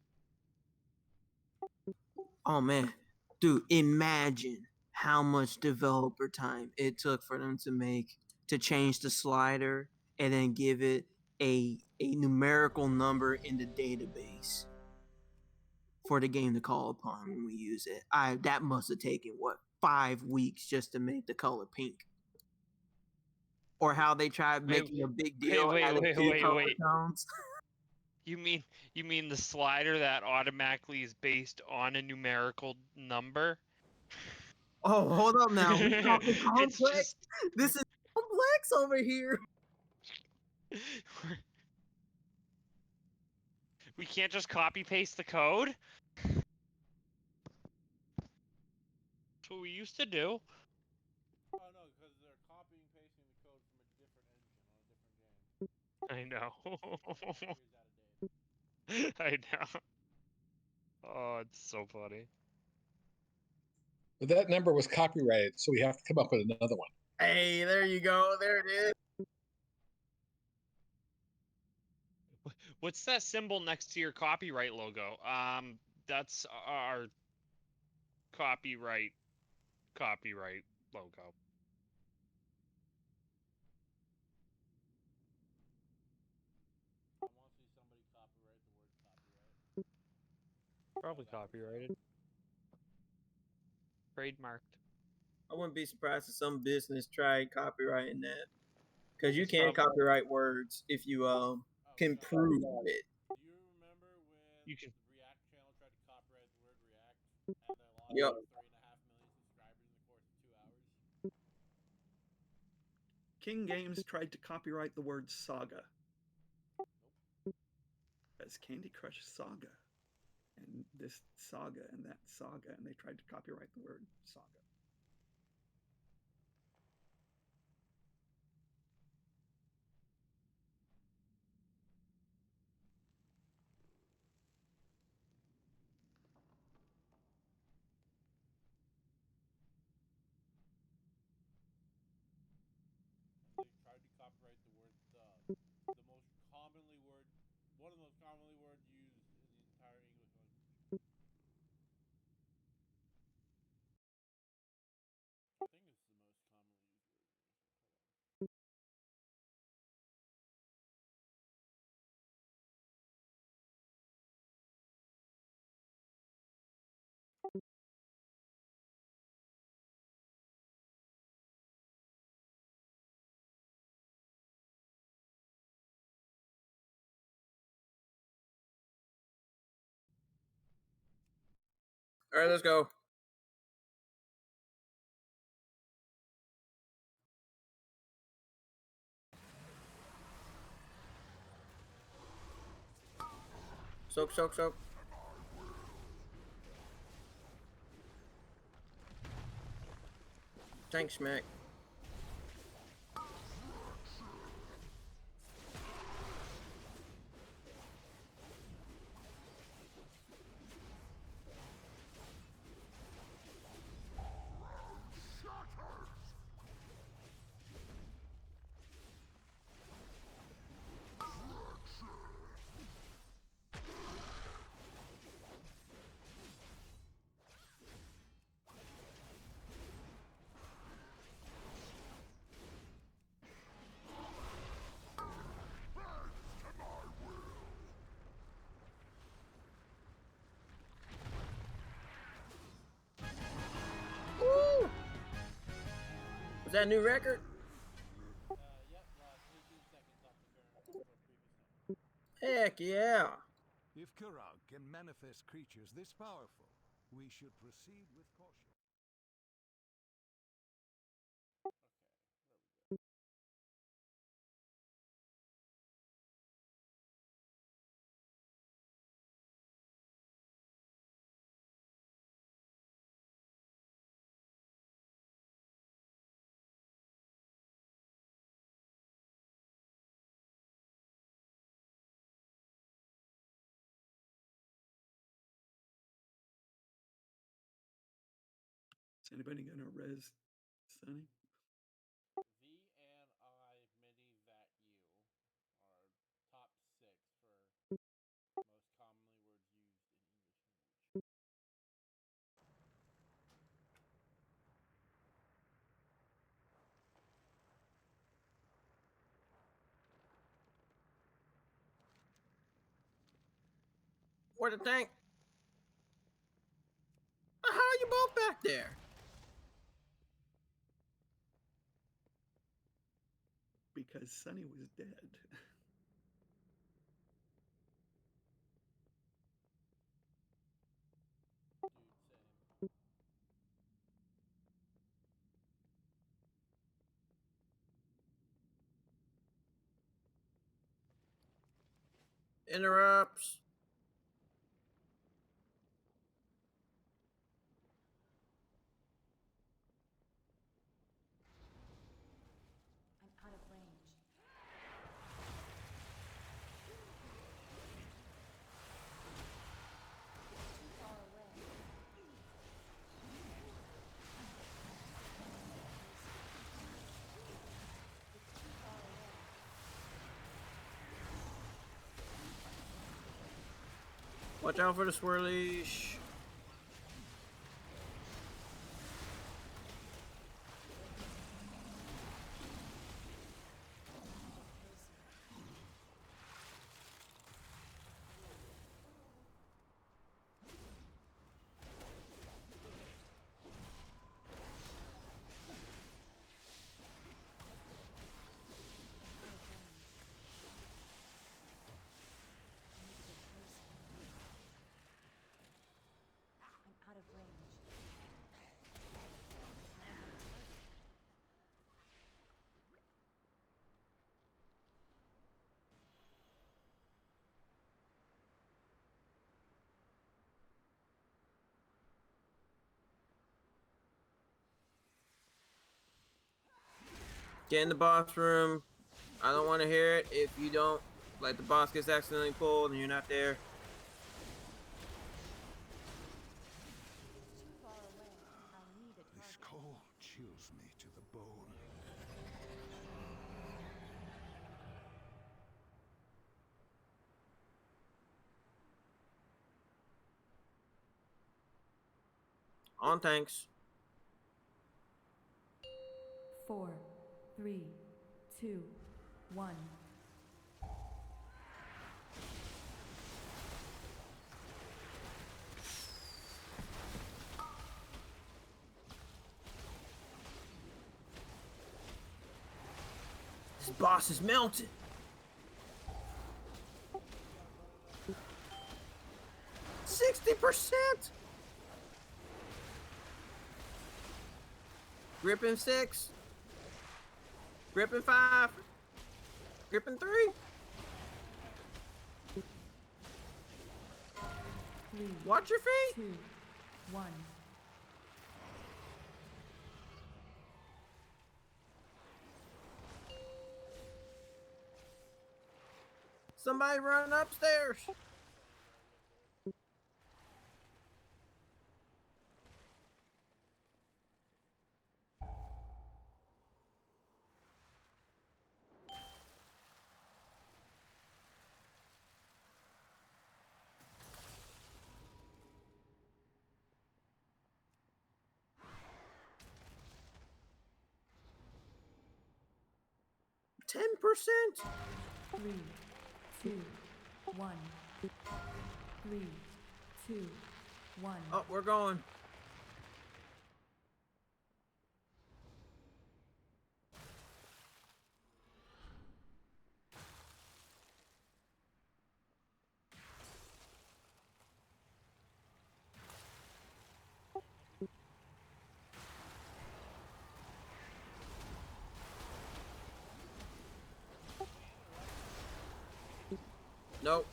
Oh man, dude, imagine how much developer time it took for them to change the slider and then give it a numerical number in the database for the game to call upon when we use it. That must have taken 5 weeks just to make the color pink. Or how they tried making a big deal out of color tones. You mean the slider that automatically is based on a numerical number? Oh, hold up now. We're talking complex. This is complex over here. We can't just copy paste the code? That's what we used to do. Oh no, because they're copying and pasting the code from a different engine on a different game. I know. I know. Oh, it's so funny. But that number was copyrighted, so we have to come up with another one. Hey, there you go. There it is. What's that symbol next to your copyright logo? That's our copyright logo. I want to see somebody copyright the word copyright. Probably copyrighted. Trademarked. I wouldn't be surprised if some business tried copyrighting that. Because you can copyright words if you can prove it. Do you remember when you can... the React channel tried to copyright the word React and they lost 3.5 million subscribers in the course of 2 hours? King Games tried to copyright the word saga. As Candy Crush Saga. And this saga and that saga, and they tried to copyright the word saga. They tried to copyright the word the most commonly one of the most commonly used in the entire English language. All right, let's go. Soak, soak, soak. Tank smack. Woo! Was that a new record? Heck yeah! If Kurag can manifest creatures this powerful, we should proceed with caution. Is anybody gonna res Sunny? V and I, Mini, that you are top 6 for most commonly words used in English language. Where the tank? How are you both back there? Because Sunny was dead. Interrupts. I'm out of range. It's too far away. It's too far away. Watch out for the swirlish. I'm out of range. Get in the boss room. I don't want to hear it. If you don't, like the boss gets accidentally pulled and you're not there. It's too far away. I'll need a This target. cold chills me to the bone. On tanks. 4, 3, 2, 1. This boss is melted. Gripping 6. Gripping 5. Gripping 3. 3. Watch your feet. 2. 1. Somebody run upstairs. %. 3, 2, 1. 3, 2, 1. Oh, we're going. Nope.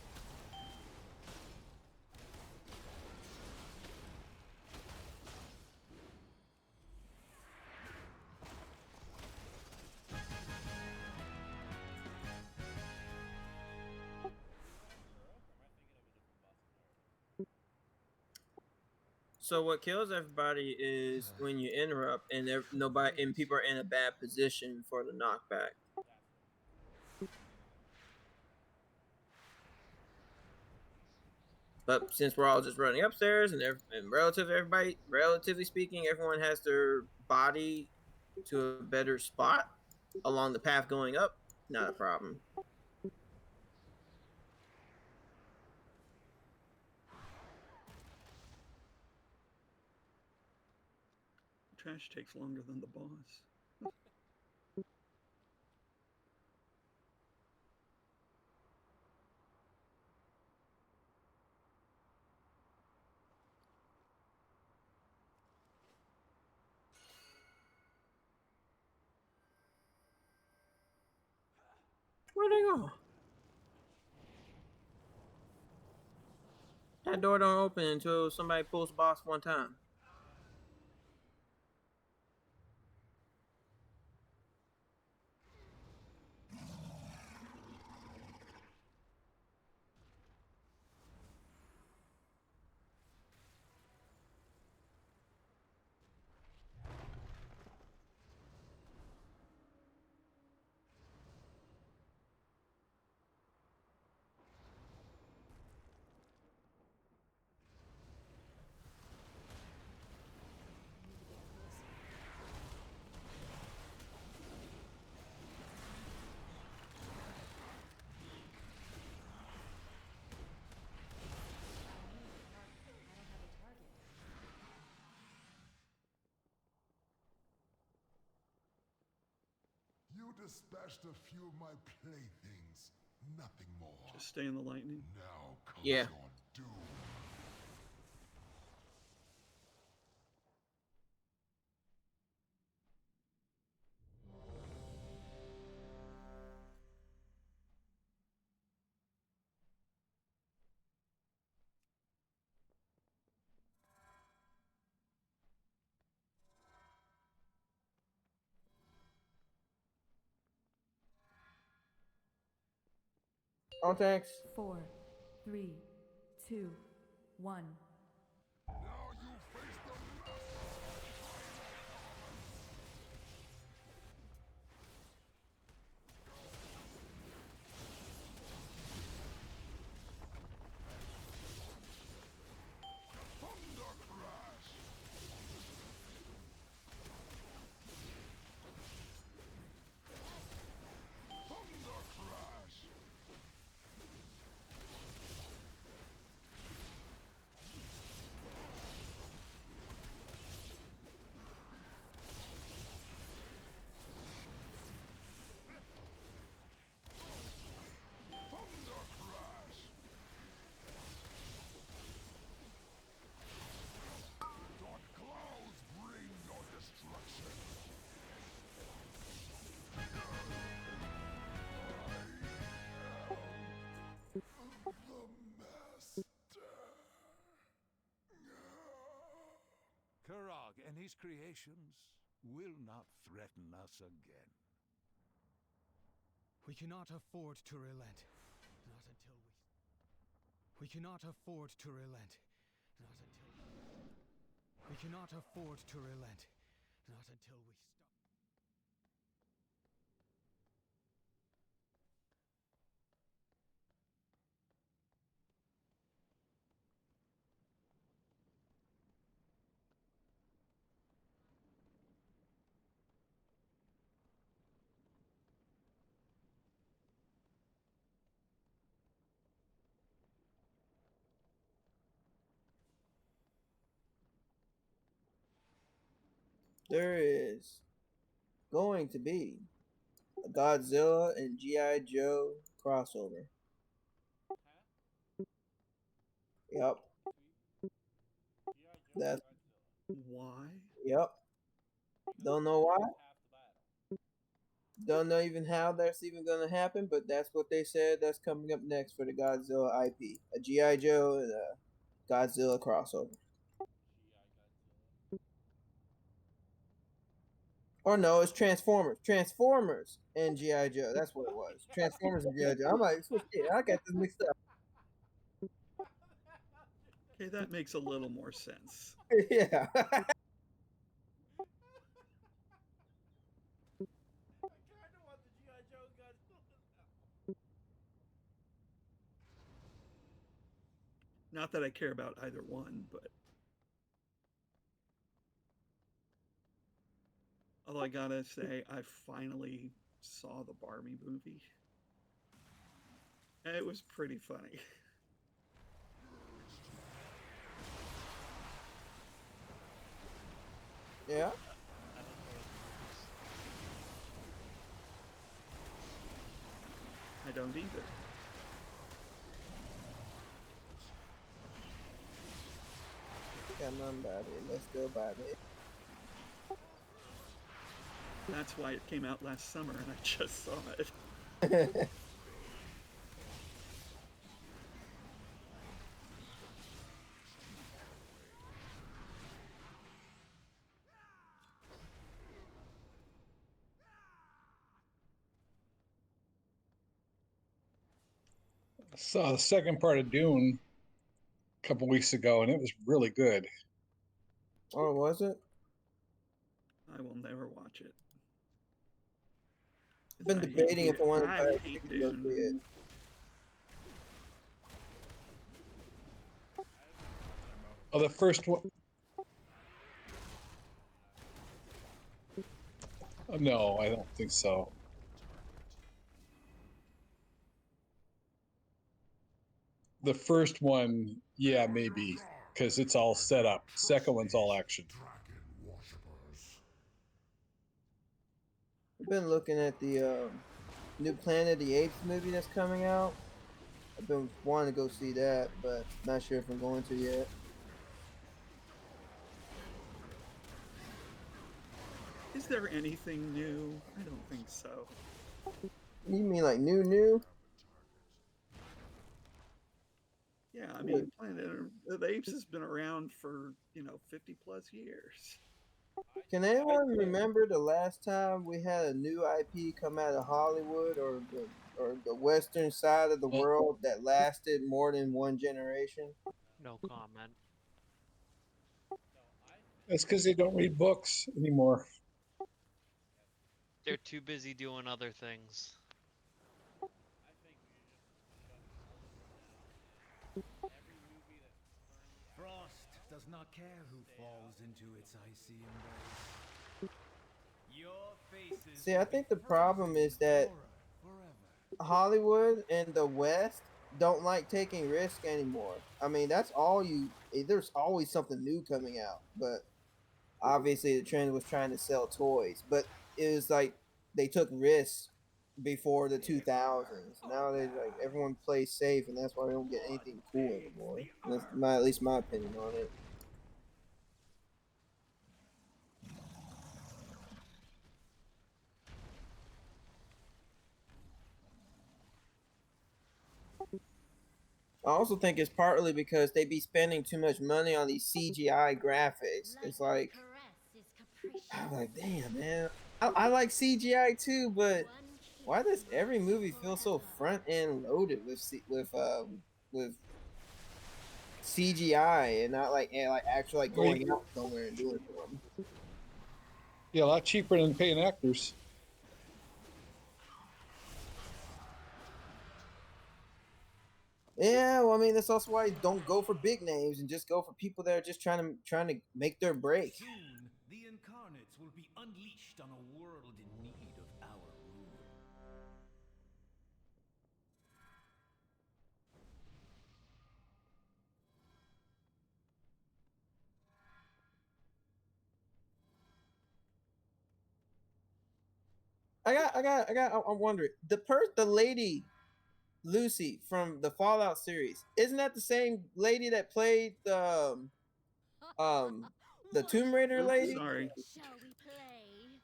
So what kills everybody is when you interrupt and nobody and people are in a bad position for the knockback. But since we're all just running upstairs and relatively speaking, everyone has their body to a better spot along the path going up, not a problem. Trash takes longer than the boss. Where'd they go? That door don't open until somebody pulls the boss one time. You dispatched a few of my playthings, nothing more. Just stay in the lightning. Now comes Yeah. your doom. On tanks. 4, 3, 2, 1. Now you face the Thunder Crash! Thunder Crash! his creations will not threaten us again. We cannot afford to relent. Not until we... We cannot afford to relent. Not until... We cannot afford to relent. Not until we stop... There is going to be a Godzilla and G.I. Joe crossover. Yep. That's Why? Yep. Don't know why. Don't know even how that's even gonna happen, but that's what they said. That's coming up next for the Godzilla IP. A G.I. Joe and a Godzilla crossover. Or no, it's Transformers. Transformers and G.I. Joe. That's what it was. Transformers and G.I. Joe. I'm like, shit, I got this mixed up. Okay, that makes a little more sense. Yeah. Not that I care about either one, but although I gotta say, I finally saw the Barbie movie. And it was pretty funny. Yeah. I don't either. Got nothing about it. Let's go Barbie. That's why it came out last summer and I just saw it. I saw the second part of Dune a couple weeks ago, and it was really good. Oh, was it? I will never watch it. I've been debating if I want to I buy a hate ticket to go Dune. see it. Oh, the first one. No, I don't think so. The first one, yeah, maybe, because it's all set up. Second one's all action. I've been looking at the new Planet of the Apes movie that's coming out. I've been wanting to go see that, but not sure if I'm going to yet. Is there anything new? I don't think so. You mean like new? Yeah, I mean, Planet of the Apes has been around for, 50 plus years. Can anyone remember the last time we had a new IP come out of Hollywood or the western side of the world that lasted more than one generation? No comment. That's because they don't read books anymore. They're too busy doing other things. Frost does not care who falls into its icy embrace. Your faces See, I think the problem is that Hollywood and the West don't like taking risk anymore. I mean, that's all you. There's always something new coming out, but obviously the trend was trying to sell toys. But it was like they took risks before the 2000s. Nowadays, like everyone plays safe, and that's why we don't get anything cool anymore. That's at least my opinion on it. I also think it's partly because they be spending too much money on these CGI graphics. It's like I'm like, damn, man. I like CGI too, but why does every movie feel so front end loaded with CGI and not like actually like going out somewhere and doing something? Yeah, a lot cheaper than paying actors. Yeah, well, I mean that's also why I don't go for big names and just go for people that are just trying to make their break. Soon, the incarnates will be unleashed on a world in need of our rule. I'm wondering the lady Lucy from the Fallout series, isn't that the same lady that played the Tomb Raider Oops, lady? sorry. Shall we play?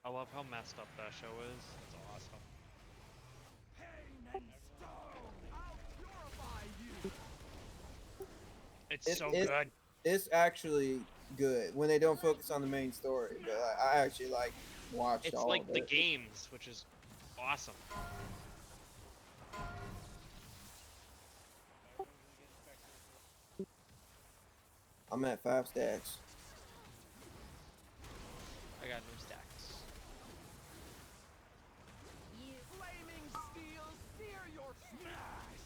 I love how messed up that show is. It's awesome. It's so good. It's actually good when they don't focus on the main story, but I actually like watched It's all like of the it. games, which is awesome. I'm at 5 stacks. I got no stacks. Flaming steel, sear your smash!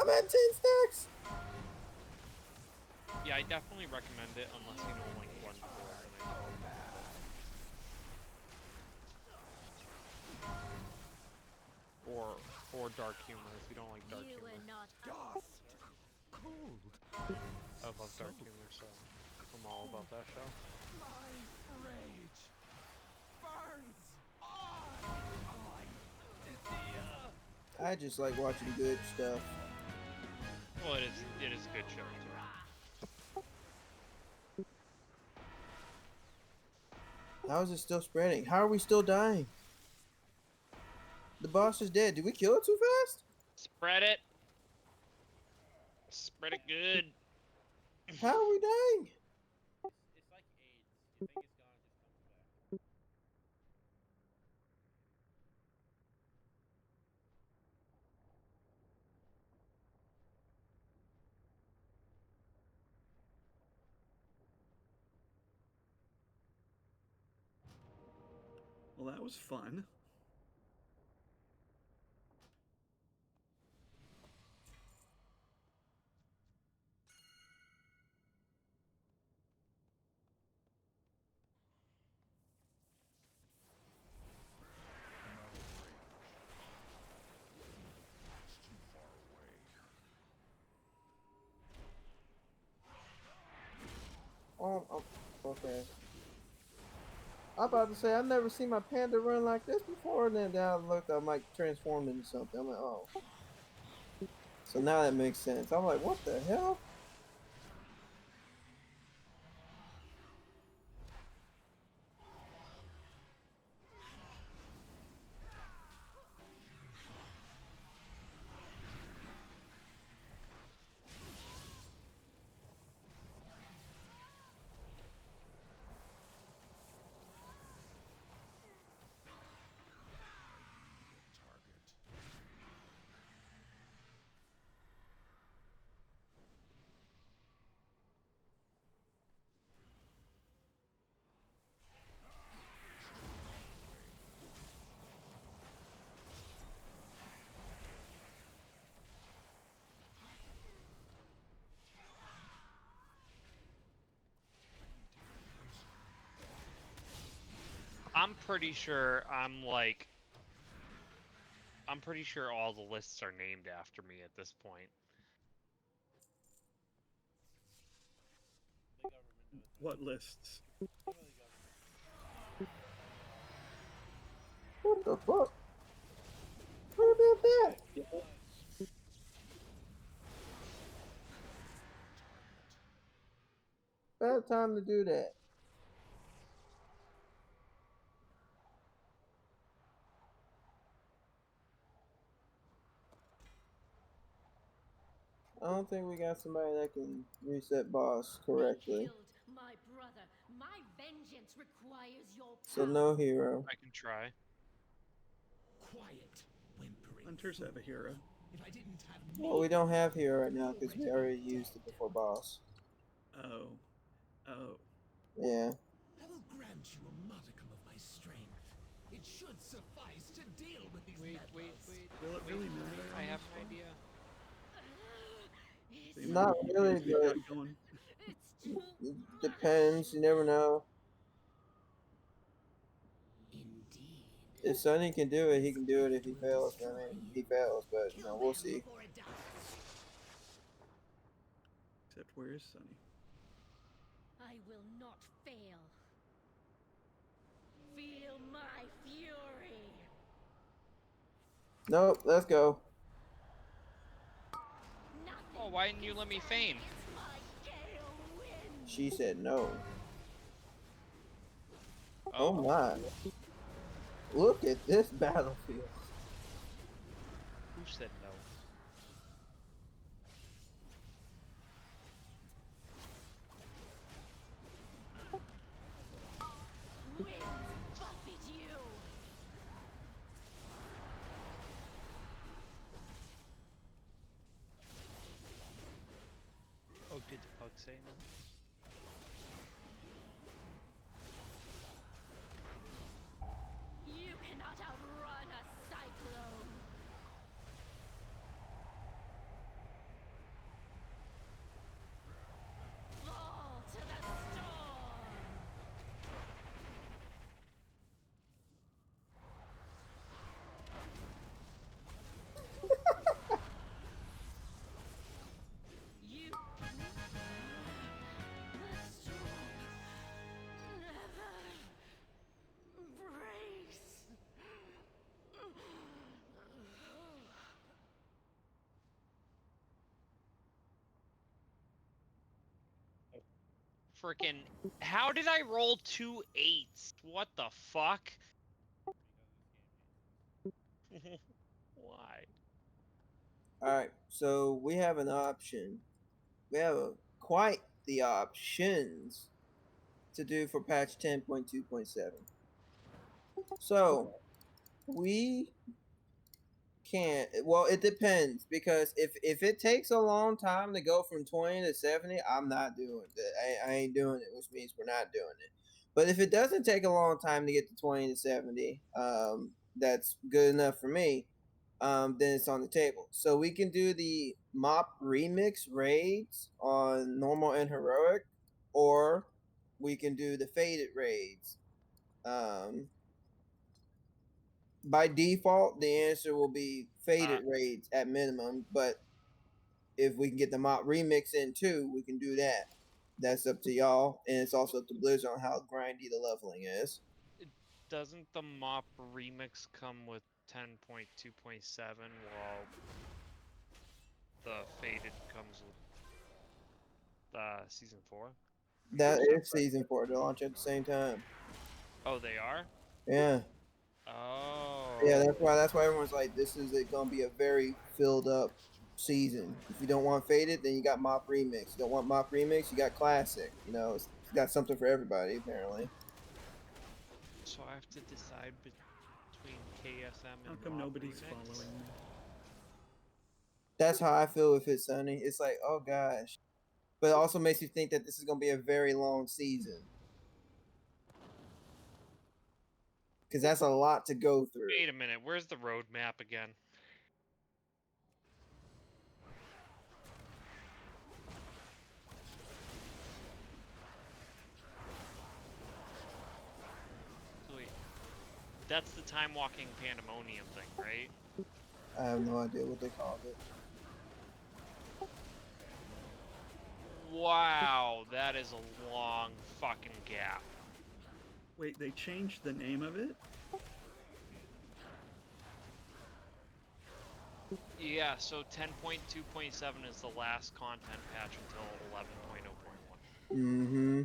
I'm at 10 stacks. Yeah, I definitely recommend it unless you know like one or dark humor if you don't like dark humor. Cold. I love dark humor, so I'm all about that show. My rage burns on. I just like watching good stuff. Well, it is a good show too. How is it still spreading? How are we still dying? The boss is dead. Did we kill it too fast? Spread it. Spread it good. How are we dying? It's like AIDS. You think it's gone, it just comes back. Well, that was fun. Oh, okay. I'm about to say I've never seen my panda run like this before, and then I looked, I'm like transformed into something. I'm like, oh. So now that makes sense. I'm like, what the hell? I'm pretty sure all the lists are named after me at this point. What lists? What the fuck? Who did that? Bad time to do that. I don't think we got somebody that can reset boss correctly. My brother, my vengeance requires your So no hero. I can try. Quiet, whimpering. Hunters have a hero. If I didn't have Well, we don't have hero right now because we already used it before boss. Oh. Oh. Yeah. I will grant you a modicum of my strength. It should suffice to deal with these metals. Will it really matter? I have an idea. Not really, but it depends. You never know. If Sonny can do it, he can do it. If he fails, I mean, he fails. But you know, we'll see. Except where is Sonny? I will not fail. Feel my fury. Nope. Let's go. Oh, why didn't you let me feign? She said no. Oh my. Look at this battlefield. Who said no? Oh, did the bug say no? You cannot outrun a cyclone. Fall to the storm. You. The storm never breaks. Frickin', how did I roll 2 8s? What the fuck? Why? Alright, so we have an option. We have quite the options to do for patch 10.2.7. So, we can't, well, it depends, because if it takes a long time to go from 20 to 70, I'm not doing it. I ain't doing it, which means we're not doing it. But if it doesn't take a long time to get to 20 to 70, that's good enough for me. Then it's on the table. So we can do the mop remix raids on normal and heroic, or we can do the faded raids. By default, the answer will be faded raids at minimum, but if we can get the mop remix in too, we can do that. That's up to y'all, and it's also up to Blizzard on how grindy the leveling is. Doesn't the mop remix come with 10.2.7 while the faded comes with season 4? That is season 4. They launch at the same time. Oh, they are? Yeah. Oh. Yeah, that's why everyone's like, this is gonna be a very filled up season. If you don't want faded, then you got mop remix. You don't want mop remix, you got classic. You know, it's got something for everybody apparently. So I have to decide between KSM and How come mop nobody's remix? following me? That's how I feel with it, Sonny. It's like, oh gosh. But it also makes you think that this is gonna be a very long season. Because that's a lot to go through. Wait a minute, where's the roadmap again? So wait, that's the time walking pandemonium thing, right? I have no idea what they called it. Wow, that is a long fucking gap. Wait, they changed the name of it? Yeah, so 10.2.7 is the last content patch until 11.0.1. Mm-hmm.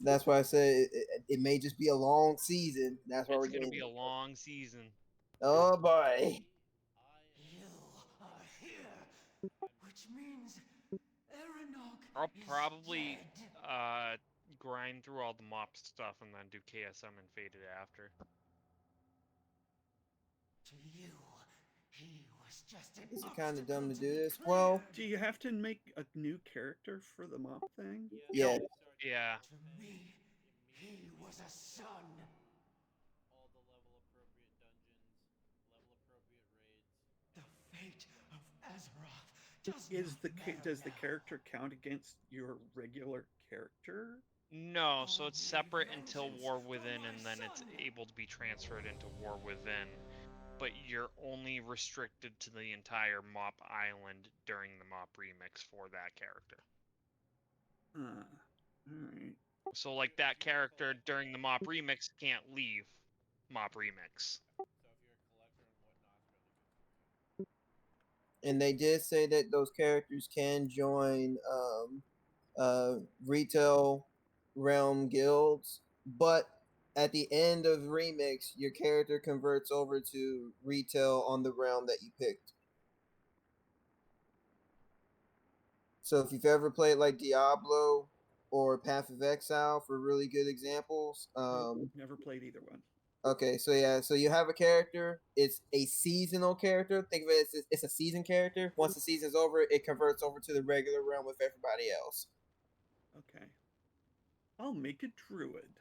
That's why I say it may just be a long season. That's why It's we're gonna getting be a long season. Oh boy. means Eranog I'll is probably dead. grind through all the mop stuff and then do KSM and Faded after. To you, he was just an Is it kind of obstacle dumb to to do be this? cleared. Well, Do you have to make a new character for the mop thing? yeah. Yeah. To me, he was a son. All the level appropriate dungeons, level appropriate raids. The fate of Azeroth does Does the character count against your regular character? No, so it's separate until War Within, and then it's able to be transferred into War Within. But you're only restricted to the entire Mop Island during the Mop remix for that character. Alright. So, like, that character during the Mop remix can't leave Mop remix. And they did say that those characters can join retail realm guilds, but at the end of remix, your character converts over to retail on the realm that you picked. So if you've ever played like Diablo or Path of Exile, for really good examples, Never played either one. okay, so yeah, so you have a character. It's a seasonal character. Think of it as it's a season character. Once the season's over, it converts over to the regular realm with everybody else. Okay. I'll make a druid.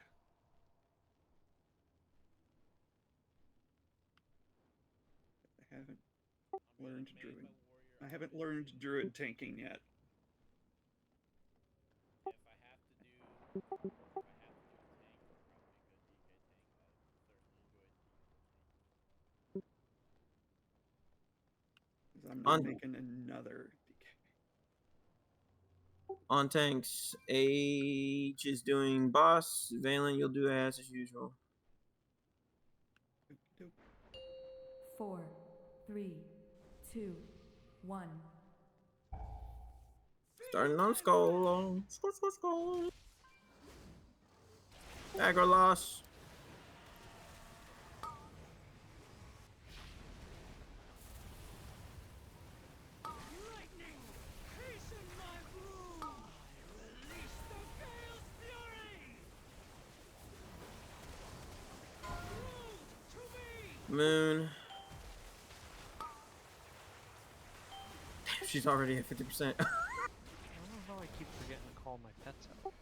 I haven't learned druid. I haven't learned druid tanking yet. If I have to do a tank, probably a good DK tank. I thoroughly enjoy DK tank. 'Cause I'm not making another DK. On tanks, Age is doing boss. Valen, you'll do as usual. 4, 3, 2, 1. Starting on Skull. Skull. Aggro loss. Lightning, hasten my brew. I release the Gale's fury. Rude to me. Moon. Damn, she's already at 50%. I don't know how I keep forgetting to call my pets out.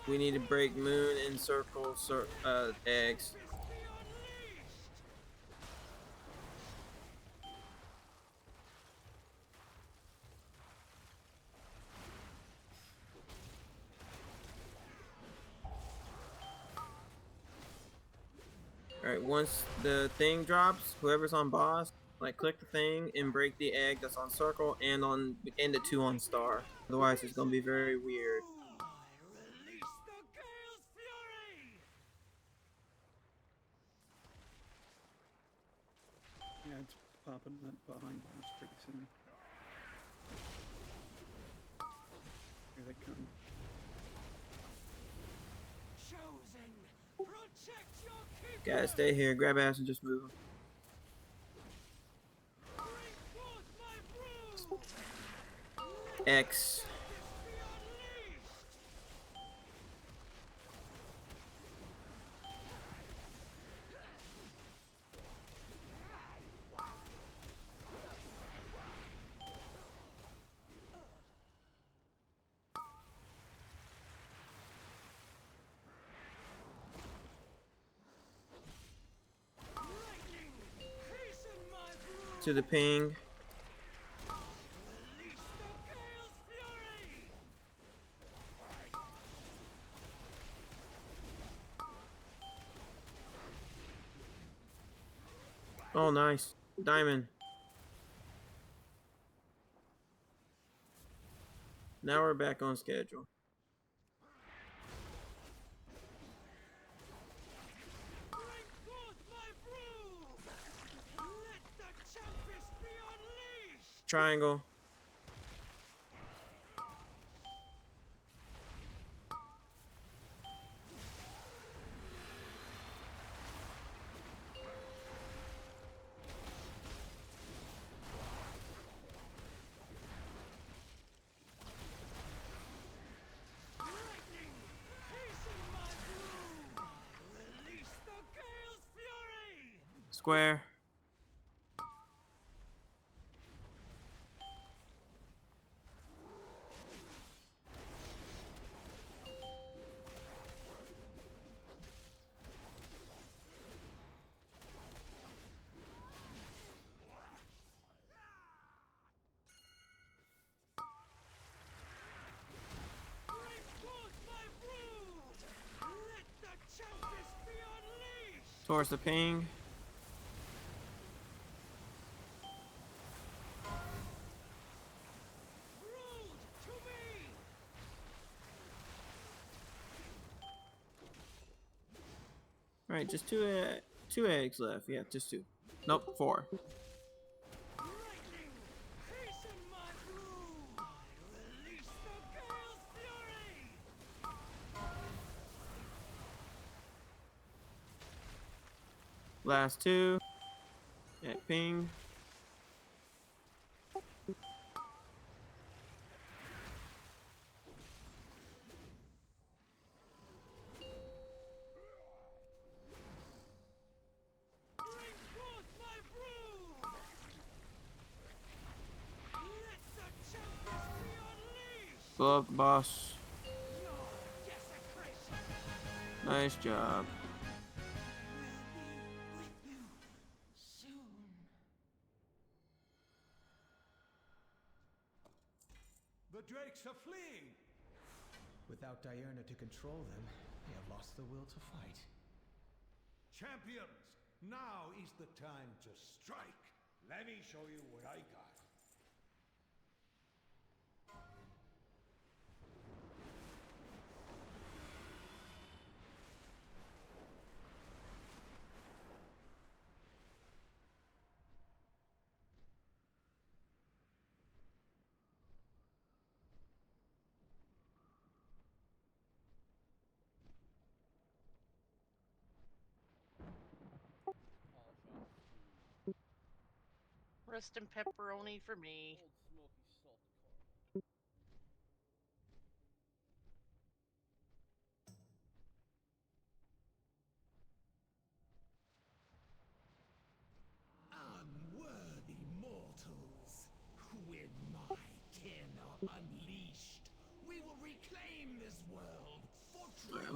We need to break Moon in circle eggs. Alright, once the thing drops, whoever's on boss, like click the thing and break the egg that's on circle and the 2 on star. Otherwise it's gonna be very weird. Yeah, it's popping that behind us pretty soon. Here they come. Chosen, protect your keeper. Gotta stay here, grab ass and just move. X. To the ping. Oh, nice. Diamond. Now we're back on schedule. Triangle. Square. Towards the ping. All right, just two eggs left. Yeah, just two. Nope, 4. Last 2. Yeah, ping. Blow up the boss. Nice job. The drakes are fleeing! Without Diurna to control them, they have lost the will to fight. Champions, now is the time to strike. Let me show you what I got. Rest and pepperoni for me. Unworthy mortals, with my kin unleashed, we will reclaim this world for Alright,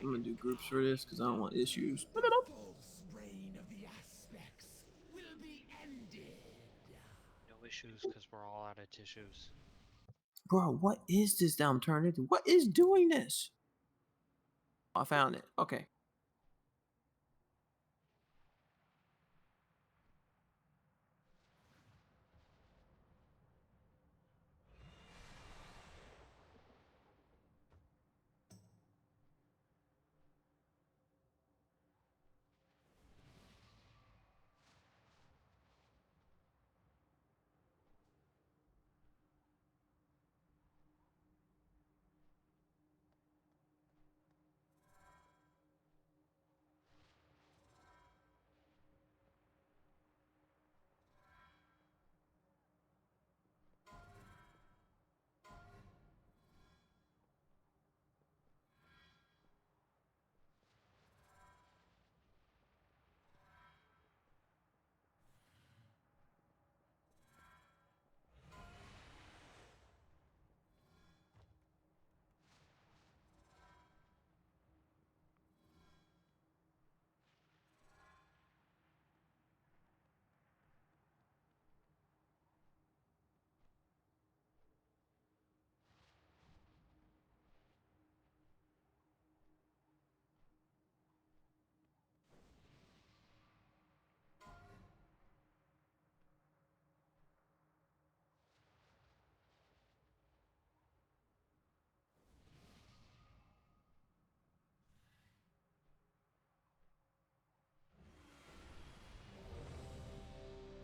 I'm gonna do groups for this because I don't want issues. the false reign of the aspects will be ended. No issues because we're all out of tissues. Bro, what is this that I'm turned into? What is doing this? I found it. Okay.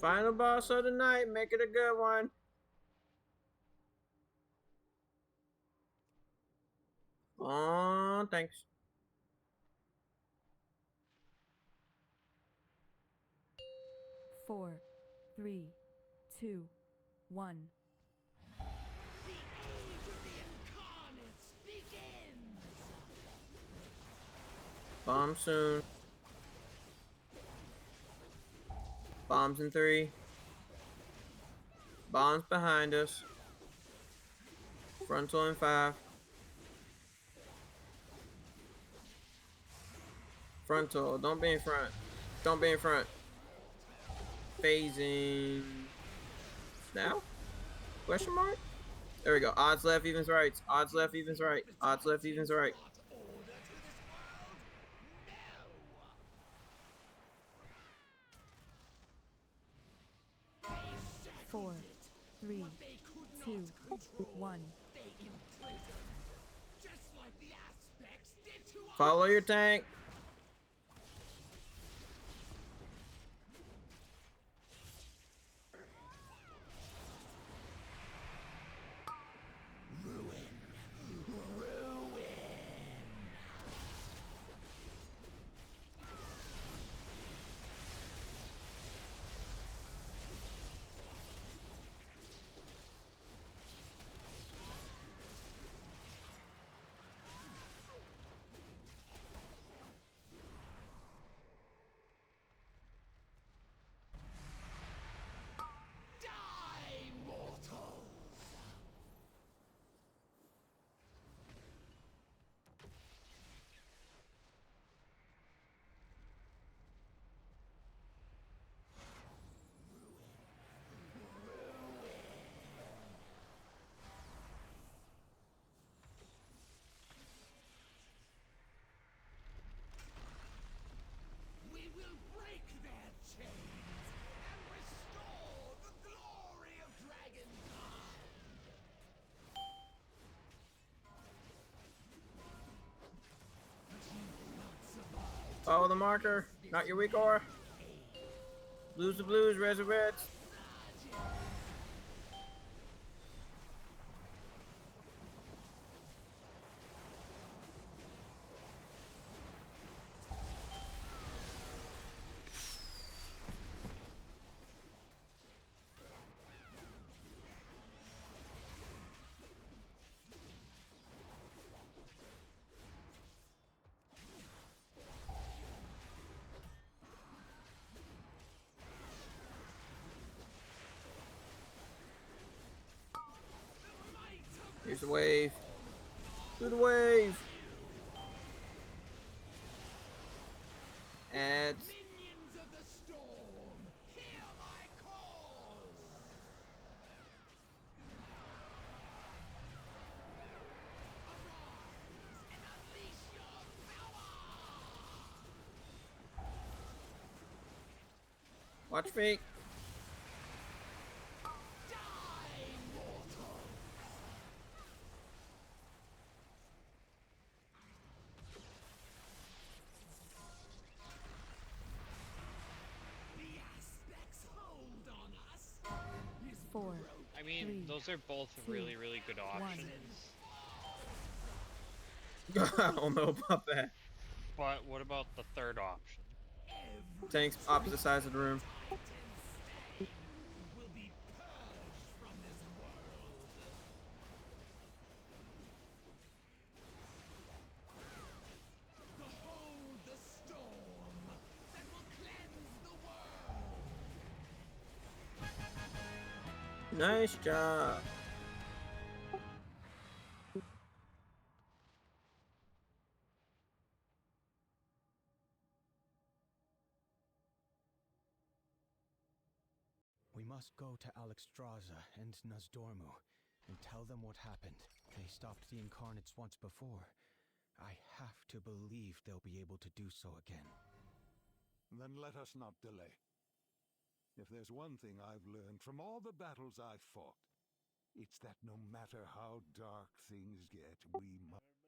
Final boss of the night. Make it a good one. Oh, thanks. Four, 3, 2, 1. Bomb soon. Bombs in 3. Bombs behind us. Frontal in 5. Frontal. Don't be in front. Don't be in front. Phasing. Now? Question mark? There we go. Odds left, evens right. Odds left, evens right. Odds left, evens right. Four, 3, 2, 1. Follow your tank. We will break their chains and restore the glory of Dragonheart. Follow the marker. Not your weak aura. Blues the blues, reds the reds. Here's the wave. Do the wave. Ads. Minions of the storm, hear my call. Arise and unleash your power. Watch fake. The aspects hold on us. 4. I mean, those are both really, really good options. I don't know about that. But what about the third option? Tanks opposite sides of the room. Will be purged from this world. Behold the storm that will cleanse the world. Nice job. We must go to Alexstrasza and Nozdormu and tell them what happened. They stopped the Incarnates once before. I have to believe they'll be able to do so again. Then let us not delay. If there's one thing I've learned from all the battles I've fought, it's that no matter how dark things get, we must...